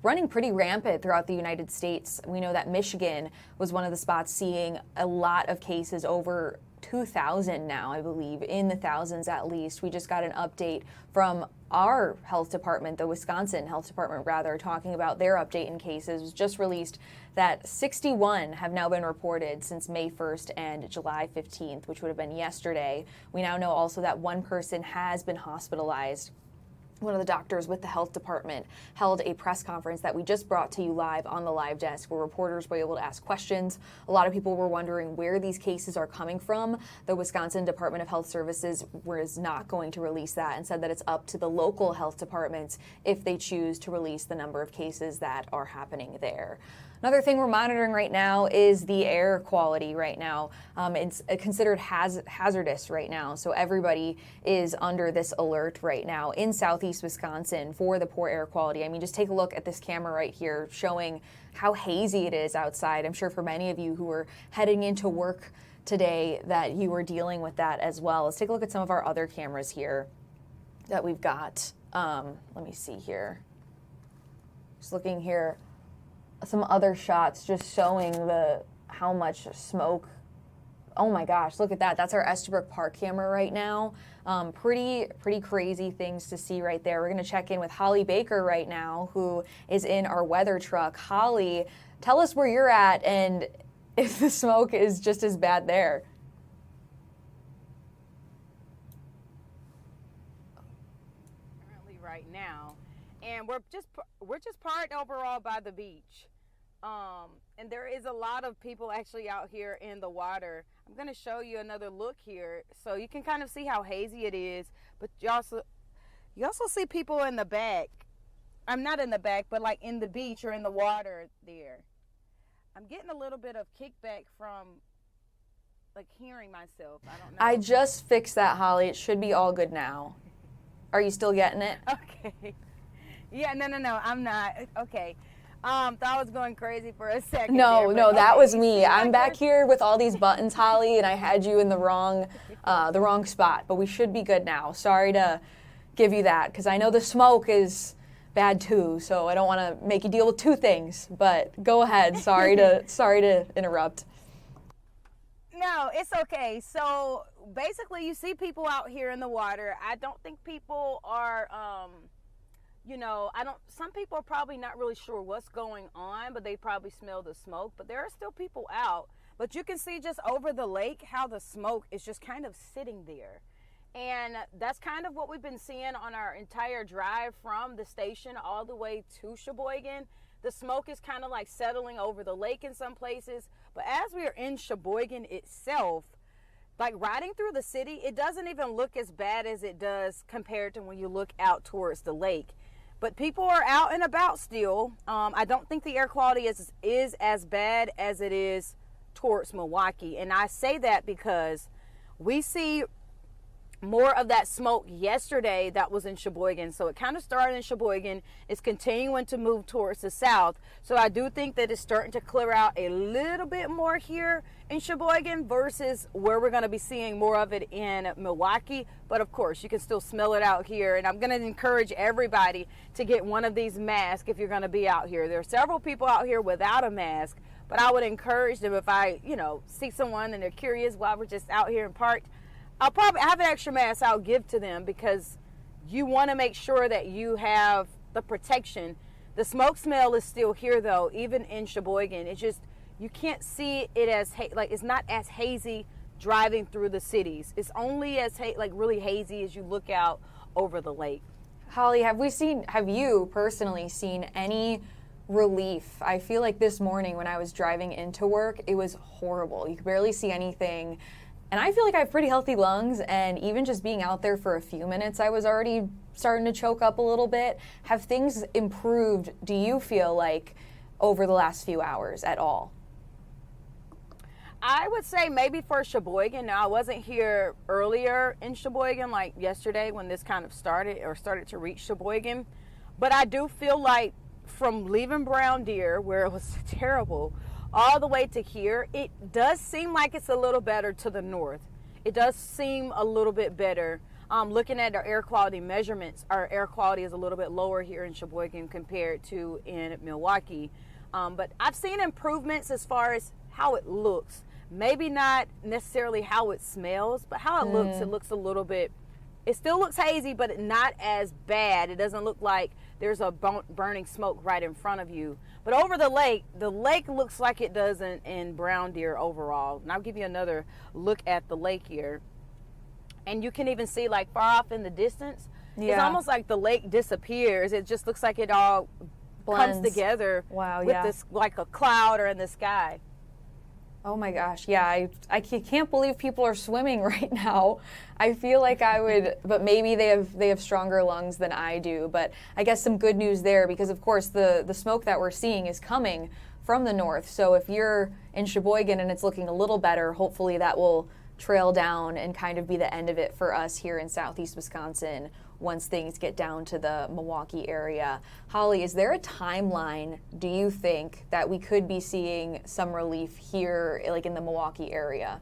running pretty rampant throughout the United States. We know that Michigan was one of the spots seeing a lot of cases, over 2,000 now, I believe, in the thousands at least. We just got an update from our health department, the Wisconsin Health Department rather, talking about their update in cases. It was just released that 61 have now been reported since May 1st and July 15th, which would have been yesterday. We now know also that one person has been hospitalized. One of the doctors with the health department held a press conference that we just brought to you live on the live desk, where reporters were able to ask questions. A lot of people were wondering where these cases are coming from. The Wisconsin Department of Health Services was not going to release that and said that it's up to the local health departments if they choose to release the number of cases that are happening there. Another thing we're monitoring right now is the air quality right now. It's considered hazardous right now, so everybody is under this alert right now in southeast Wisconsin for the poor air quality. I mean, just take a look at this camera right here showing how hazy it is outside. I'm sure for many of you who are heading into work today that you are dealing with that as well. Let's take a look at some of our other cameras here that we've got. Let me see here. Just looking here. Some other shots just showing how much smoke. Oh my gosh, look at that. That's our Estabrook Park camera right now. Pretty crazy things to see right there. We're going to check in with Holly Baker right now, who is in our weather truck. Holly, tell us where you're at and if the smoke is just as bad there. Currently right now, and we're just parked overall by the beach. And there is a lot of people actually out here in the water. I'm going to show you another look here so you can kind of see how hazy it is, but you also see people in the back. I'm not in the back, but like in the beach or in the water there. I'm getting a little bit of kickback from like hearing myself. I don't know. I just fixed that, Holly. It should be all good now. Are you still getting it? Okay. Yeah, no, I'm not. Okay. Thought I was going crazy for a second. No, there, that okay. was me. I'm back here with all these buttons, Holly, and I had you in the wrong spot. But we should be good now. Sorry to give you that, because I know the smoke is bad too. So I don't want to make you deal with two things. But go ahead. Sorry to interrupt. No, it's okay. So basically, you see people out here in the water. I don't think people are. Some people are probably not really sure what's going on, but they probably smell the smoke. But there are still people out. But you can see just over the lake how the smoke is just kind of sitting there. And that's kind of what we've been seeing on our entire drive from the station all the way to Sheboygan. The smoke is kind of like settling over the lake in some places. But as we are in Sheboygan itself, like riding through the city, it doesn't even look as bad as it does compared to when you look out towards the lake. But people are out and about still. I don't think the air quality is as bad as it is towards Milwaukee. And I say that because we see more of that smoke yesterday that was in Sheboygan. So it kind of started in Sheboygan. It's continuing to move towards the south. So I do think that it's starting to clear out a little bit more here in Sheboygan versus where we're going to be seeing more of it in Milwaukee. But of course, you can still smell it out here. And I'm going to encourage everybody to get one of these masks if you're going to be out here. There are several people out here without a mask, but I would encourage them if I, see someone and they're curious while we're just out here and parked, I'll probably have an extra mask I'll give to them because you want to make sure that you have the protection. The smoke smell is still here though, even in Sheboygan. It's just, you can't see it as, it's not as hazy driving through the cities. It's only as, really hazy as you look out over the lake. Holly, have you personally seen any relief? I feel like this morning when I was driving into work, it was horrible. You could barely see anything. And I feel like I have pretty healthy lungs, and even just being out there for a few minutes, I was already starting to choke up a little bit. Have things improved, do you feel like, over the last few hours at all? I would say maybe for Sheboygan. Now, I wasn't here earlier in Sheboygan, like yesterday when this kind of started to reach Sheboygan. But I do feel like from leaving Brown Deer, where it was terrible, all the way to here, it does seem like it's a little better to the north. It does seem a little bit better. Looking at our air quality measurements, our air quality is a little bit lower here in Sheboygan compared to in Milwaukee. But I've seen improvements as far as how it looks. Maybe not necessarily how it smells, but how it looks a little bit, it still looks hazy, but not as bad. It doesn't look like there's a burning smoke right in front of you. But over the lake looks like it does in Brown Deer overall. And I'll give you another look at the lake here. And you can even see like far off in the distance, it's almost like the lake disappears. It just looks like it all comes together with this, like a cloud or in the sky. Oh my gosh, yeah, I can't believe people are swimming right now. I feel like I would, but maybe they have stronger lungs than I do. But I guess some good news there, because of course the smoke that we're seeing is coming from the north. So if you're in Sheboygan and it's looking a little better, hopefully that will trail down and kind of be the end of it for us here in southeast Wisconsin once things get down to the Milwaukee area. Holly, is there a timeline, do you think, that we could be seeing some relief here, like in the Milwaukee area?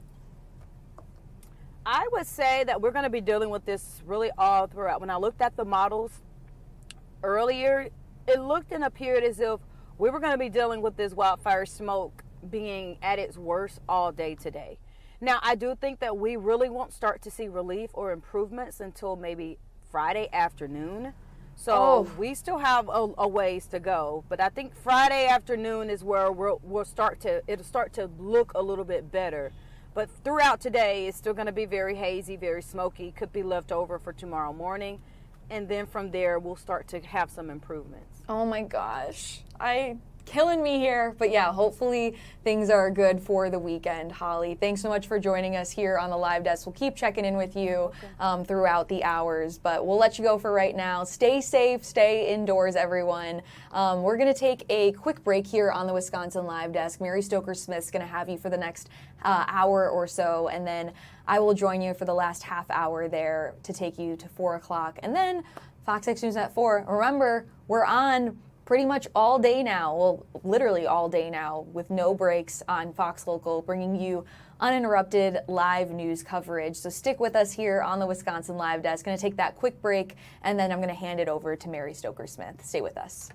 I would say that we're going to be dealing with this really all throughout. When I looked at the models earlier, it looked and appeared as if we were going to be dealing with this wildfire smoke being at its worst all day today. Now, I do think that we really won't start to see relief or improvements until maybe Friday afternoon. So we still have a ways to go, but I think Friday afternoon is where it'll start to look a little bit better. But throughout today, it's still going to be very hazy, very smoky, could be left over for tomorrow morning. And then from there, we'll start to have some improvements. Oh my gosh. Killing me here. But yeah, hopefully things are good for the weekend. Holly, thanks so much for joining us here on the live desk. We'll keep checking in with you throughout the hours, but we'll let you go for right now. Stay safe, stay indoors, everyone. We're going to take a quick break here on the Wisconsin Live Desk. Mary Stoker-Smith's going to have you for the next hour or so, and then I will join you for the last half hour there to take you to 4 o'clock. And then Fox 6 News at 4. Remember, we're on pretty much all day now, well, literally all day now, with no breaks on Fox Local, bringing you uninterrupted live news coverage. So stick with us here on the Wisconsin Live Desk. Going to take that quick break, and then I'm going to hand it over to Mary Stoker-Smith. Stay with us.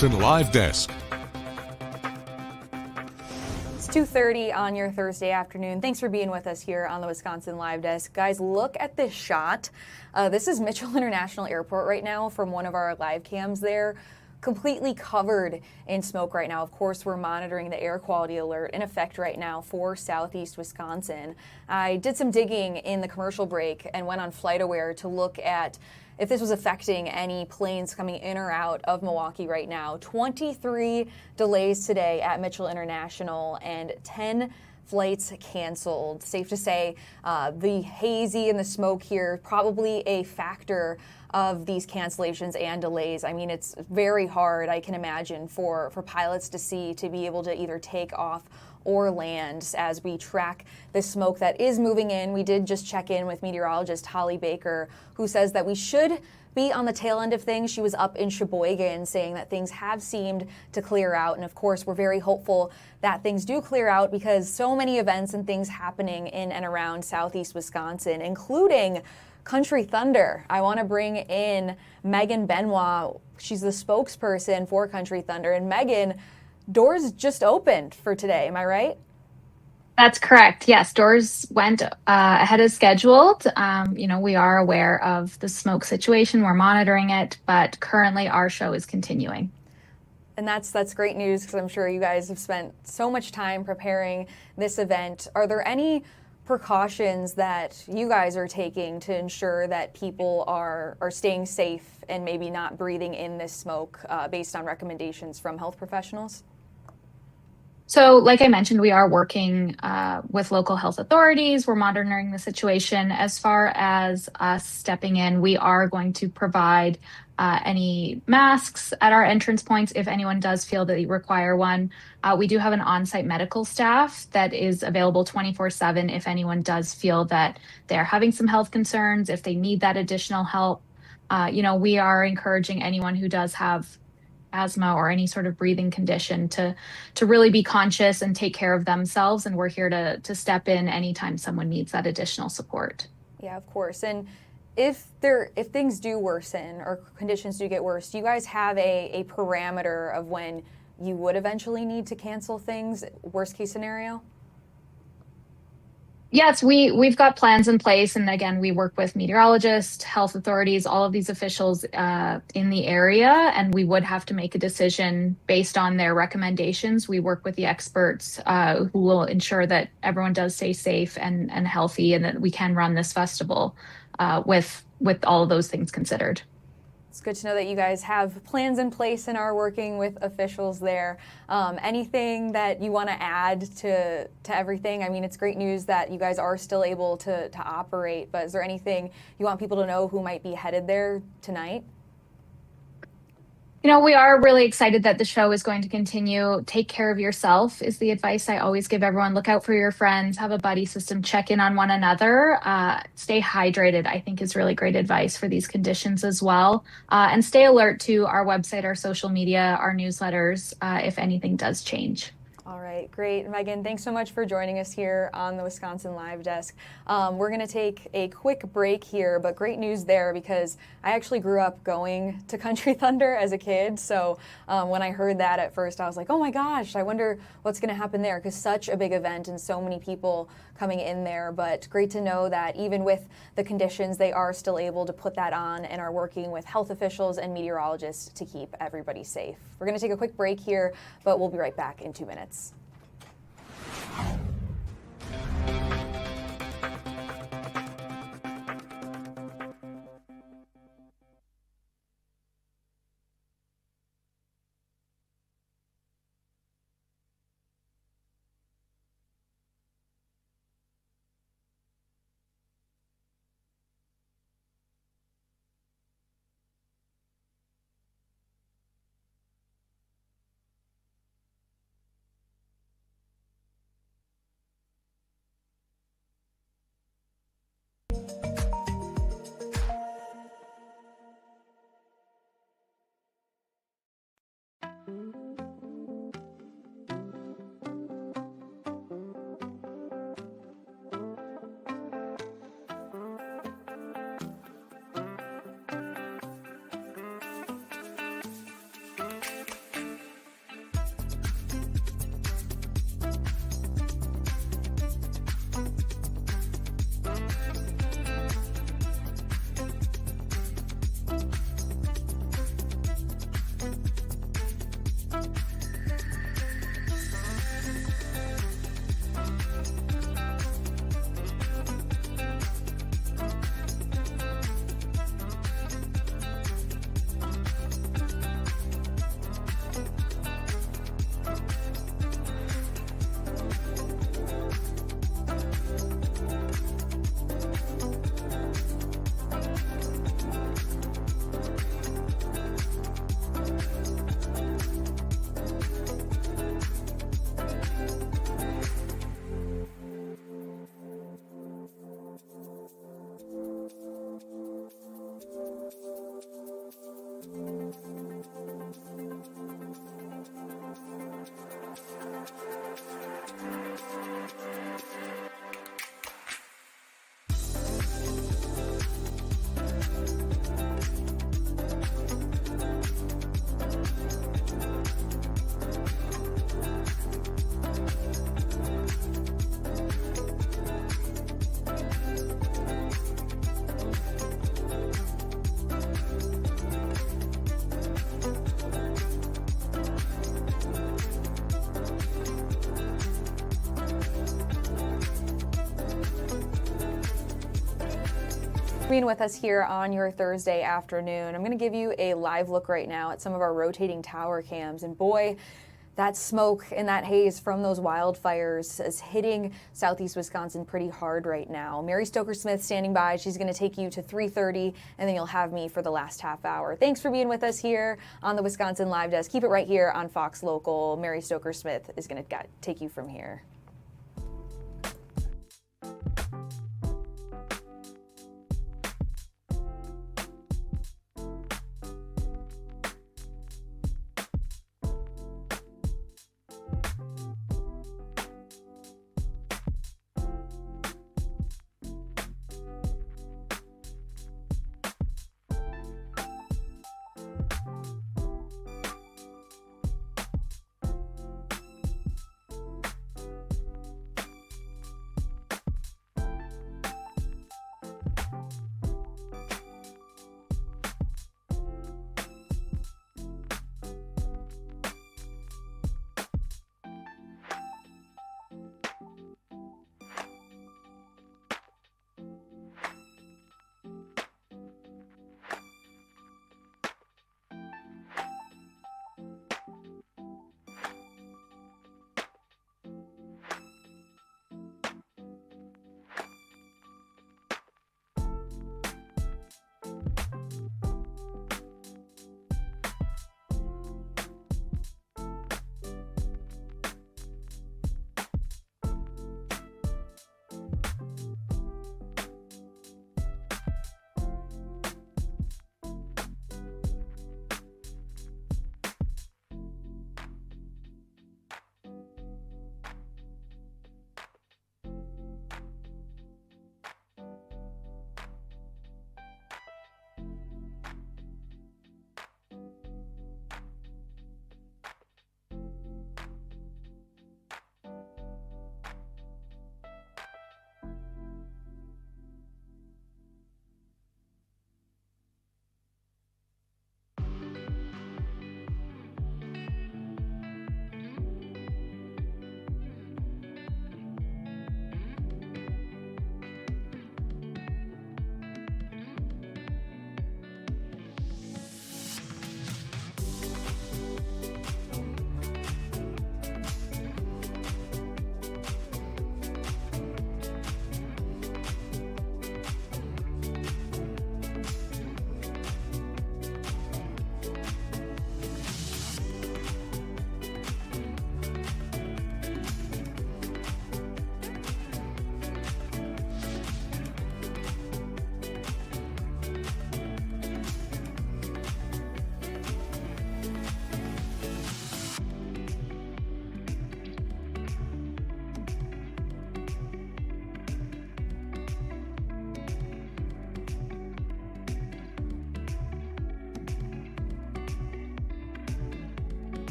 Wisconsin Live Desk. It's 2:30 on your Thursday afternoon. Thanks for being with us here on the Wisconsin Live Desk. Guys, look at this shot. This is Mitchell International Airport right now from one of our live cams there. Completely covered in smoke right now. Of course, we're monitoring the air quality alert in effect right now for southeast Wisconsin. I did some digging in the commercial break and went on FlightAware to look at if this was affecting any planes coming in or out of Milwaukee right now. 23 delays today at Mitchell International and 10 flights canceled. Safe to say the hazy and the smoke here probably a factor of these cancellations and delays. I mean, it's very hard, I can imagine, for pilots to be able to either take off or land as we track the smoke that is moving in. We did just check in with meteorologist Holly Baker, who says that we should be on the tail end of things. She was up in Sheboygan saying that things have seemed to clear out. And of course, we're very hopeful that things do clear out because so many events and things happening in and around southeast Wisconsin, including Country Thunder. I want to bring in Megan Benoit. She's the spokesperson for Country Thunder. And Megan, doors just opened for today. Am I right? That's correct. Yes, doors went ahead as scheduled. We are aware of the smoke situation. We're monitoring it, but currently our show is continuing. And that's great news because I'm sure you guys have spent so much time preparing this event. Are there any precautions that you guys are taking to ensure that people are staying safe and maybe not breathing in this smoke based on recommendations from health professionals? So like I mentioned, we are working with local health authorities. We're monitoring the situation. As far as us stepping in, we are going to provide any masks at our entrance points if anyone does feel that they require one. We do have an on-site medical staff that is available 24/7 if anyone does feel that they're having some health concerns, if they need that additional help. We are encouraging anyone who does have asthma or any sort of breathing condition to really be conscious and take care of themselves. And we're here to step in anytime someone needs that additional support. Yeah, of course. And if things do worsen or conditions do get worse, do you guys have a parameter of when you would eventually need to cancel things, worst case scenario? Yes, we've got plans in place. And again, we work with meteorologists, health authorities, all of these officials in the area, and we would have to make a decision based on their recommendations. We work with the experts who will ensure that everyone does stay safe and healthy and that we can run this festival with all of those things considered. It's good to know that you guys have plans in place and are working with officials there. Anything that you want to add to everything? I mean, it's great news that you guys are still able to operate, but is there anything you want people to know who might be headed there tonight? We are really excited that the show is going to continue. Take care of yourself is the advice I always give everyone. Look out for your friends, have a buddy system, check in on one another, stay hydrated, I think is really great advice for these conditions as well. And stay alert to our website, our social media, our newsletters, if anything does change. All right, great. Megan, thanks so much for joining us here on the Wisconsin Live Desk. We're going to take a quick break here, but great news there because I actually grew up going to Country Thunder as a kid. So when I heard that at first, I was like, oh my gosh, I wonder what's going to happen there because such a big event and so many people coming in there. But great to know that even with the conditions, they are still able to put that on and are working with health officials and meteorologists to keep everybody safe. We're going to take a quick break here, but we'll be right back in 2 minutes. being with us here on your Thursday afternoon. I'm going to give you a live look right now at some of our rotating tower cams. And boy, that smoke and that haze from those wildfires is hitting southeast Wisconsin pretty hard right now. Mary Stoker Smith standing by. She's going to take you to 3:30, and then you'll have me for the last half hour. Thanks for being with us here on the Wisconsin Live Desk. Keep it right here on Fox Local. Mary Stoker Smith is going to take you from here.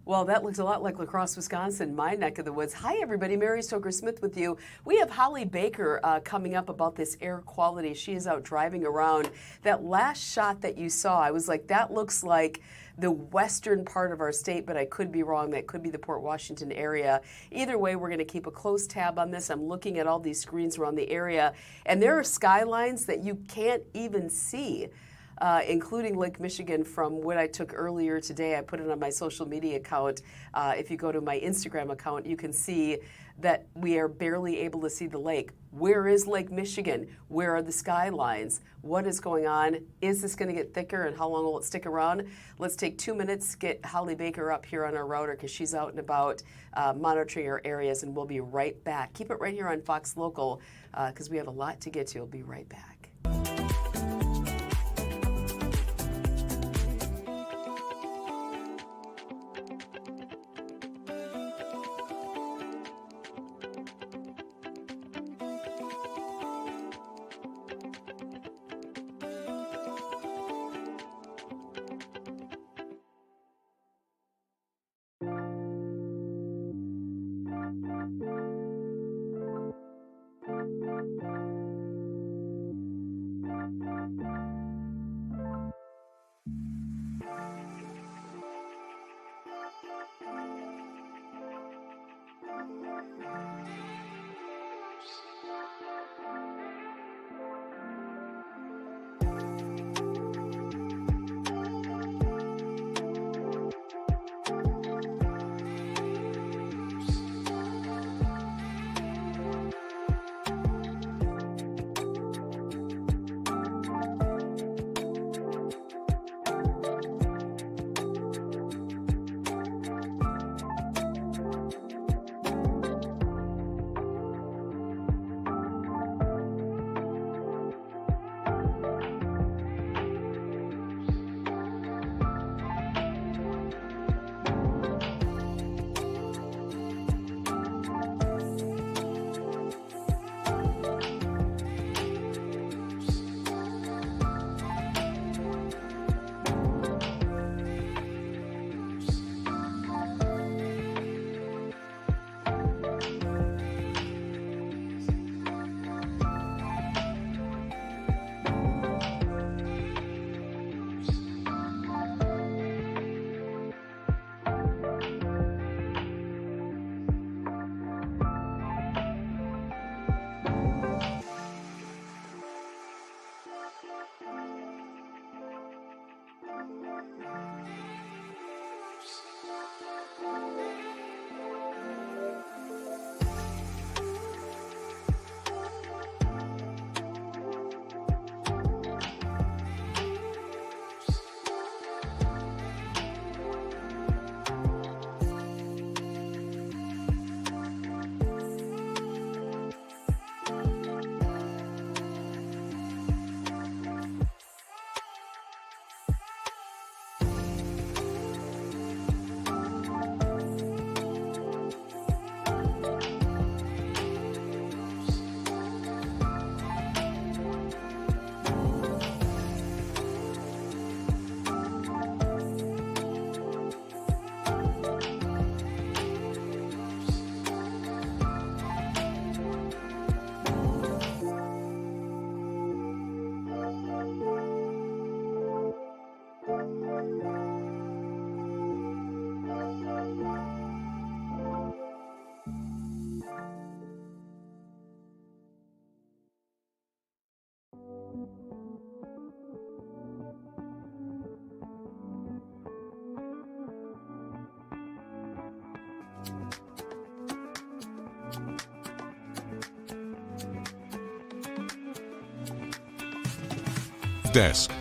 Well, that looks a lot like La Crosse, Wisconsin, my neck of the woods. Hi, everybody. Mary Stoker-Smith with you. We have Holly Baker coming up about this air quality. She is out driving around. That last shot that you saw, I was like, that looks like the western part of our state, but I could be wrong. That could be the Port Washington area. Either way, we're going to keep a close tab on this. I'm looking at all these screens around the area, and there are skylines that you can't even see. Including Lake Michigan from what I took earlier today. I put it on my social media account. If you go to my Instagram account, you can see that we are barely able to see the lake. Where is Lake Michigan? Where are the skylines? What is going on? Is this going to get thicker, and how long will it stick around? Let's take 2 minutes, get Holly Baker up here on our router because she's out and about monitoring our areas, and we'll be right back. Keep it right here on Fox Local because we have a lot to get to. We'll be right back. Desk.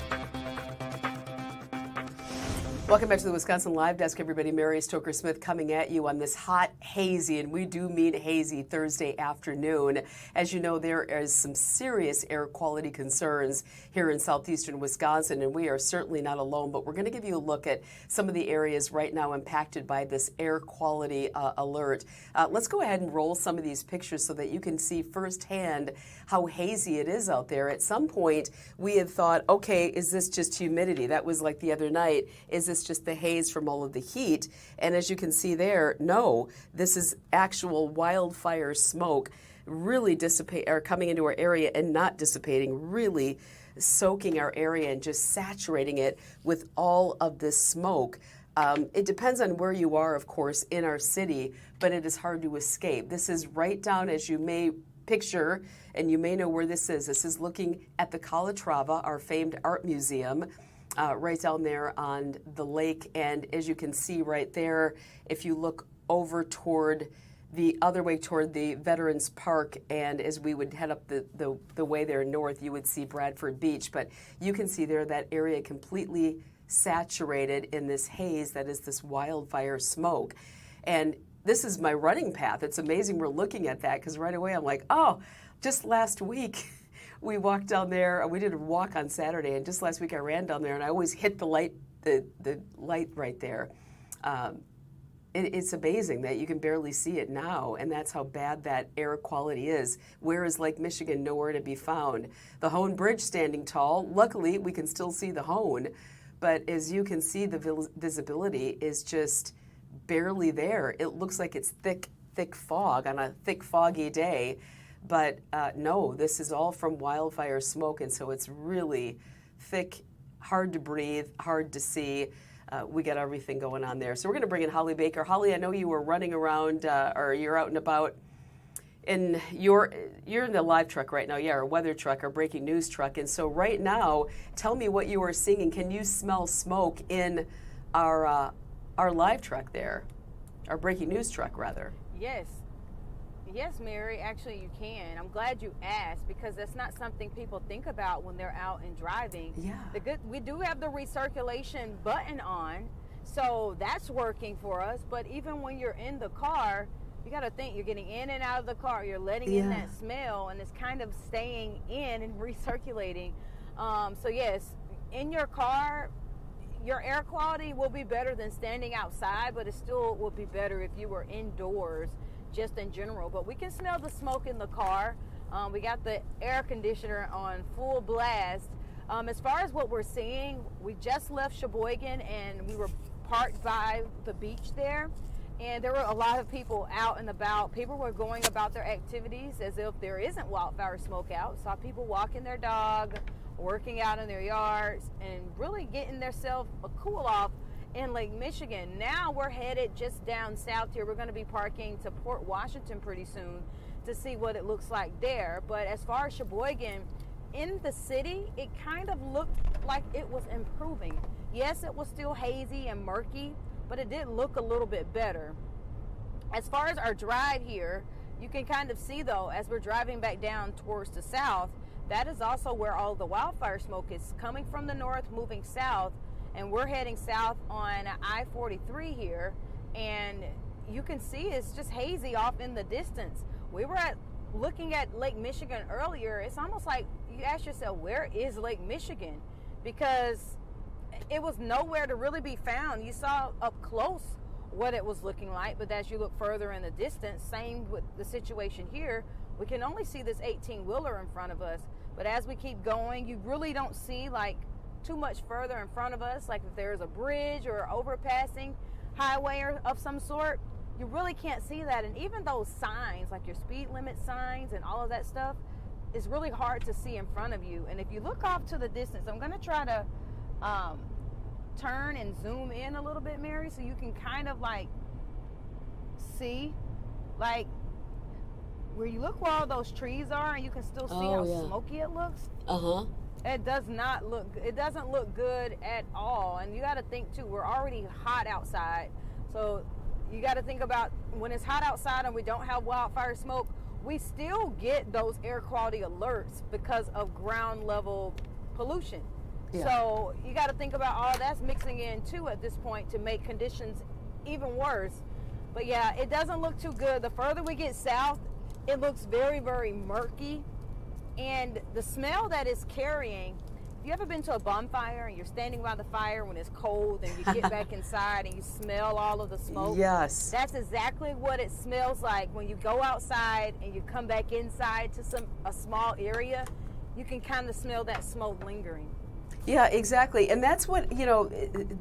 Welcome back to the Wisconsin Live Desk, everybody. Mary Stoker-Smith coming at you on this hot, hazy, and we do mean hazy, Thursday afternoon. As you know, there is some serious air quality concerns here in southeastern Wisconsin, and we are certainly not alone, but we're going to give you a look at some of the areas right now impacted by this air quality alert. Let's go ahead and roll some of these pictures so that you can see firsthand how hazy it is out there. At some point, we had thought, okay, is this just humidity? That was like the other night. Is this this just the haze from all of the heat? And as you can see there, no, this is actual wildfire smoke really coming into our area and not dissipating, really soaking our area and just saturating it with all of this smoke. It depends on where you are, of course, in our city, but it is hard to escape. This is right down, as you may picture, and you may know where this is. This is looking at the Calatrava, our famed art museum, right down there on the lake. And as you can see right there, if you look over toward the other way toward the Veterans Park, and as we would head up the way there north, you would see Bradford Beach. But you can see there that area completely saturated in this haze that is this wildfire smoke. And this is my running path. It's amazing we're looking at that, because right away I'm like, oh, just last week we walked down there. We did a walk on Saturday, and just last week I ran down there, and I always hit the light right there. It's amazing that you can barely see it now, and that's how bad that air quality is. Where is Lake Michigan? Nowhere to be found. The Hone Bridge standing tall. Luckily, we can still see the Hone, but as you can see, the visibility is just barely there. It looks like it's thick fog on a thick, foggy day, but no, this is all from wildfire smoke, and so it's really thick, hard to breathe, hard to see. We got everything going on there. So we're going to bring in Holly Baker. Holly, I know you were running around, or you're out and about, and you're in the live truck right now. Yeah, our weather truck, our breaking news truck. And so right now, tell me what you are seeing. Can you smell smoke in our live truck there, our breaking news truck rather? Yes, Mary, actually you can. I'm glad you asked, because that's not something people think about when they're out and driving. Yeah. We do have the recirculation button on, so that's working for us. But even when you're in the car, you got to think you're getting in and out of the car. You're letting in that smell, and it's kind of staying in and recirculating. So yes, in your car, your air quality will be better than standing outside, but it still will be better if you were indoors, just in general. But we can smell the smoke in the car. We got the air conditioner on full blast. As far as what we're seeing, we just left Sheboygan and we were parked by the beach there, and there were a lot of people out and about. People were going about their activities as if there isn't wildfire smoke out. Saw people walking their dog, working out in their yards, and really getting themselves a cool off in Lake Michigan. Now we're headed just down south here. We're going to be parking to Port Washington pretty soon to see what it looks like there. But as far as Sheboygan, in the city, it kind of looked like it was improving. Yes, it was still hazy and murky, but it did look a little bit better. As far as our drive here, you can kind of see though, as we're driving back down towards the south, that is also where all the wildfire smoke is coming from the north, moving south. And we're heading south on I-43 here, and you can see it's just hazy off in the distance. We were looking at Lake Michigan earlier. It's almost like you ask yourself, where is Lake Michigan? Because it was nowhere to really be found. You saw up close what it was looking like, but as you look further in the distance, same with the situation here, we can only see this 18-wheeler in front of us. But as we keep going, you really don't see like too much further in front of us, like if there's a bridge or overpassing highway or of some sort, you really can't see that. And even those signs, like your speed limit signs and all of that stuff, is really hard to see in front of you. And if you look off to the distance, I'm going to try to turn and zoom in a little bit, Mary, so you can kind of like see, like where you look where all those trees are, and you can still see how smoky it looks. It doesn't look good at all. And you got to think too, we're already hot outside, so you got to think about when it's hot outside and we don't have wildfire smoke, we still get those air quality alerts because of ground level pollution. So you got to think about all that's mixing in too at this point to make conditions even worse. But yeah, it doesn't look too good. The further we get south, it looks very, very murky. And the smell that it's carrying, if you ever been to a bonfire and you're standing by the fire when it's cold and you get back inside and you smell all of the smoke? Yes. That's exactly what it smells like when you go outside and you come back inside to a small area. You can kind of smell that smoke lingering. Yeah, exactly. And that's what,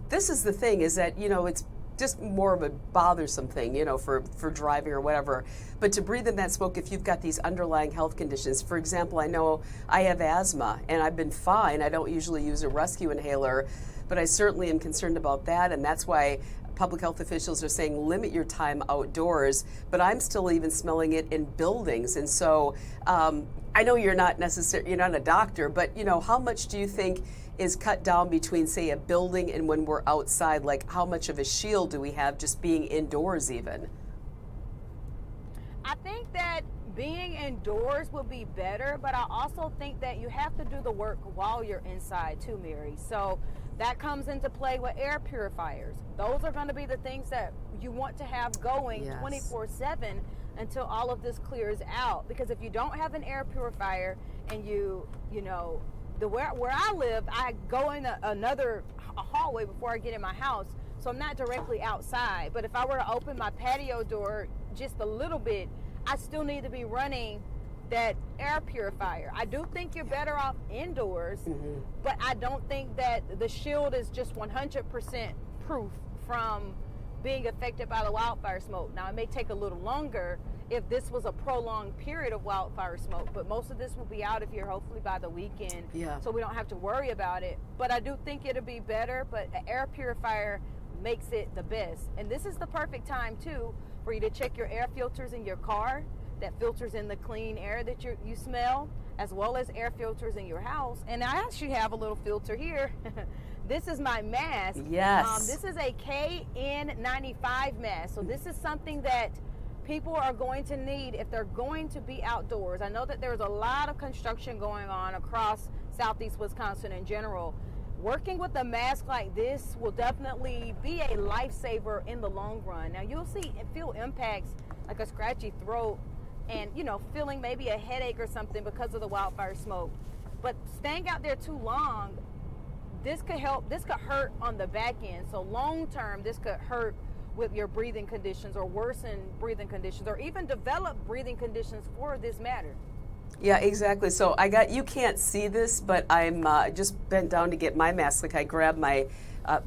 this is the thing is that, it's just more of a bothersome thing, for driving or whatever. But to breathe in that smoke, if you've got these underlying health conditions, for example, I know I have asthma and I've been fine. I don't usually use a rescue inhaler, but I certainly am concerned about that. And that's why public health officials are saying limit your time outdoors, but I'm still even smelling it in buildings. And so I know you're not a doctor, but how much do you think is cut down between, say, a building and when we're outside? Like, how much of a shield do we have just being indoors even? I think that being indoors would be better, but I also think that you have to do the work while you're inside too, Mary. So that comes into play with air purifiers. Those are going to be the things that you want to have going 24/7 until all of this clears out. Because if you don't have an air purifier and where I live, I go in a hallway before I get in my house, so I'm not directly outside. But if I were to open my patio door just a little bit, I still need to be running that air purifier. I do think you're better off indoors, but I don't think that the shield is just 100% proof from being affected by the wildfire smoke. Now, it may take a little longer if this was a prolonged period of wildfire smoke, but most of this will be out of here hopefully by the weekend, so we don't have to worry about it. But I do think it'll be better, but an air purifier makes it the best. And this is the perfect time too for you to check your air filters in your car. That filters in the clean air that you smell, as well as air filters in your house. And I actually have a little filter here. This is my mask. Yes. This is a KN95 mask. So this is something that people are going to need if they're going to be outdoors. I know that there's a lot of construction going on across southeast Wisconsin in general. Working with a mask like this will definitely be a lifesaver in the long run. Now you'll feel impacts like a scratchy throat and feeling maybe a headache or something because of the wildfire smoke. But staying out there too long, this could hurt on the back end. So long term, this could hurt with your breathing conditions or worsen breathing conditions or even develop breathing conditions for this matter. Yeah, exactly. So you can't see this, but I'm just bent down to get my mask. Like I grabbed my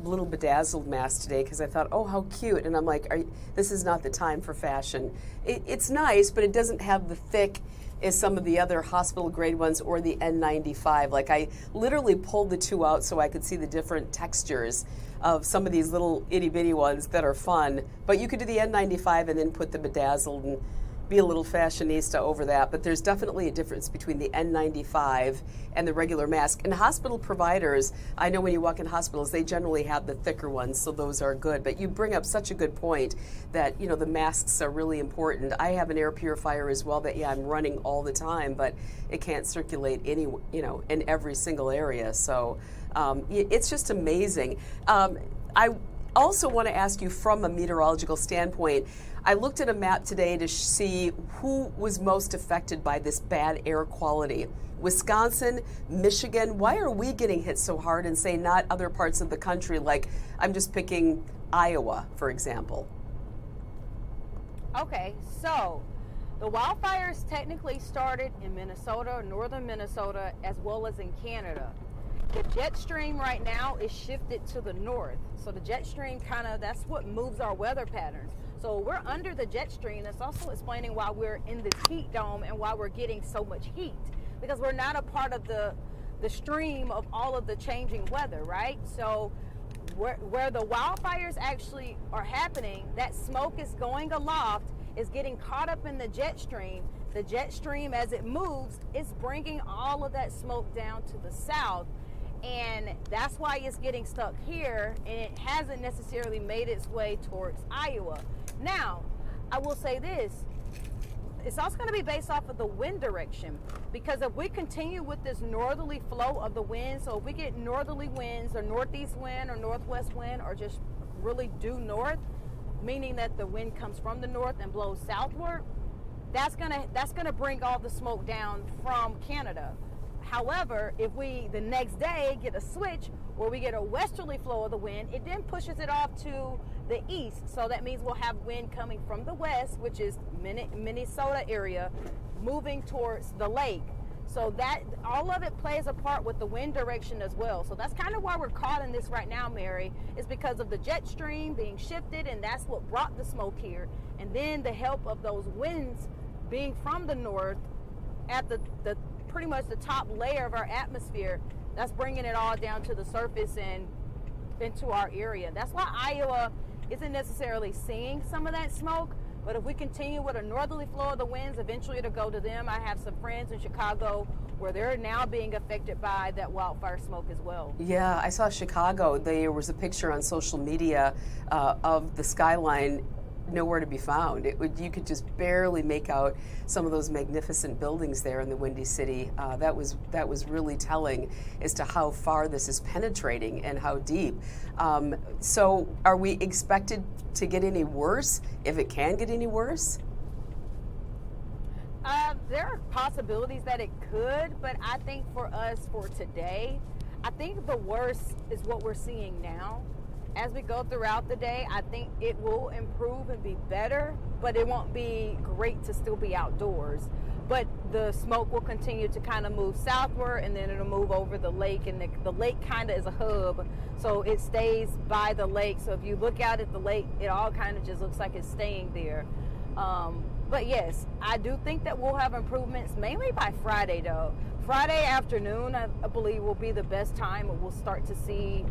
little bedazzled mask today because I thought, oh, how cute. And I'm like, this is not the time for fashion. It's nice, but it doesn't have the thick as some of the other hospital grade ones or the N95. Like I literally pulled the two out so I could see the different textures of some of these little itty bitty ones that are fun. But you could do the N95 and then put the bedazzled and be a little fashionista over that, but there's definitely a difference between the N95 and the regular mask. And hospital providers, I know when you walk in hospitals, they generally have the thicker ones, so those are good. But you bring up such a good point that, the masks are really important. I have an air purifier as well that, I'm running all the time, but it can't circulate in every single area. So it's just amazing. I also want to ask you from a meteorological standpoint, I looked at a map today to see who was most affected by this bad air quality. Wisconsin, Michigan, why are we getting hit so hard and say not other parts of the country? Like, I'm just picking Iowa, for example. Okay, so the wildfires technically started in Minnesota, northern Minnesota, as well as in Canada. The jet stream right now is shifted to the north. So the jet stream that's what moves our weather patterns. So we're under the jet stream. That's also explaining why we're in this heat dome and why we're getting so much heat, because we're not a part of the stream of all of the changing weather, right? So where the wildfires actually are happening, that smoke is going aloft, is getting caught up in the jet stream. The jet stream, as it moves, is bringing all of that smoke down to the south. And that's why it's getting stuck here, and it hasn't necessarily made its way towards Iowa. Now, I will say this, it's also going to be based off of the wind direction, because if we continue with this northerly flow of the wind, so if we get northerly winds or northeast wind or northwest wind or just really due north, meaning that the wind comes from the north and blows southward, that's gonna bring all the smoke down from Canada. However, if we the next day get a switch where we get a westerly flow of the wind, it then pushes it off to the east. So that means we'll have wind coming from the west, which is Minnesota area, moving towards the lake. So that all of it plays a part with the wind direction as well. So that's kind of why we're caught in this right now, Mary, is because of the jet stream being shifted, and that's what brought the smoke here. And then the help of those winds being from the north at the pretty much the top layer of our atmosphere, that's bringing it all down to the surface and into our area. That's why Iowa isn't necessarily seeing some of that smoke. But if we continue with a northerly flow of the winds, eventually it'll go to them. I have some friends in Chicago where they're now being affected by that wildfire smoke as well. Yeah, I saw Chicago. There was a picture on social media of the skyline nowhere to be found. You could just barely make out some of those magnificent buildings there in the Windy City. That was really telling as to how far this is penetrating and how deep. So are we expected to get any worse, if it can get any worse? There are possibilities that it could, but I think for us for today, I think the worst is what we're seeing now. As we go throughout the day, I think it will improve and be better, but it won't be great to still be outdoors. But the smoke will continue to kind of move southward, and then it'll move over the lake, and the lake kind of is a hub, so it stays by the lake. So if you look out at the lake, it all kind of just looks like it's staying there. But yes, I do think that we'll have improvements, mainly by Friday though. Friday afternoon, I believe, will be the best time, and we'll start to see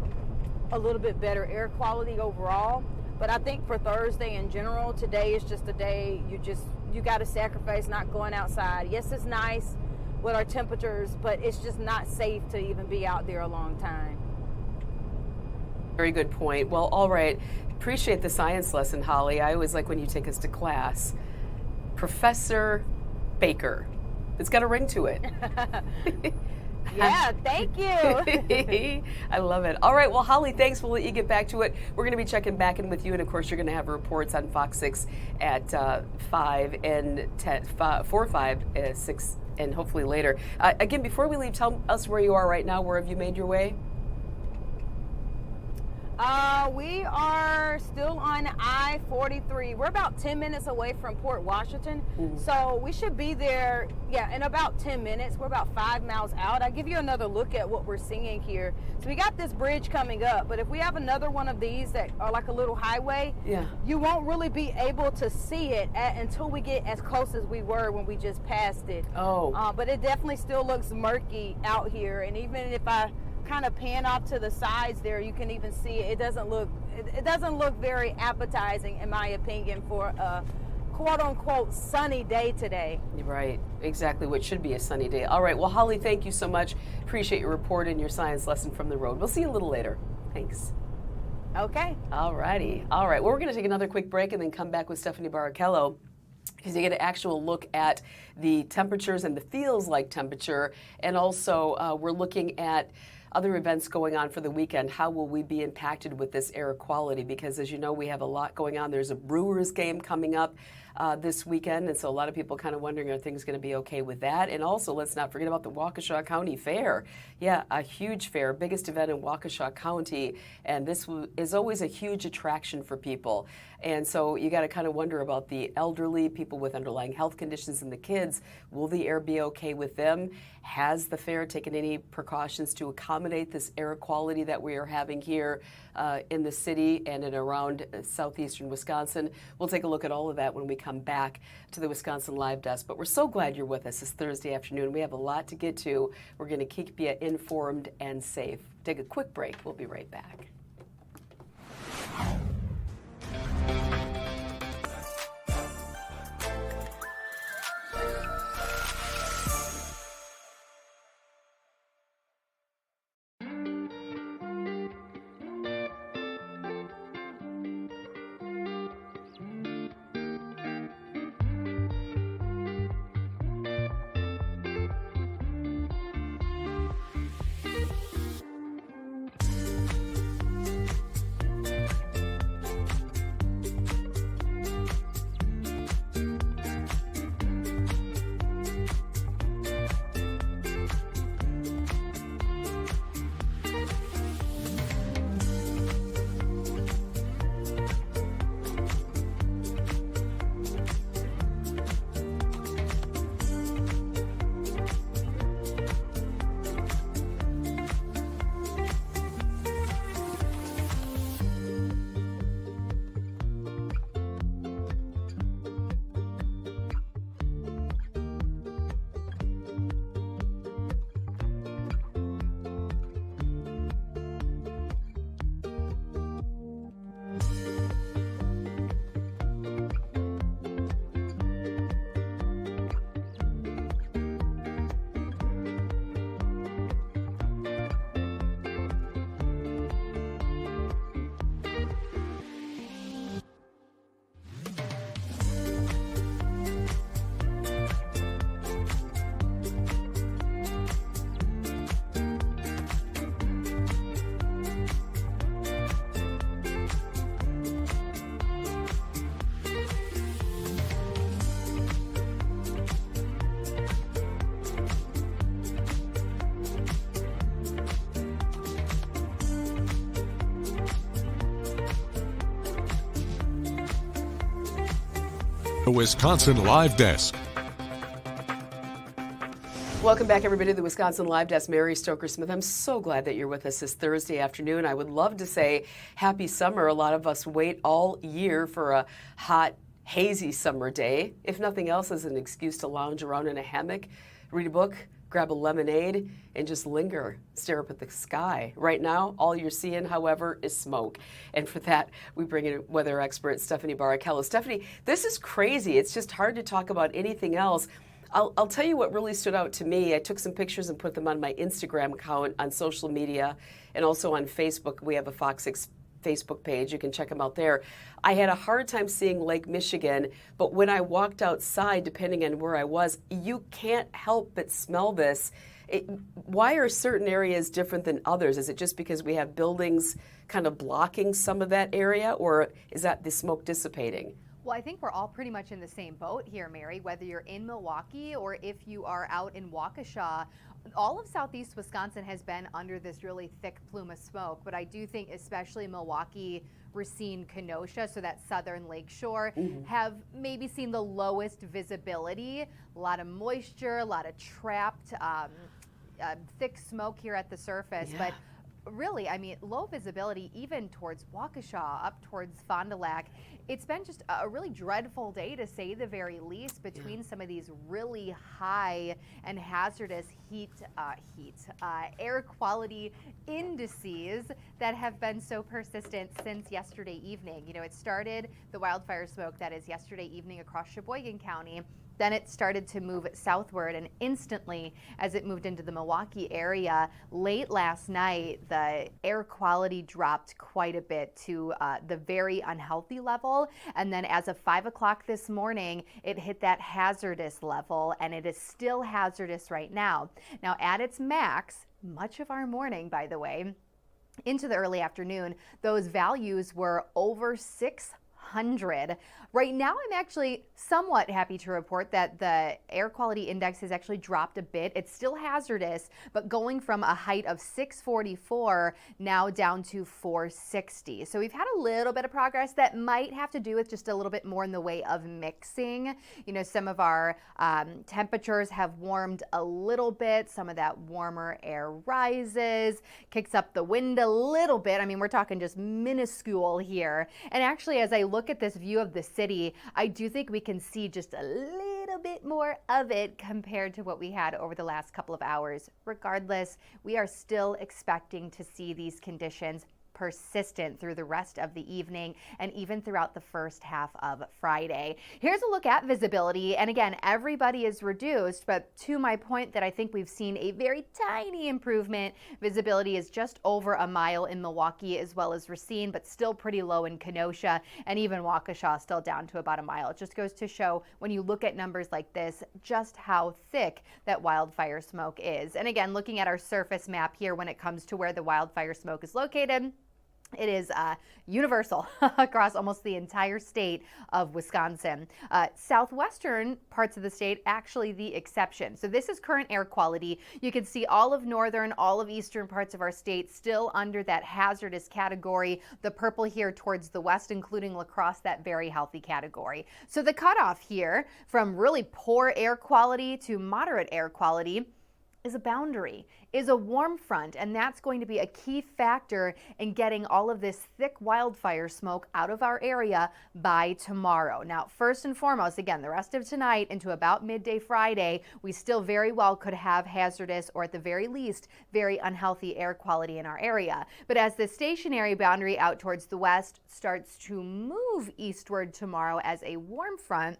a little bit better air quality overall. But I think for Thursday in general, today is just a day you got to sacrifice not going outside. Yes, it's nice with our temperatures, but it's just not safe to even be out there a long time. Very good point. Well, all right. Appreciate the science lesson, Holly. I always like when you take us to class. Professor Baker. It's got a ring to it. Yeah, thank you. I love it. All right, well, Holly, thanks. We'll let you get back to it. We're going to be checking back in with you, and of course, you're going to have reports on Fox 6 at 5 and 10, 4, 5, 6, and hopefully later. Again, before we leave, tell us where you are right now. Where have you made your way? We are still on I-43. We're about 10 minutes away from Port Washington. So we should be there, in about 10 minutes. We're about 5 miles out. I'll give you another look at what we're seeing here. So we got this bridge coming up, but if we have another one of these that are like a little highway, you won't really be able to see it until we get as close as we were when we just passed it. But it definitely still looks murky out here. And even if I kind of pan off to the sides there, you can even see it doesn't look very appetizing, in my opinion, for a quote-unquote sunny day today. Right, exactly what should be a sunny day. All right, well, Holly, thank you so much. Appreciate your report and your science lesson from the road. We'll see you a little later. Thanks. Okay. All righty. All right, well, we're going to take another quick break and then come back with Stephanie Barrichello, because you get an actual look at the temperatures and the feels like temperature, and also we're looking at other events going on for the weekend. How will we be impacted with this air quality? Because as you know, we have a lot going on. There's a Brewers game coming up this weekend, and so a lot of people kind of wondering, are things going to be okay with that? And also, let's not forget about the Waukesha County Fair. Yeah, a huge fair, biggest event in Waukesha County, and this is always a huge attraction for people. And so you got to kind of wonder about the elderly, people with underlying health conditions, and the kids. Will the air be okay with them? Has the fair taken any precautions to accommodate this air quality that we are having here in the city and in around southeastern Wisconsin? We'll take a look at all of that when we come back to the Wisconsin Live Desk. But we're so glad you're with us this Thursday afternoon. We have a lot to get to. We're going to keep you informed and safe. Take a quick break. We'll be right back. the Wisconsin Live Desk. Welcome back, everybody, to the Wisconsin Live Desk. Mary Stoker-Smith. I'm so glad that you're with us this Thursday afternoon. I would love to say happy summer. A lot of us wait all year for a hot, hazy summer day, if nothing else, as an excuse to lounge around in a hammock, read a book, grab a lemonade, and just linger, stare up at the sky. Right now, all you're seeing, however, is smoke. And for that, we bring in weather expert Stephanie Barrichello. Stephanie, this is crazy. It's just hard to talk about anything else. I'll tell you what really stood out to me. I took some pictures and put them on my Instagram account, on social media, and also on Facebook. We have a FOX6 Facebook page. You can check them out there. I had a hard time seeing Lake Michigan, but when I walked outside, depending on where I was, you can't help but smell this. Why are certain areas different than others? Is it just because we have buildings kind of blocking some of that area, or is that the smoke dissipating? Well, I think we're all pretty much in the same boat here, Mary, whether you're in Milwaukee or if you are out in Waukesha. All of southeast Wisconsin has been under this really thick plume of smoke, but I do think especially Milwaukee, Racine, Kenosha, so that southern lakeshore, have maybe seen the lowest visibility. A lot of moisture, a lot of trapped thick smoke here at the surface. But really, I mean, low visibility even towards Waukesha, up towards Fond du Lac. It's been just a really dreadful day, to say the very least, between some of these really high and hazardous air quality indices that have been so persistent since yesterday evening. You know, it started, the wildfire smoke that is yesterday evening across Sheboygan County. Then it started to move southward, and instantly, as it moved into the Milwaukee area, late last night, the air quality dropped quite a bit to the very unhealthy level. And then as of 5 o'clock this morning, it hit that hazardous level, and it is still hazardous right now. Now, at its max, much of our morning, by the way, into the early afternoon, those values were over 600. Right now, I'm actually somewhat happy to report that the air quality index has actually dropped a bit. It's still hazardous, but going from a height of 644 now down to 460. So we've had a little bit of progress that might have to do with just a little bit more in the way of mixing. You know, some of our temperatures have warmed a little bit. Some of that warmer air rises, kicks up the wind a little bit. I mean, we're talking just minuscule here. And actually, as I look at this view of the city, I do think we can see just a little bit more of it compared to what we had over the last couple of hours. Regardless, we are still expecting to see these conditions persistent through the rest of the evening and even throughout the first half of Friday. Here's a look at visibility. And again, everybody is reduced, but to my point that I think we've seen a very tiny improvement. Visibility is just over a mile in Milwaukee as well as Racine, but still pretty low in Kenosha, and even Waukesha still down to about a mile. It just goes to show when you look at numbers like this, just how thick that wildfire smoke is. And again, looking at our surface map here when it comes to where the wildfire smoke is located, it is universal across almost the entire state of Wisconsin. Southwestern parts of the state, actually the exception. So this is current air quality. You can see all of northern, all of eastern parts of our state still under that hazardous category. The purple here towards the west, including La Crosse, that very healthy category. So the cutoff here from really poor air quality to moderate air quality is a boundary, is a warm front, and that's going to be a key factor in getting all of this thick wildfire smoke out of our area by tomorrow. Now, first and foremost, again, the rest of tonight into about midday Friday, we still very well could have hazardous, or at the very least, very unhealthy air quality in our area. But as the stationary boundary out towards the west starts to move eastward tomorrow as a warm front,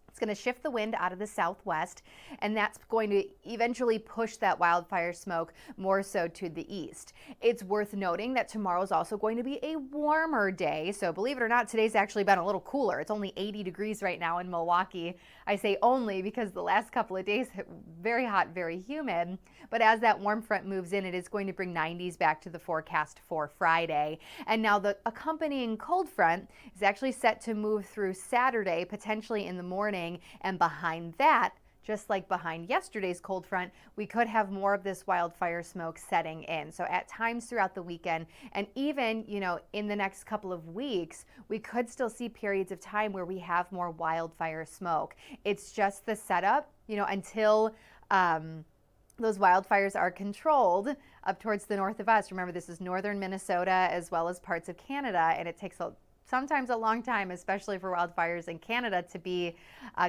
it's going to shift the wind out of the southwest, and that's going to eventually push that wildfire smoke more so to the east. It's worth noting that tomorrow is also going to be a warmer day. So believe it or not, today's actually been a little cooler. It's only 80 degrees right now in Milwaukee. I say only because the last couple of days, very hot, very humid. But as that warm front moves in, it is going to bring 90s back to the forecast for Friday. And now the accompanying cold front is actually set to move through Saturday, potentially in the morning. And behind that, just like behind yesterday's cold front, we could have more of this wildfire smoke setting in. So at times throughout the weekend, and even, in the next couple of weeks, we could still see periods of time where we have more wildfire smoke. It's just the setup, until those wildfires are controlled up towards the north of us. Remember, this is northern Minnesota as well as parts of Canada, and it takes sometimes a long time, especially for wildfires in Canada, to be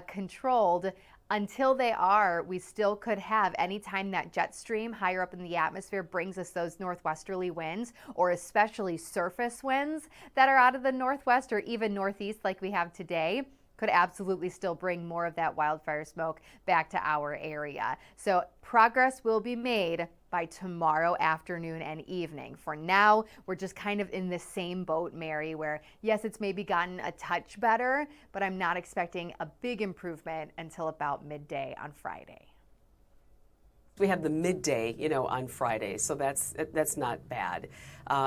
controlled. Until they are, we still could have, anytime that jet stream higher up in the atmosphere brings us those northwesterly winds, or especially surface winds that are out of the northwest or even northeast like we have today, could absolutely still bring more of that wildfire smoke back to our area. So progress will be made by tomorrow afternoon and evening. For now, we're just kind of in the same boat, Mary, where yes, it's maybe gotten a touch better, but I'm not expecting a big improvement until about midday on Friday. We have the midday, on Friday, so that's not bad.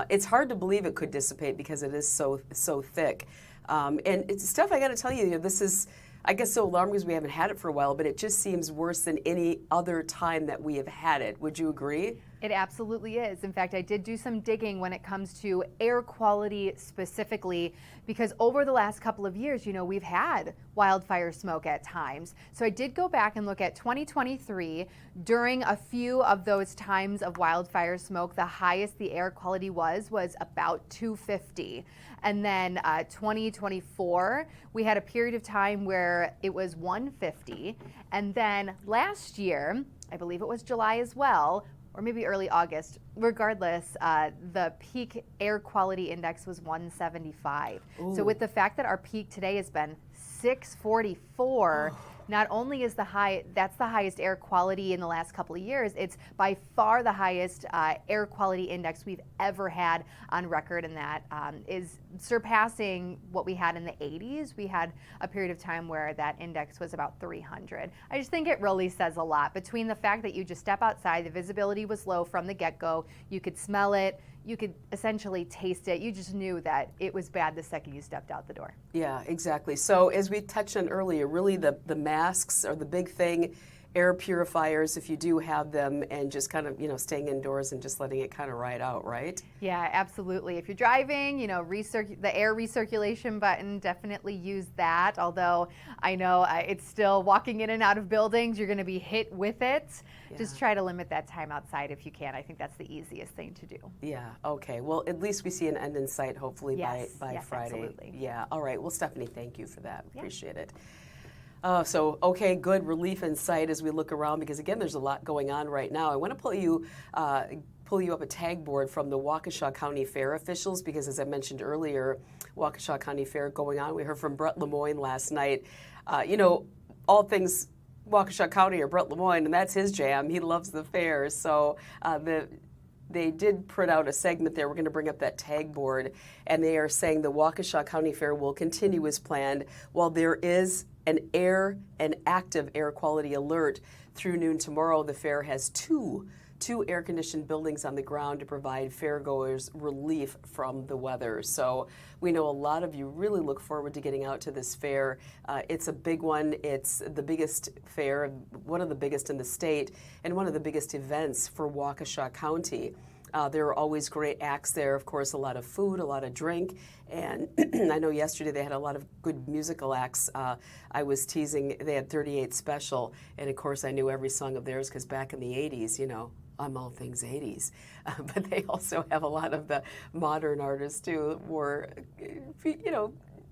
It's hard to believe it could dissipate because it is so thick. And it's stuff, I got to tell you, this is, I guess, so alarming because we haven't had it for a while, but it just seems worse than any other time that we have had it. Would you agree? It absolutely is. In fact, I did do some digging when it comes to air quality specifically, because over the last couple of years, we've had wildfire smoke at times. So I did go back and look at 2023. During a few of those times of wildfire smoke, the highest the air quality was about 250. And then 2024, we had a period of time where it was 150. And then last year, I believe it was July as well, or maybe early August, regardless, the peak air quality index was 175. Ooh. So with the fact that our peak today has been 644, not only is that's the highest air quality in the last couple of years, it's by far the highest air quality index we've ever had on record, and that is surpassing what we had in the 80s. We had a period of time where that index was about 300. I just think it really says a lot between the fact that you just step outside, the visibility was low from the get-go, you could smell it, you could essentially taste it. You just knew that it was bad the second you stepped out the door. Yeah, exactly. So as we touched on earlier, really the masks are the big thing. Air purifiers, if you do have them, and just kind of, staying indoors and just letting it kind of ride out, right? Yeah, absolutely. If you're driving, the air recirculation button, definitely use that. Although I know it's still walking in and out of buildings, you're going to be hit with it. Yeah. Just try to limit that time outside if you can. I think that's the easiest thing to do. Yeah, okay. Well, at least we see an end in sight, hopefully, yes, by Friday. Absolutely. Yeah, all right. Well, Stephanie, thank you for that. Yeah. Appreciate it. Okay, good relief in sight as we look around, because again, there's a lot going on right now. I want to pull you up a tag board from the Waukesha County Fair officials, because as I mentioned earlier, Waukesha County Fair going on. We heard from Brett Lemoyne last night. All things Waukesha County or Brett Lemoyne, and that's his jam. He loves the fair. So they did print out a segment there. We're going to bring up that tag board, and they are saying the Waukesha County Fair will continue as planned while there is an active air quality alert through noon tomorrow. The fair has two air-conditioned buildings on the ground to provide fairgoers relief from the weather. So we know a lot of you really look forward to getting out to this fair. It's a big one. It's the biggest fair, one of the biggest in the state, and one of the biggest events for Waukesha County. There are always great acts there, of course, a lot of food, a lot of drink, and I know yesterday they had a lot of good musical acts. I was teasing, they had 38 Special, and of course I knew every song of theirs because back in the 80s, I'm all things 80s. But they also have a lot of the modern artists too, more,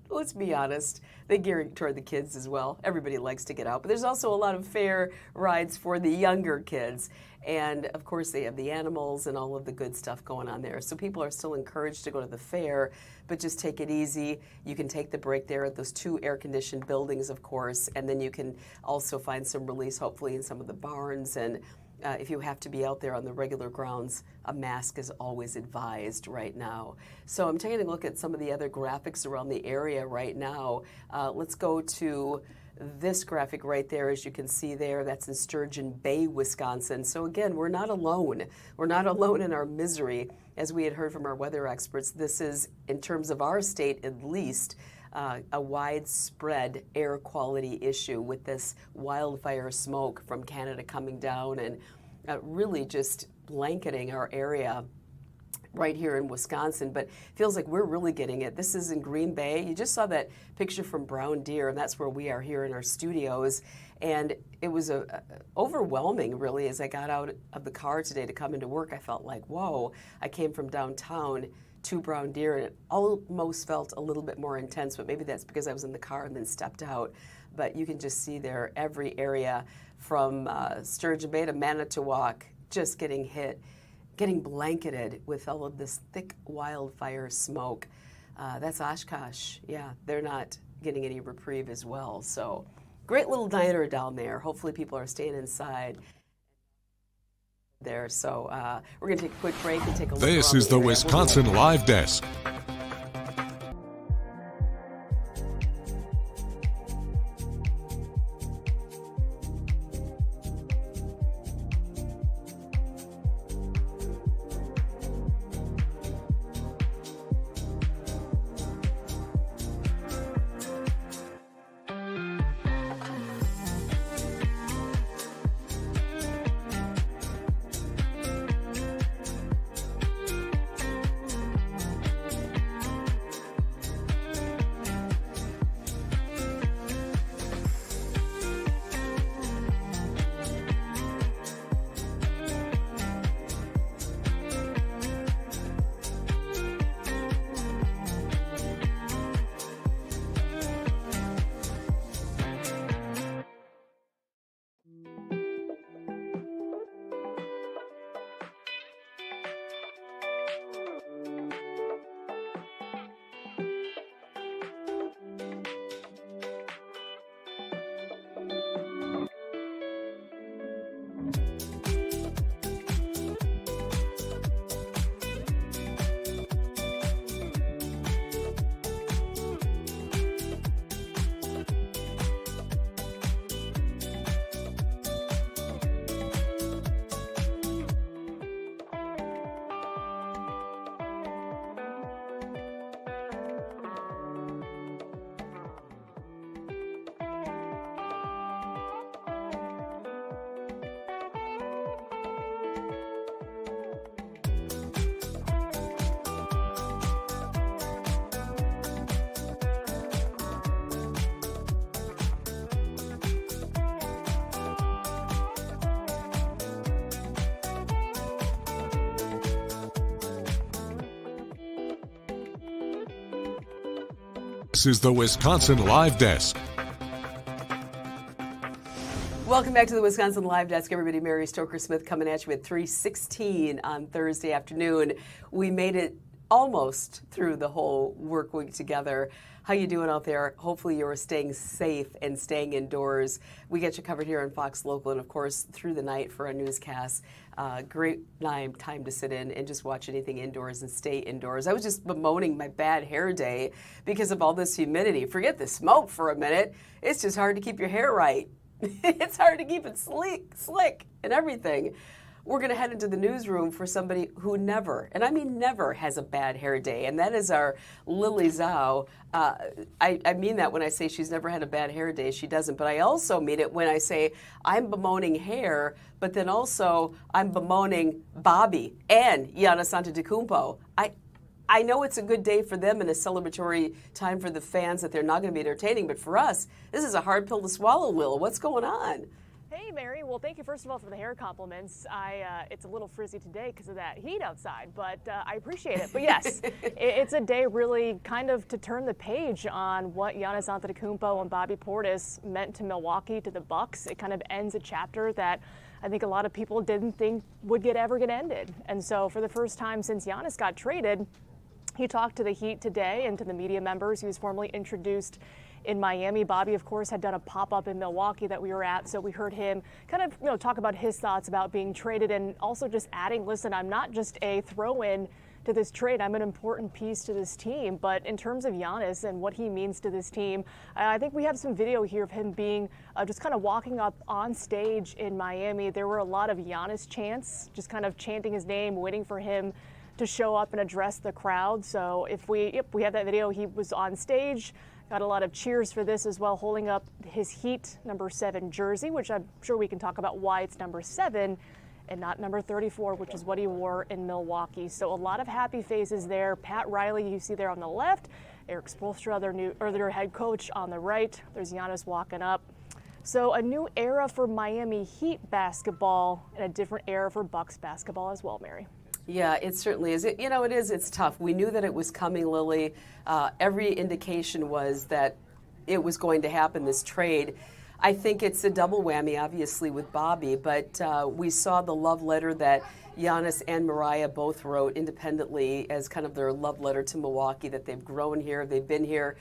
let's be honest, they gear toward the kids as well. Everybody likes to get out, but there's also a lot of fair rides for the younger kids. And of course they have the animals and all of the good stuff going on there. So people are still encouraged to go to the fair, but just take it easy. You can take the break there at those two air-conditioned buildings, of course, and then you can also find some release, hopefully, in some of the barns. And if you have to be out there on the regular grounds, a mask is always advised right now. So I'm taking a look at some of the other graphics around the area right now. Let's go to this graphic right there. As you can see there, that's in Sturgeon Bay, Wisconsin. So again, we're not alone. We're not alone in our misery. As we had heard from our weather experts, this is, in terms of our state at least, a widespread air quality issue with this wildfire smoke from Canada coming down and really just blanketing our area right here in Wisconsin, but feels like we're really getting it. This is in Green Bay. You just saw that picture from Brown Deer, and that's where we are here in our studios. And it was overwhelming, really, as I got out of the car today to come into work. I felt like, whoa, I came from downtown to Brown Deer, and it almost felt a little bit more intense, but maybe that's because I was in the car and then stepped out. But you can just see there every area from Sturgeon Bay to Manitowoc just getting hit, getting blanketed with all of this thick wildfire smoke. That's Oshkosh. Yeah, they're not getting any reprieve as well. So great little diner down there. Hopefully people are staying inside there. So we're going to take a quick break and take a look. This is the Wisconsin Live Desk. This is the Wisconsin Live Desk. Welcome back to the Wisconsin Live Desk, everybody. Mary Stoker-Smith coming at you at 3:16 on Thursday afternoon. We made it almost through the whole work week together. How you doing out there? Hopefully you're staying safe and staying indoors. We get you covered here on Fox Local and, of course, through the night for our newscasts. Great time to sit in and just watch anything indoors and stay indoors. I was just bemoaning my bad hair day because of all this humidity. Forget the smoke for a minute. It's just hard to keep your hair right. It's hard to keep it slick and everything. We're going to head into the newsroom for somebody who never, and I mean never, has a bad hair day, and that is our Lily Zhao. I mean that when I say she's never had a bad hair day. She doesn't, but I also mean it when I say I'm bemoaning hair, but then also I'm bemoaning Bobby and Giannis Antetokounmpo. I know it's a good day for them and a celebratory time for the fans that they're not going to be entertaining, but for us, this is a hard pill to swallow, Lil. What's going on? Hey, Mary. Well, thank you, first of all, for the hair compliments. It's a little frizzy today because of that heat outside, but I appreciate it. But yes, it's a day really kind of to turn the page on what Giannis Antetokounmpo and Bobby Portis meant to Milwaukee, to the Bucks. It kind of ends a chapter that I think a lot of people didn't think would ever get ended. And so for the first time since Giannis got traded, he talked to the Heat today and to the media members. He was formally introduced in Miami. Bobby, of course, had done a pop-up in Milwaukee that we were at, so we heard him kind of, talk about his thoughts about being traded and also just adding, listen, I'm not just a throw-in to this trade. I'm an important piece to this team. But in terms of Giannis and what he means to this team, I think we have some video here of him being just kind of walking up on stage in Miami. There were a lot of Giannis chants, just kind of chanting his name, waiting for him to show up and address the crowd. So if we have that video, he was on stage, Got a lot of cheers for this as well, holding up his Heat number 7 jersey, which I'm sure we can talk about why it's number 7 and not number 34, which is what he wore in Milwaukee. So a lot of happy faces there. Pat Riley, you see there on the left, Eric Spoelstra, their head coach, on the right. There's Giannis walking up. So a new era for Miami Heat basketball and a different era for Bucks basketball as well, Mary. Yeah, it certainly is. It's tough. We knew that it was coming, Lily. Every indication was that it was going to happen, this trade. I think it's a double whammy, obviously, with Bobby, but we saw the love letter that Giannis and Mariah both wrote independently as kind of their love letter to Milwaukee, that they've grown here, they've been here.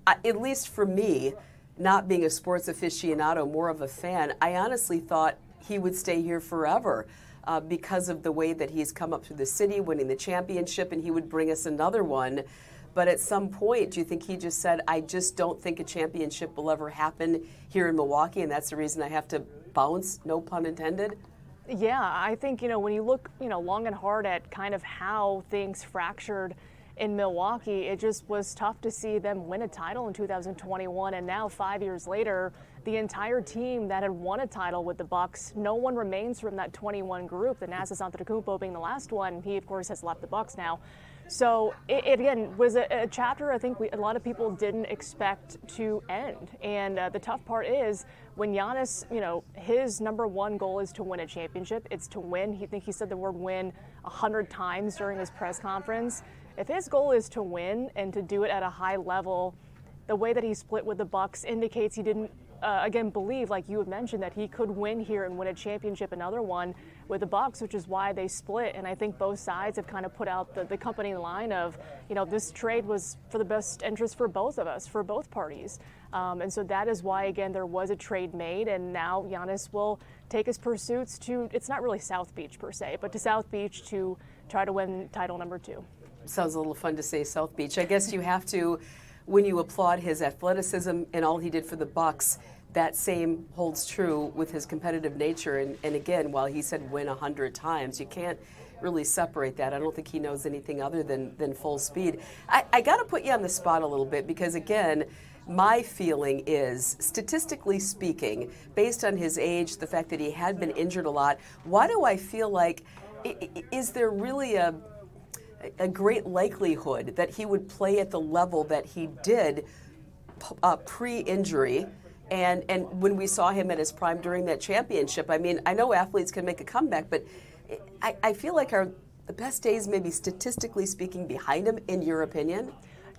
At least for me, not being a sports aficionado, more of a fan, I honestly thought he would stay here forever. Because of the way that he's come up through the city, winning the championship, and he would bring us another one. But at some point, do you think he just said, I just don't think a championship will ever happen here in Milwaukee, and that's the reason I have to bounce, no pun intended? Yeah, I think, when you look, long and hard at kind of how things fractured in Milwaukee, it just was tough to see them win a title in 2021, and now 5 years later, the entire team that had won a title with the Bucks, no one remains from that 21 group. The Giannis Antetokounmpo being the last one. He, of course, has left the Bucks now. So it again was a chapter I think a lot of people didn't expect to end. And the tough part is when Giannis, his number one goal is to win a championship. It's to win. He said the word win 100 times during his press conference. If his goal is to win and to do it at a high level, the way that he split with the Bucks indicates he didn't again believe, like you had mentioned, that he could win here and win a championship, another one with the Bucks, which is why they split. And I think both sides have kind of put out the company line of, this trade was for the best interest for both of us, for both parties. And so that is why, again, there was a trade made, and now Giannis will take his pursuits to, it's not really South Beach per se, but to South Beach to try to win title number 2. Sounds a little fun to say South Beach. I guess you have to, when you applaud his athleticism and all he did for the Bucks, that same holds true with his competitive nature. And again, while he said win 100 times, you can't really separate that. I don't think he knows anything other than full speed. I got to put you on the spot a little bit because, again, my feeling is, statistically speaking, based on his age, the fact that he had been injured a lot, why do I feel like, is there really a great likelihood that he would play at the level that he did pre-injury? And when we saw him at his prime during that championship, I mean, I know athletes can make a comeback, but I feel like are the best days, maybe statistically speaking, behind him, in your opinion?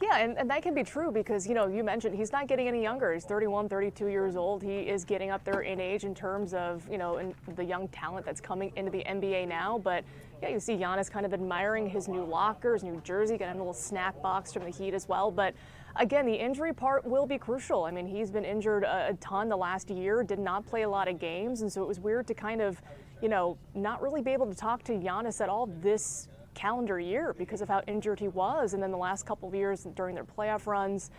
Yeah, and that can be true because, you mentioned he's not getting any younger. He's 31, 32 years old. He is getting up there in age in terms of, in the young talent that's coming into the NBA now. But, yeah, you see Giannis kind of admiring his new locker, his new jersey, getting a little snack box from the Heat as well. But, again, the injury part will be crucial. I mean, he's been injured a ton the last year, did not play a lot of games. And so it was weird to kind of, not really be able to talk to Giannis at all this calendar year because of how injured he was. And then the last couple of years during their playoff runs,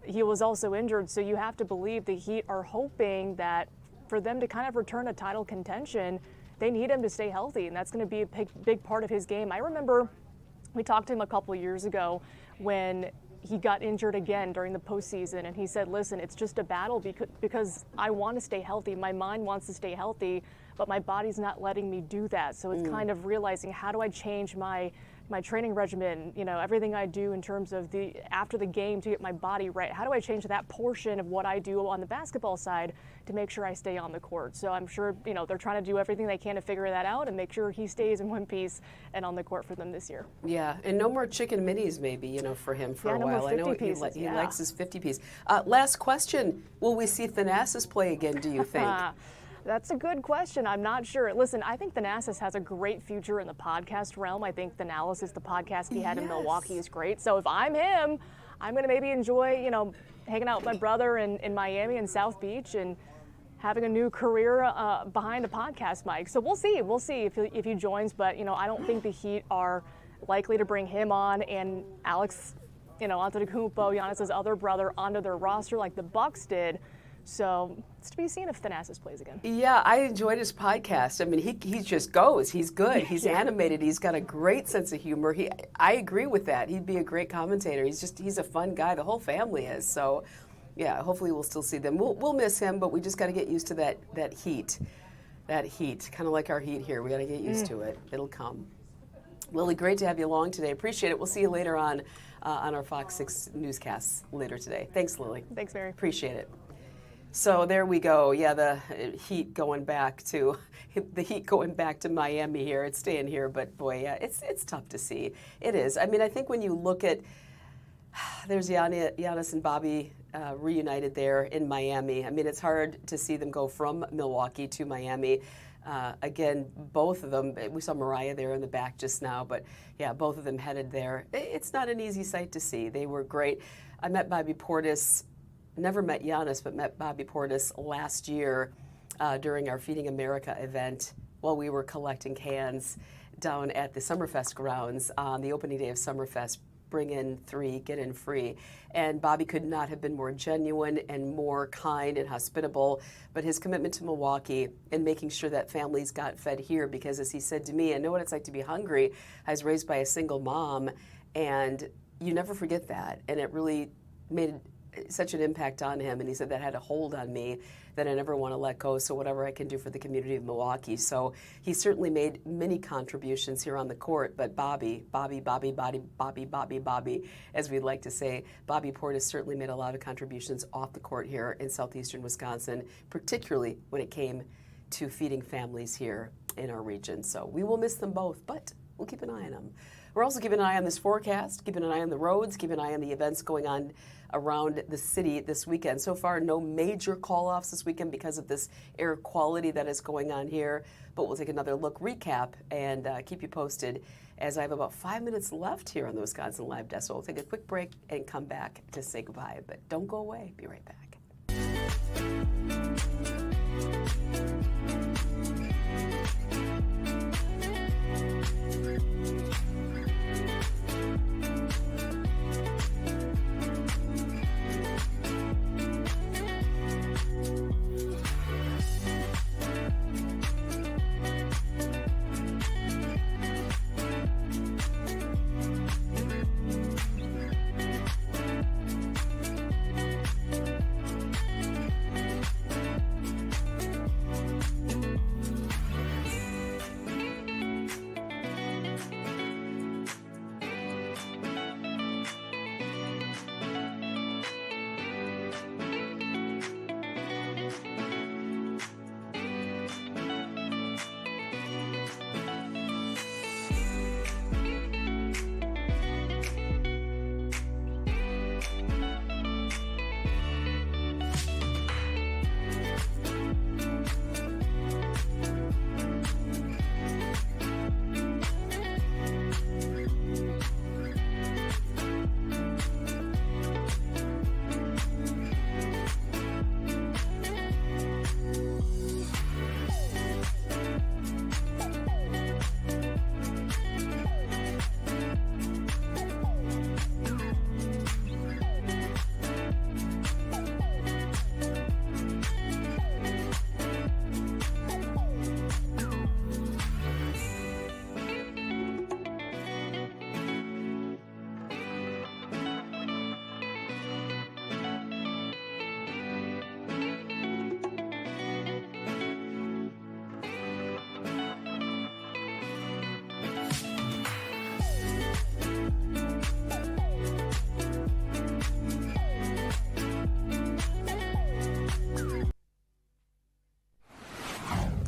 he was also injured. So you have to believe the Heat are hoping that for them to kind of return to title contention, they need him to stay healthy. And that's going to be a big part of his game. I remember we talked to him a couple of years ago when he got injured again during the postseason. And he said, listen, it's just a battle because I want to stay healthy. My mind wants to stay healthy, but my body's not letting me do that. So it's kind of realizing, how do I change my training regimen, everything I do in terms of after the game to get my body right. How do I change that portion of what I do on the basketball side to make sure I stay on the court? So I'm sure, they're trying to do everything they can to figure that out and make sure he stays in one piece and on the court for them this year. Yeah, and no more chicken minis maybe, for him for a while. No more 50 I know pieces, he likes his 50 piece. Last question, will we see Thanasis play again, do you think? That's a good question. I'm not sure. Listen, I think Thanasis has a great future in the podcast realm. I think Thanalysis, the podcast he had in Milwaukee, is great. So if I'm him, I'm going to maybe enjoy, hanging out with my brother in Miami and South Beach and having a new career behind a podcast mic. So we'll see. We'll see if he joins. But, I don't think the Heat are likely to bring him on and Alex, Antetokounmpo, Giannis's other brother, onto their roster like the Bucks did. So it's to be seen if Thanasis plays again. Yeah, I enjoyed his podcast. I mean, he just goes. He's good. He's animated. He's got a great sense of humor. I agree with that. He'd be a great commentator. He's a fun guy. The whole family is. So, yeah, hopefully we'll still see them. We'll miss him, but we just got to get used to that heat. That heat, kind of like our heat here. We got to get used to it. It'll come. Lily, great to have you along today. Appreciate it. We'll see you later on our Fox 6 newscasts later today. Thanks, Lily. Thanks, Mary. Appreciate it. So there we go. Yeah, the heat going back to Miami here. It's staying here, but boy, yeah, it's tough to see. It is. I mean, I think when you look at there's Giannis and Bobby reunited there in Miami. I mean, it's hard to see them go from Milwaukee to Miami. Again, both of them, we saw Mariah there in the back just now, but yeah, both of them headed there. It's not an easy sight to see. They were great. I met Bobby Portis. Never met Giannis, but met Bobby Portis last year during our Feeding America event while we were collecting cans down at the Summerfest grounds on the opening day of Summerfest. Bring in 3, get in free. And Bobby could not have been more genuine and more kind and hospitable, but his commitment to Milwaukee and making sure that families got fed here, because as he said to me, I know what it's like to be hungry. I was raised by a single mom, and you never forget that. And it really made such an impact on him, and he said that had a hold on me that I never want to let go, so whatever I can do for the community of Milwaukee. So he certainly made many contributions here on the court, but Bobby, as we'd like to say, Bobby Portis certainly made a lot of contributions off the court here in southeastern Wisconsin, particularly when it came to feeding families here in our region. So we will miss them both, but we'll keep an eye on them. We're also keeping an eye on this forecast, keeping an eye on the roads, keeping an eye on the events going on around the city this weekend. So far, no major call-offs this weekend because of this air quality that is going on here, but we'll take another look, recap, and keep you posted as I have about 5 minutes left here on the Wisconsin Live Desk. So we'll take a quick break and come back to say goodbye, but don't go away. Be right back.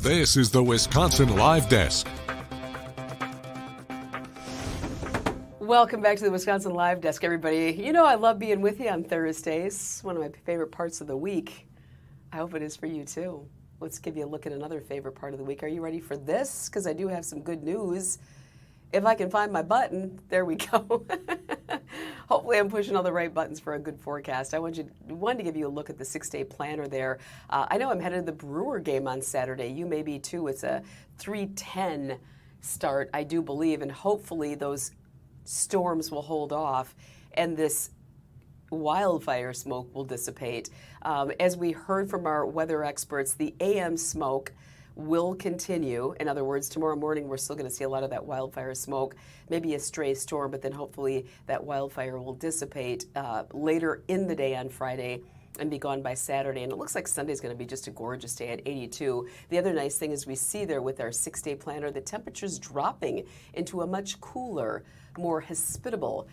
This is the Wisconsin Live Desk. Welcome back to the Wisconsin Live Desk, everybody. You know I love being with you on Thursdays. One of my favorite parts of the week. I hope it is for you too. Let's give you a look at another favorite part of the week. Are you ready for this? Because I do have some good news. If I can find my button, there we go. Hopefully I'm pushing all the right buttons for a good forecast. I wanted to give you a look at the 6-day planner there. I know I'm headed to the Brewer game on Saturday. You may be too. It's a 3:10 start, I do believe, and hopefully those storms will hold off and this wildfire smoke will dissipate. As we heard from our weather experts, the AM smoke will continue. In other words, tomorrow morning, we're still going to see a lot of that wildfire smoke, maybe a stray storm, but then hopefully that wildfire will dissipate later in the day on Friday and be gone by Saturday. And it looks like Sunday's going to be just a gorgeous day at 82. The other nice thing is we see there with our 6-day planner, the temperature's dropping into a much cooler, more hospitable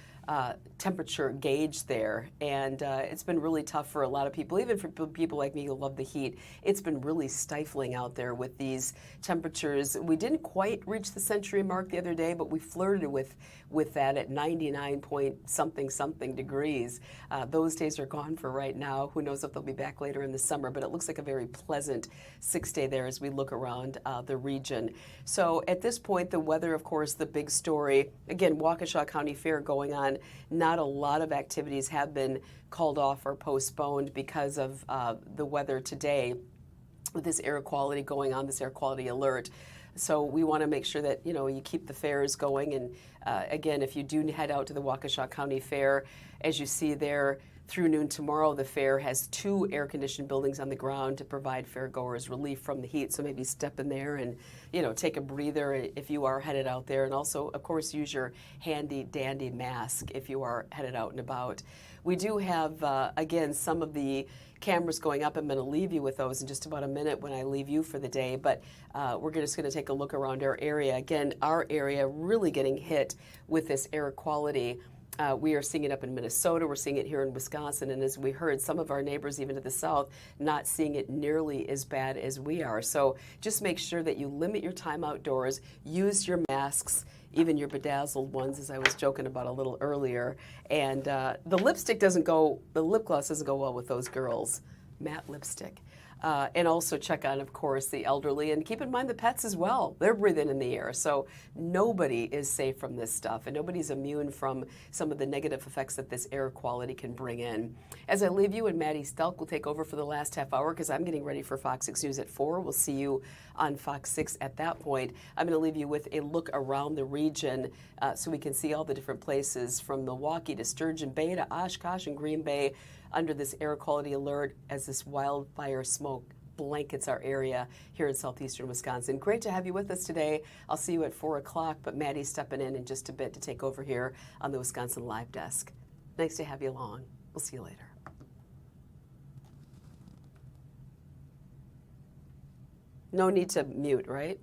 temperature gauge there. And it's been really tough for a lot of people, even for people like me who love the heat. It's been really stifling out there with these temperatures. We didn't quite reach the century mark the other day, but we flirted with that at 99 point something degrees. Those days are gone for right now. Who knows if they'll be back later in the summer, but it looks like a very pleasant 6-day there as we look around the region. So at this point, the weather, of course, the big story. Again, Waukesha County Fair going on. Not a lot of activities have been called off or postponed because of the weather today with this air quality going on, this air quality alert. So we want to make sure that, you know, you keep the fairs going. And again, if you do head out to the Waukesha County Fair, as you see there, through noon tomorrow, the fair has 2 air-conditioned buildings on the ground to provide fairgoers relief from the heat. So maybe step in there and, you know, take a breather if you are headed out there. And also, of course, use your handy-dandy mask if you are headed out and about. We do have, again, some of the cameras going up. I'm going to leave you with those in just about a minute when I leave you for the day. But we're just going to take a look around our area. Again, our area really getting hit with this air quality. We are seeing it up in Minnesota. We're seeing it here in Wisconsin. And as we heard, some of our neighbors, even to the south, not seeing it nearly as bad as we are. So just make sure that you limit your time outdoors, use your masks, even your bedazzled ones, as I was joking about a little earlier. And the lip gloss doesn't go well with those girls. Matte lipstick. And also check on, of course, the elderly, and keep in mind the pets as well. They're breathing in the air. So nobody is safe from this stuff, and nobody's immune from some of the negative effects that this air quality can bring in. As I leave you, and Maddie Stelk will take over for the last half hour because I'm getting ready for Fox 6 News at 4. We'll see you on Fox 6 at that point. I'm going to leave you with a look around the region so we can see all the different places from Milwaukee to Sturgeon Bay to Oshkosh and Green Bay under this air quality alert as this wildfire smoke blankets our area here in southeastern Wisconsin. Great to have you with us today. I'll see you at 4 o'clock, but Maddie's stepping in just a bit to take over here on the Wisconsin Live Desk. Nice to have you along. We'll see you later. No need to mute, right?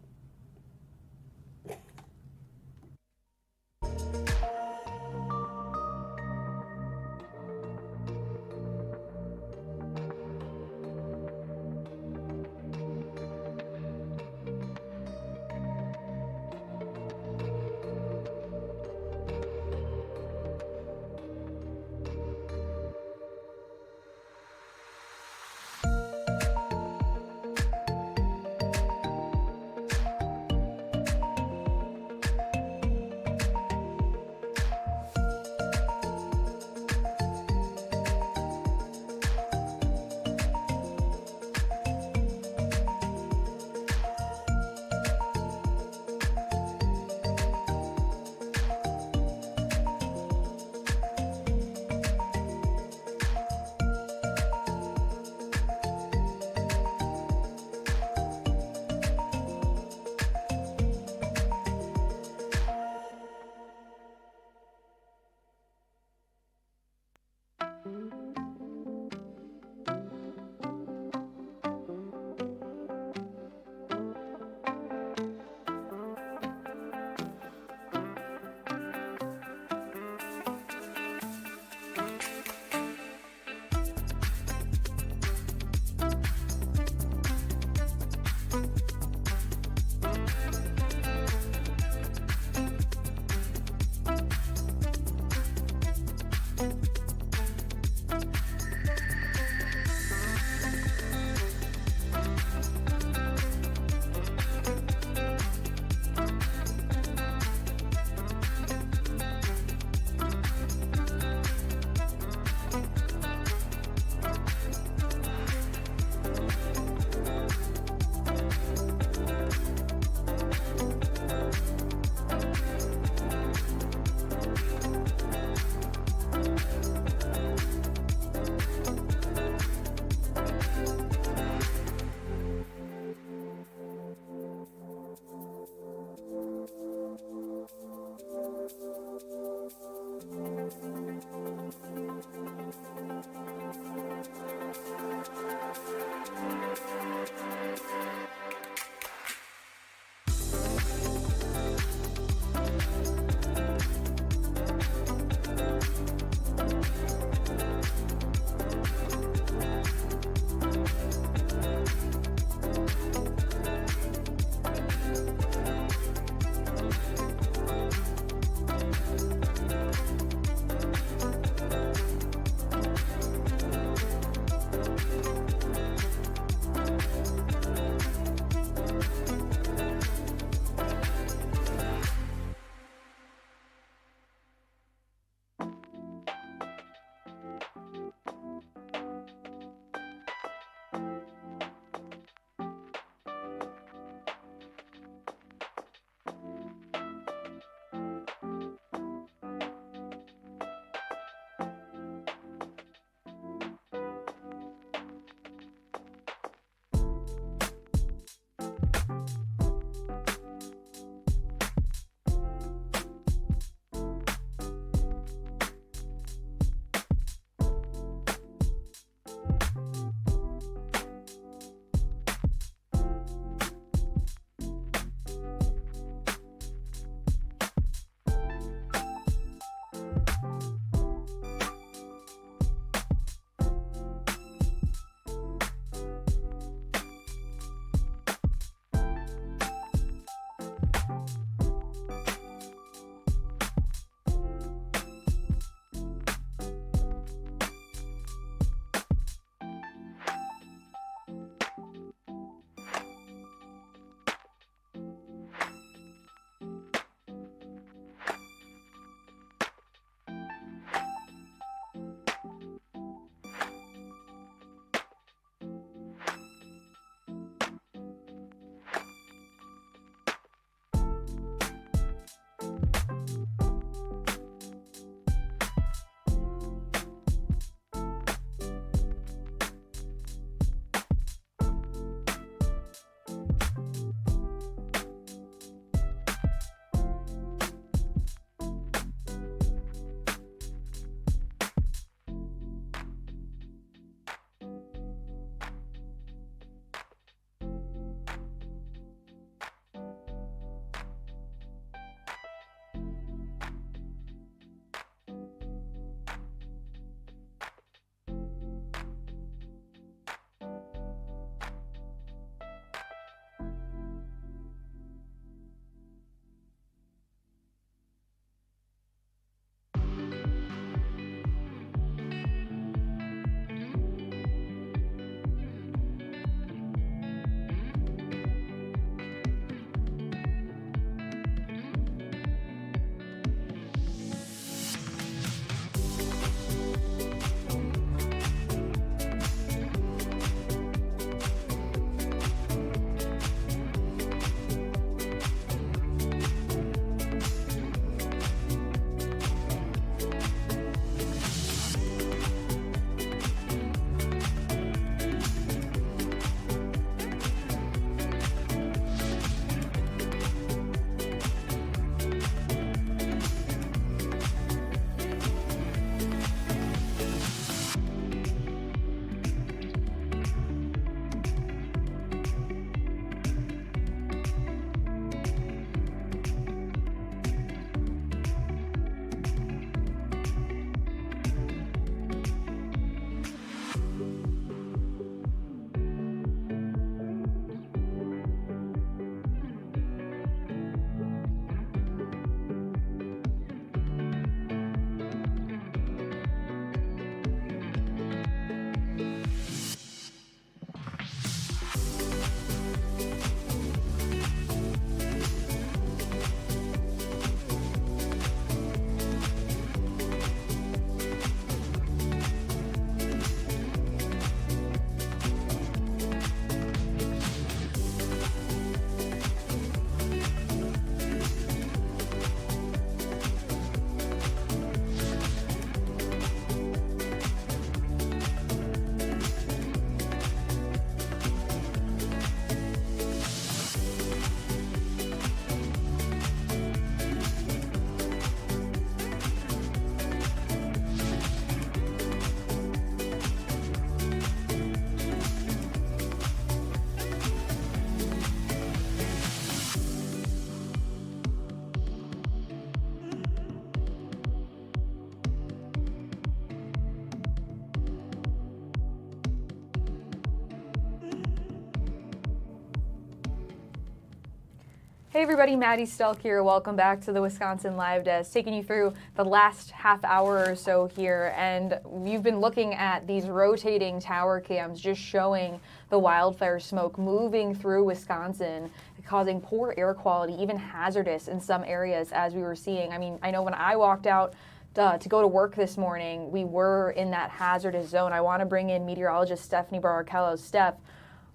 Hey everybody, Maddie Stelk here. Welcome back to the Wisconsin Live Desk, taking you through the last half hour or so here. And you've been looking at these rotating tower cams just showing the wildfire smoke moving through Wisconsin, causing poor air quality, even hazardous in some areas, as we were seeing. I mean, I know when I walked out to go to work this morning, we were in that hazardous zone. I want to bring in meteorologist Stephanie Barrichello. Steph,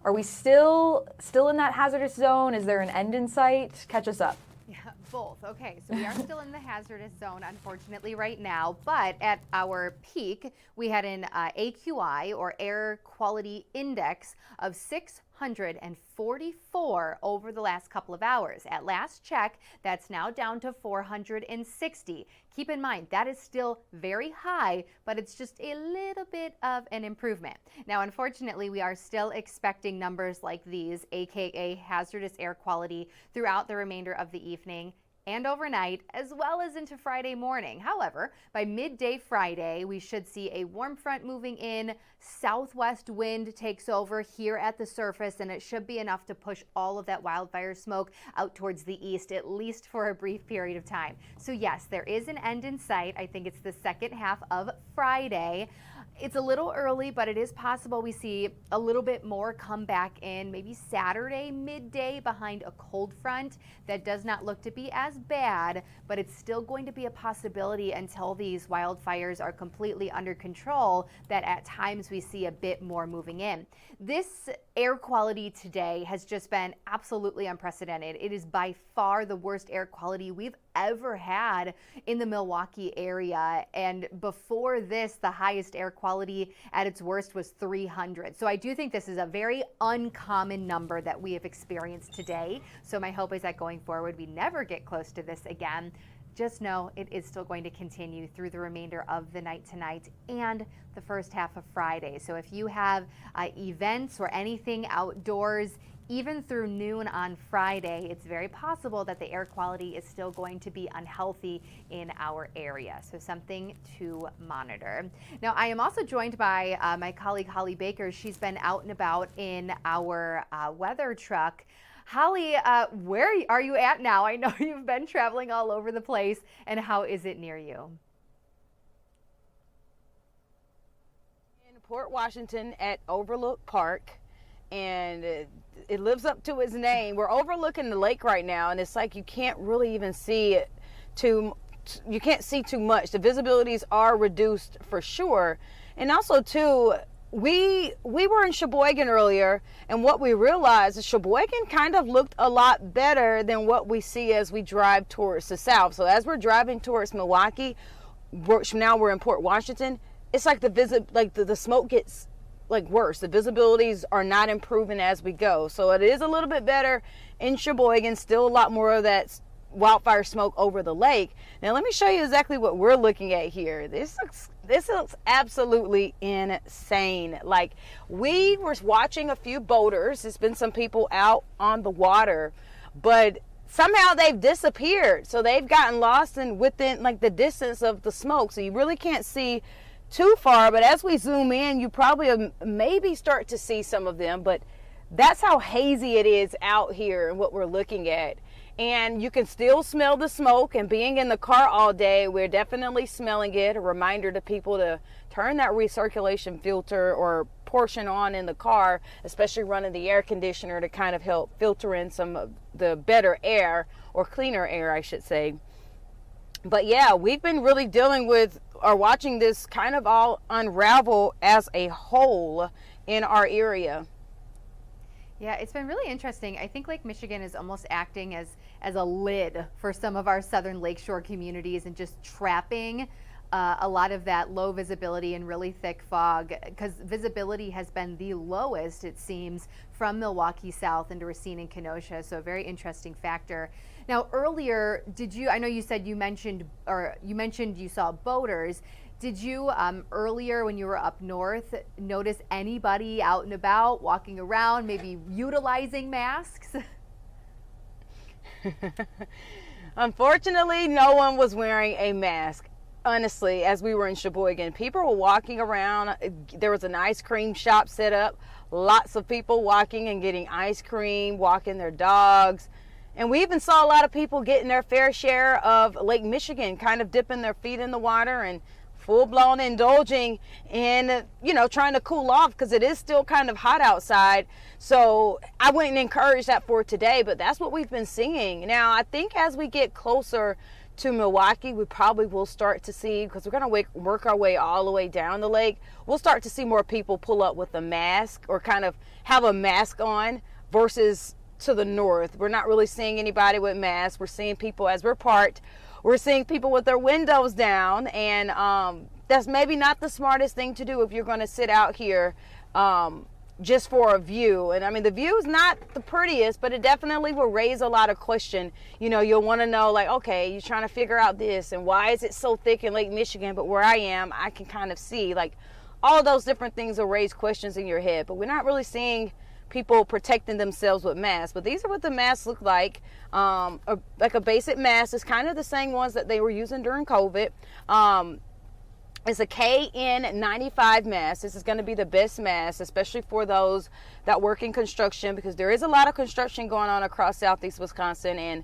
are we still in that hazardous zone? Is there an end in sight? Catch us up. Yeah, both. Okay, so we are still in the hazardous zone, unfortunately, right now. But at our peak, we had an AQI, or air quality index, of 644 over the last couple of hours. At last check, that's now down to 460. Keep in mind, that is still very high, but it's just a little bit of an improvement. Now, unfortunately, we are still expecting numbers like these, aka hazardous air quality, throughout the remainder of the evening and overnight, as well as into Friday morning. However, by midday Friday, we should see a warm front moving in, southwest wind takes over here at the surface, and it should be enough to push all of that wildfire smoke out towards the east, at least for a brief period of time. So yes, there is an end in sight. I think it's the second half of Friday. It's a little early, but it is possible we see a little bit more come back in maybe Saturday midday behind a cold front. That does not look to be as bad, but it's still going to be a possibility until these wildfires are completely under control, that at times we see a bit more moving in. This air quality today has just been absolutely unprecedented. It is by far the worst air quality we've ever had in the Milwaukee area. And before this, the highest air quality at its worst was 300. So I do think this is a very uncommon number that we have experienced today. So my hope is that going forward, we never get close to this again. Just know it is still going to continue through the remainder of the night tonight and the first half of Friday. So if you have events or anything outdoors, even through noon on Friday, it's very possible that the air quality is still going to be unhealthy in our area. So something to monitor. Now, I am also joined by my colleague, Holly Baker. She's been out and about in our weather truck. Holly, where are you at now? I know you've been traveling all over the place, and how is it near you? In Port Washington at Overlook Park, and it lives up to its name. We're overlooking the lake right now, and it's like you can't really even see it you can't see too much. The visibilities are reduced for sure. And also too, we were in Sheboygan earlier, and what we realized is Sheboygan kind of looked a lot better than what we see as we drive towards the south. So as we're driving towards Milwaukee, now we're in Port Washington, it's like the smoke gets like worse. The visibilities are not improving as we go. So it is a little bit better in Sheboygan, still a lot more of that wildfire smoke over the lake. Now let me show you exactly what we're looking at here. This looks absolutely insane. Like, we were watching a few boaters. There's been some people out on the water, but somehow they've disappeared. So they've gotten lost within like the distance of the smoke. So you really can't see too far, but as we zoom in, you probably maybe start to see some of them, but that's how hazy it is out here and what we're looking at. And you can still smell the smoke, and being in the car all day, we're definitely smelling it. A reminder to people to turn that recirculation filter or portion on in the car, especially running the air conditioner, to kind of help filter in some of the better air, or cleaner air, I should say. But yeah, we've been really dealing with or watching this kind of all unravel as a whole in our area. Yeah, it's been really interesting. I think Lake Michigan is almost acting as a lid for some of our southern lakeshore communities, and just trapping a lot of that low visibility and really thick fog, because visibility has been the lowest, it seems, from Milwaukee south into Racine and Kenosha. So a very interesting factor. Now, earlier, I know you said you mentioned you saw boaters. Did you earlier when you were up north notice anybody out and about walking around, maybe utilizing masks? Unfortunately, no one was wearing a mask. Honestly, as we were in Sheboygan, people were walking around. There was an ice cream shop set up. Lots of people walking and getting ice cream, walking their dogs. And we even saw a lot of people getting their fair share of Lake Michigan, kind of dipping their feet in the water and full-blown indulging in, you know, trying to cool off because it is still kind of hot outside. So I wouldn't encourage that for today, but that's what we've been seeing. Now, I think as we get closer to Milwaukee, we probably will start to see, because we're going to work our way all the way down the lake, we'll start to see more people pull up with a mask or kind of have a mask on versus to the north. We're not really seeing anybody with masks. We're seeing people as we're parked. We're seeing people with their windows down, and that's maybe not the smartest thing to do if you're going to sit out here just for a view. And I mean, the view is not the prettiest, but it definitely will raise a lot of question. You know, you'll want to know, like, okay, you're trying to figure out this, and why is it so thick in Lake Michigan, but where I am, I can kind of see, like, all those different things will raise questions in your head. But we're not really seeing people protecting themselves with masks, but these are what the masks look like. Like a basic mask is kind of the same ones that they were using during COVID. It's a KN95 mask. This is going to be the best mask, especially for those that work in construction, because there is a lot of construction going on across Southeast Wisconsin, and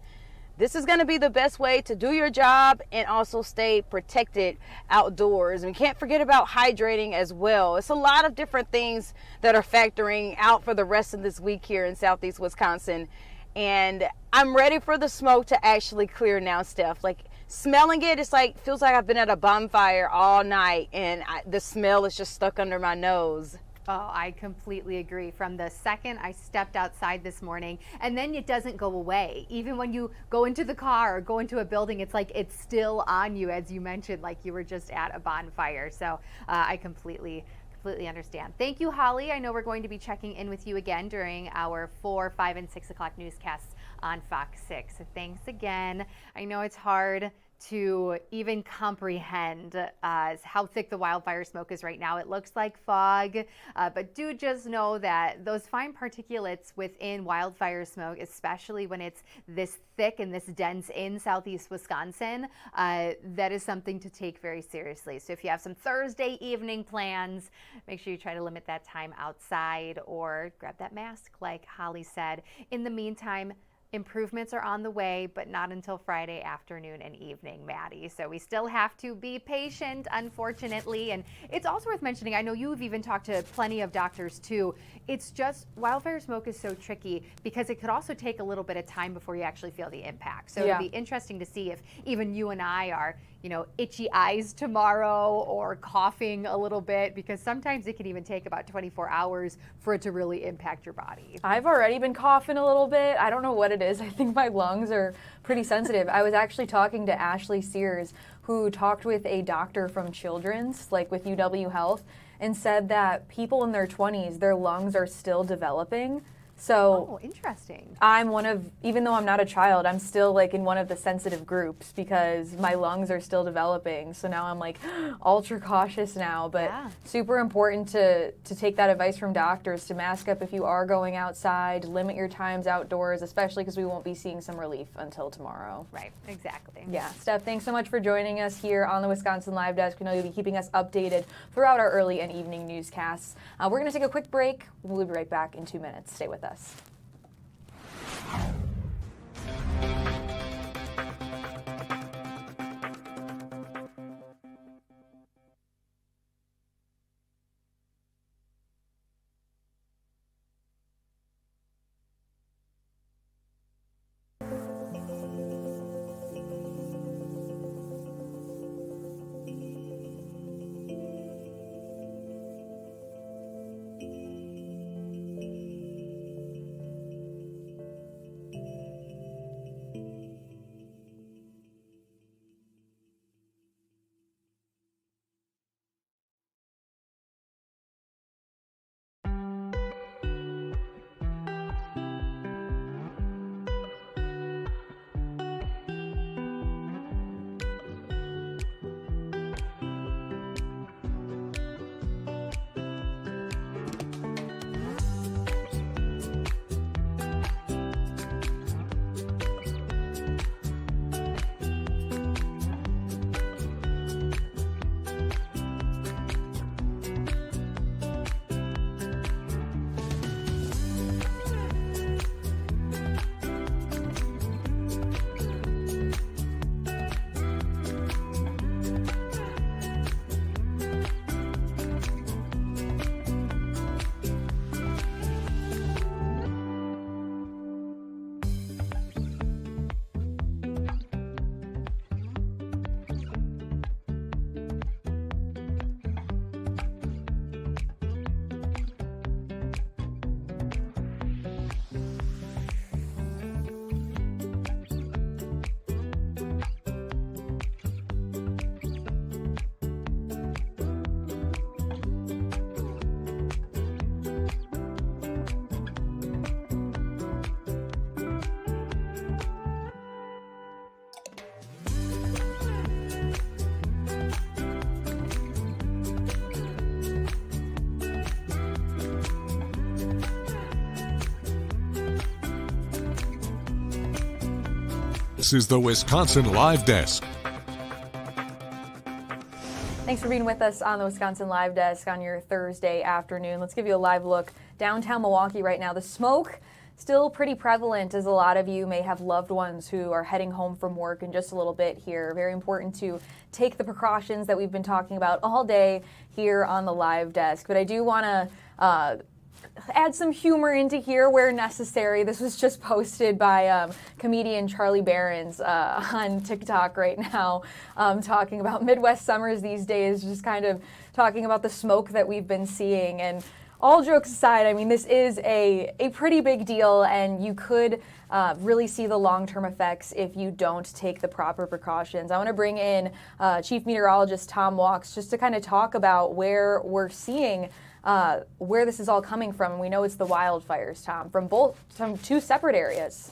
this is going to be the best way to do your job and also stay protected outdoors. And can't forget about hydrating as well. It's a lot of different things that are factoring out for the rest of this week here in Southeast Wisconsin. And I'm ready for the smoke to actually clear now, Steph. Like, smelling it, it's like, feels like I've been at a bonfire all night, and the smell is just stuck under my nose. Oh, I completely agree. From the second I stepped outside this morning, and then it doesn't go away. Even when you go into the car or go into a building, it's like it's still on you, as you mentioned, like you were just at a bonfire. So I completely understand. Thank you, Holly. I know we're going to be checking in with you again during our 4, 5, and 6 o'clock newscasts on Fox 6. So thanks again. I know it's hard to even comprehend how thick the wildfire smoke is right now. It looks like fog, but do just know that those fine particulates within wildfire smoke, especially when it's this thick and this dense in Southeast Wisconsin, that is something to take very seriously. So if you have some Thursday evening plans, make sure you try to limit that time outside or grab that mask like Holly said. In the meantime, improvements are on the way, but not until Friday afternoon and evening, Maddie. So we still have to be patient, unfortunately. And it's also worth mentioning, I know you've even talked to plenty of doctors too. It's just wildfire smoke is so tricky because it could also take a little bit of time before you actually feel the impact. So it'll be interesting to see if even you and I are, you know, itchy eyes tomorrow or coughing a little bit, because sometimes it can even take about 24 hours for it to really impact your body. I've already been coughing a little bit. I don't know what it is. I think my lungs are pretty sensitive. I was actually talking to Ashley Sears, who talked with a doctor from Children's, like with UW Health, and said that people in their 20s, their lungs are still developing. So interesting. I'm one of, even though I'm not a child, I'm still like in one of the sensitive groups because my lungs are still developing. So now I'm like ultra cautious now, but super important to take that advice from doctors to mask up if you are going outside, limit your times outdoors, especially because we won't be seeing some relief until tomorrow. Right, exactly. Yeah, Steph, thanks so much for joining us here on the Wisconsin Live Desk. We know you'll be keeping us updated throughout our early and evening newscasts. We're going to take a quick break. We'll be right back in 2 minutes. Stay with us. This is the Wisconsin Live Desk. Thanks for being with us on the Wisconsin Live Desk on your Thursday afternoon. Let's give you a live look downtown Milwaukee right now. The smoke still pretty prevalent, as a lot of you may have loved ones who are heading home from work in just a little bit here. Very important to take the precautions that we've been talking about all day here on the Live Desk. But I do want to add some humor into here where necessary. This was just posted by comedian Charlie Barons on TikTok right now, talking about Midwest summers these days, just kind of talking about the smoke that we've been seeing. And all jokes aside, I mean, this is a pretty big deal, and you could really see the long-term effects if you don't take the proper precautions. I want to bring in Chief Meteorologist Tom Walks just to kind of talk about where we're seeing where this is all coming from. We know it's the wildfires, Tom, from two separate areas.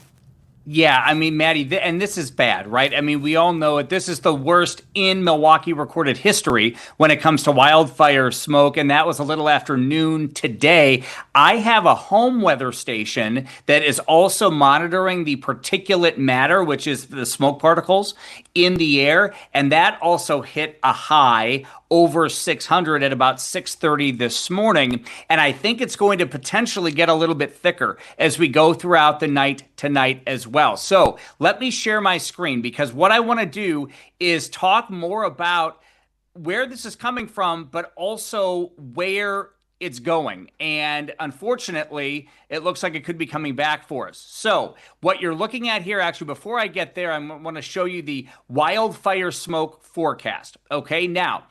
Yeah, I mean, Maddie, and this is bad, right? I mean, we all know it. This is the worst in Milwaukee recorded history when it comes to wildfire smoke, and that was a little after noon today. I have a home weather station that is also monitoring the particulate matter, which is the smoke particles in the air, and that also hit a high over 600 at about 6:30 this morning. And I think it's going to potentially get a little bit thicker as we go throughout the night tonight as well. So let me share my screen, because what I want to do is talk more about where this is coming from, but also where it's going. And unfortunately, it looks like it could be coming back for us. So what you're looking at here, actually, before I get there, I want to show you the wildfire smoke forecast. Okay, now,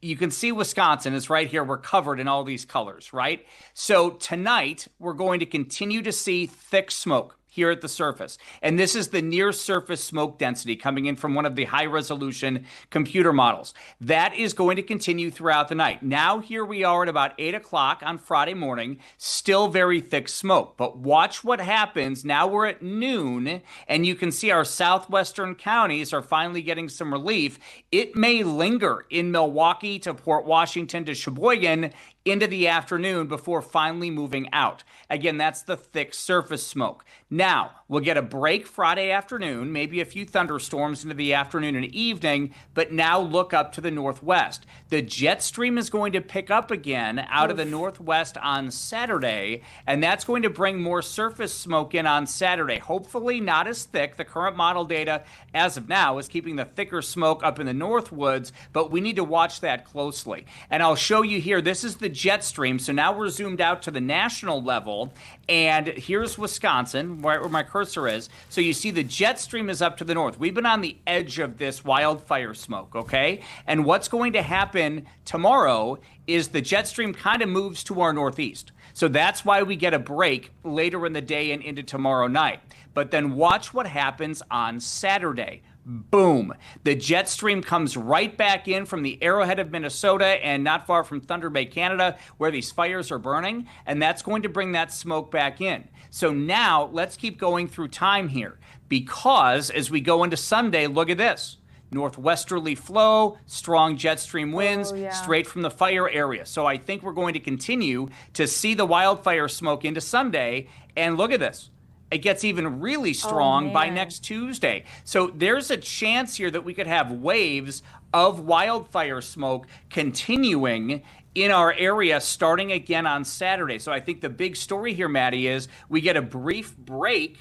you can see Wisconsin is right here. We're covered in all these colors, right? So tonight, we're going to continue to see thick smoke here at the surface. And this is the near surface smoke density coming in from one of the high resolution computer models. That is going to continue throughout the night. Now here we are at about 8 o'clock on Friday morning, still very thick smoke. But watch what happens. Now we're at noon, and you can see our southwestern counties are finally getting some relief. It may linger in Milwaukee to Port Washington to Sheboygan into the afternoon before finally moving out. Again, that's the thick surface smoke. Now, we'll get a break Friday afternoon, maybe a few thunderstorms into the afternoon and evening, but now look up to the northwest. The jet stream is going to pick up again out of the northwest on Saturday, and that's going to bring more surface smoke in on Saturday. Hopefully not as thick. The current model data as of now is keeping the thicker smoke up in the northwoods, but we need to watch that closely. And I'll show you here, this is the jet stream. So now we're zoomed out to the national level, and here's Wisconsin, where my cursor is. So you see the jet stream is up to the north. We've been on the edge of this wildfire smoke, okay? And what's going to happen tomorrow is the jet stream kind of moves to our northeast. So that's why we get a break later in the day and into tomorrow night. But then watch what happens on Saturday. Boom. The jet stream comes right back in from the arrowhead of Minnesota and not far from Thunder Bay, Canada, where these fires are burning, and that's going to bring that smoke back in. So now let's keep going through time here, because as we go into Sunday, look at this. Northwesterly flow, strong jet stream winds, straight from the fire area. So I think we're going to continue to see the wildfire smoke into Sunday, and look at this. It gets even really strong by next Tuesday. So there's a chance here that we could have waves of wildfire smoke continuing in our area starting again on Saturday. So I think the big story here, Maddie, is we get a brief break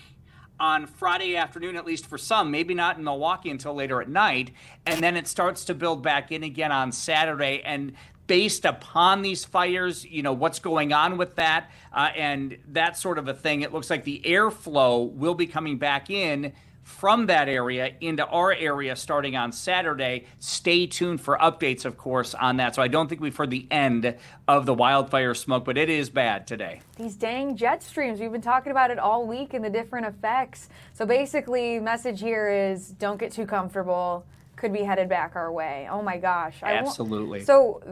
on Friday afternoon, at least for some, maybe not in Milwaukee until later at night, and then it starts to build back in again on Saturday. And based upon these fires, you know, what's going on with that and that sort of a thing, it looks like the airflow will be coming back in from that area into our area starting on Saturday. Stay tuned for updates, of course, on that. So I don't think we've heard the end of the wildfire smoke, but it is bad today. These dang jet streams, we've been talking about it all week and the different effects. So basically, message here is don't get too comfortable. Could be headed back our way. Oh my gosh. Absolutely. So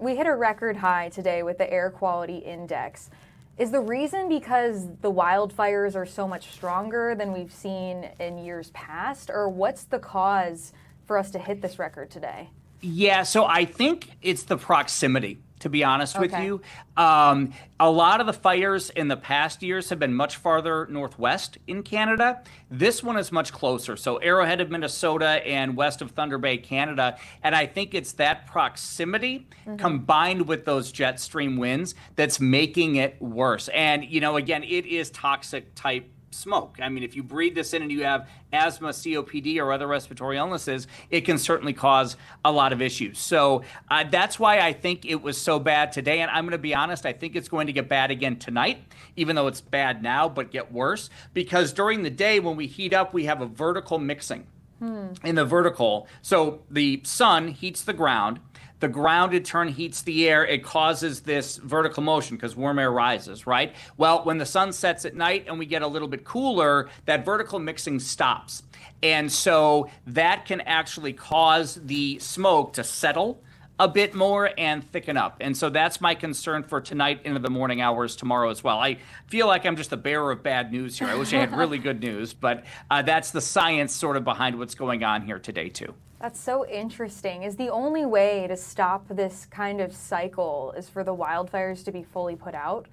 we hit a record high today with the air quality index. Is the reason because the wildfires are so much stronger than we've seen in years past, or what's the cause for us to hit this record today? Yeah, so I think it's the proximity to be honest with Okay. you. A lot of the fires in the past years have been much farther northwest in Canada. This one is much closer. So Arrowhead of Minnesota and west of Thunder Bay, Canada. And I think it's that proximity combined with those jet stream winds that's making it worse. And, you know, again, it is toxic type smoke. I mean, if you breathe this in and you have asthma, COPD, or other respiratory illnesses, it can certainly cause a lot of issues. So that's why I think it was so bad today. And I'm going to be honest, I think it's going to get bad again tonight, even though it's bad now, but get worse. Because during the day, when we heat up, we have a vertical mixing. In the vertical. So the sun heats the ground in turn heats the air. It causes this vertical motion because warm air rises, right? Well, when the sun sets at night and we get a little bit cooler, that vertical mixing stops. And so that can actually cause the smoke to settle a bit more and thicken up. And so that's my concern for tonight into the morning hours tomorrow as well. I feel like I'm just the bearer of bad news here. I wish I had really good news, but that's the science sort of behind what's going on here today too. That's so interesting. Is the only way to stop this kind of cycle is for the wildfires to be fully put out?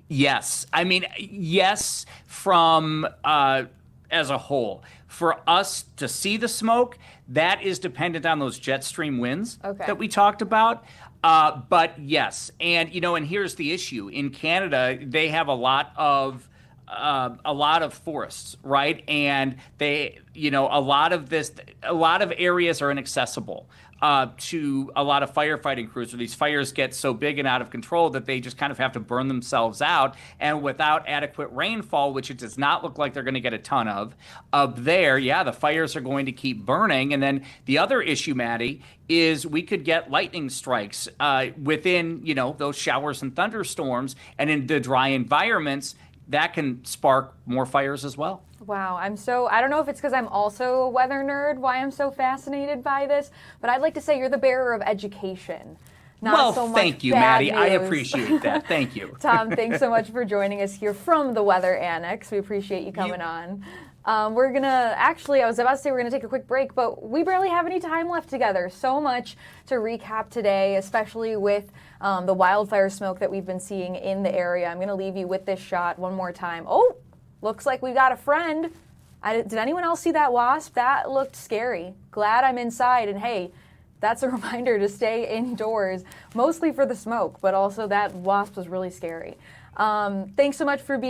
Yes. I mean, yes, from as a whole. For us to see the smoke, that is dependent on those jet stream winds that we talked about. But yes, and you know, and here's the issue. In Canada, they have a lot of forests, right? And they, you know, a lot of areas are inaccessible to a lot of firefighting crews, or these fires get so big and out of control that they just kind of have to burn themselves out. And without adequate rainfall, which it does not look like they're going to get a ton of, up there, yeah, the fires are going to keep burning. And then the other issue, Maddie, is we could get lightning strikes within, you know, those showers and thunderstorms, and in the dry environments, that can spark more fires as well. Wow, I don't know if it's because I'm also a weather nerd, why I'm so fascinated by this, but I'd like to say you're the bearer of education. Not so much thank you, bad Maddie. I news. appreciate that. Thank you. Tom, thanks so much for joining us here from the Weather Annex. We appreciate you coming on. We're going to, I was about to say we're going to take a quick break, but we barely have any time left together. So much to recap today, especially with the wildfire smoke that we've been seeing in the area. I'm going to leave you with this shot one more time. Oh, looks like we got a friend. Did anyone else see that wasp? That looked scary. Glad I'm inside. And hey, that's a reminder to stay indoors, mostly for the smoke, but also that wasp was really scary. Thanks so much for being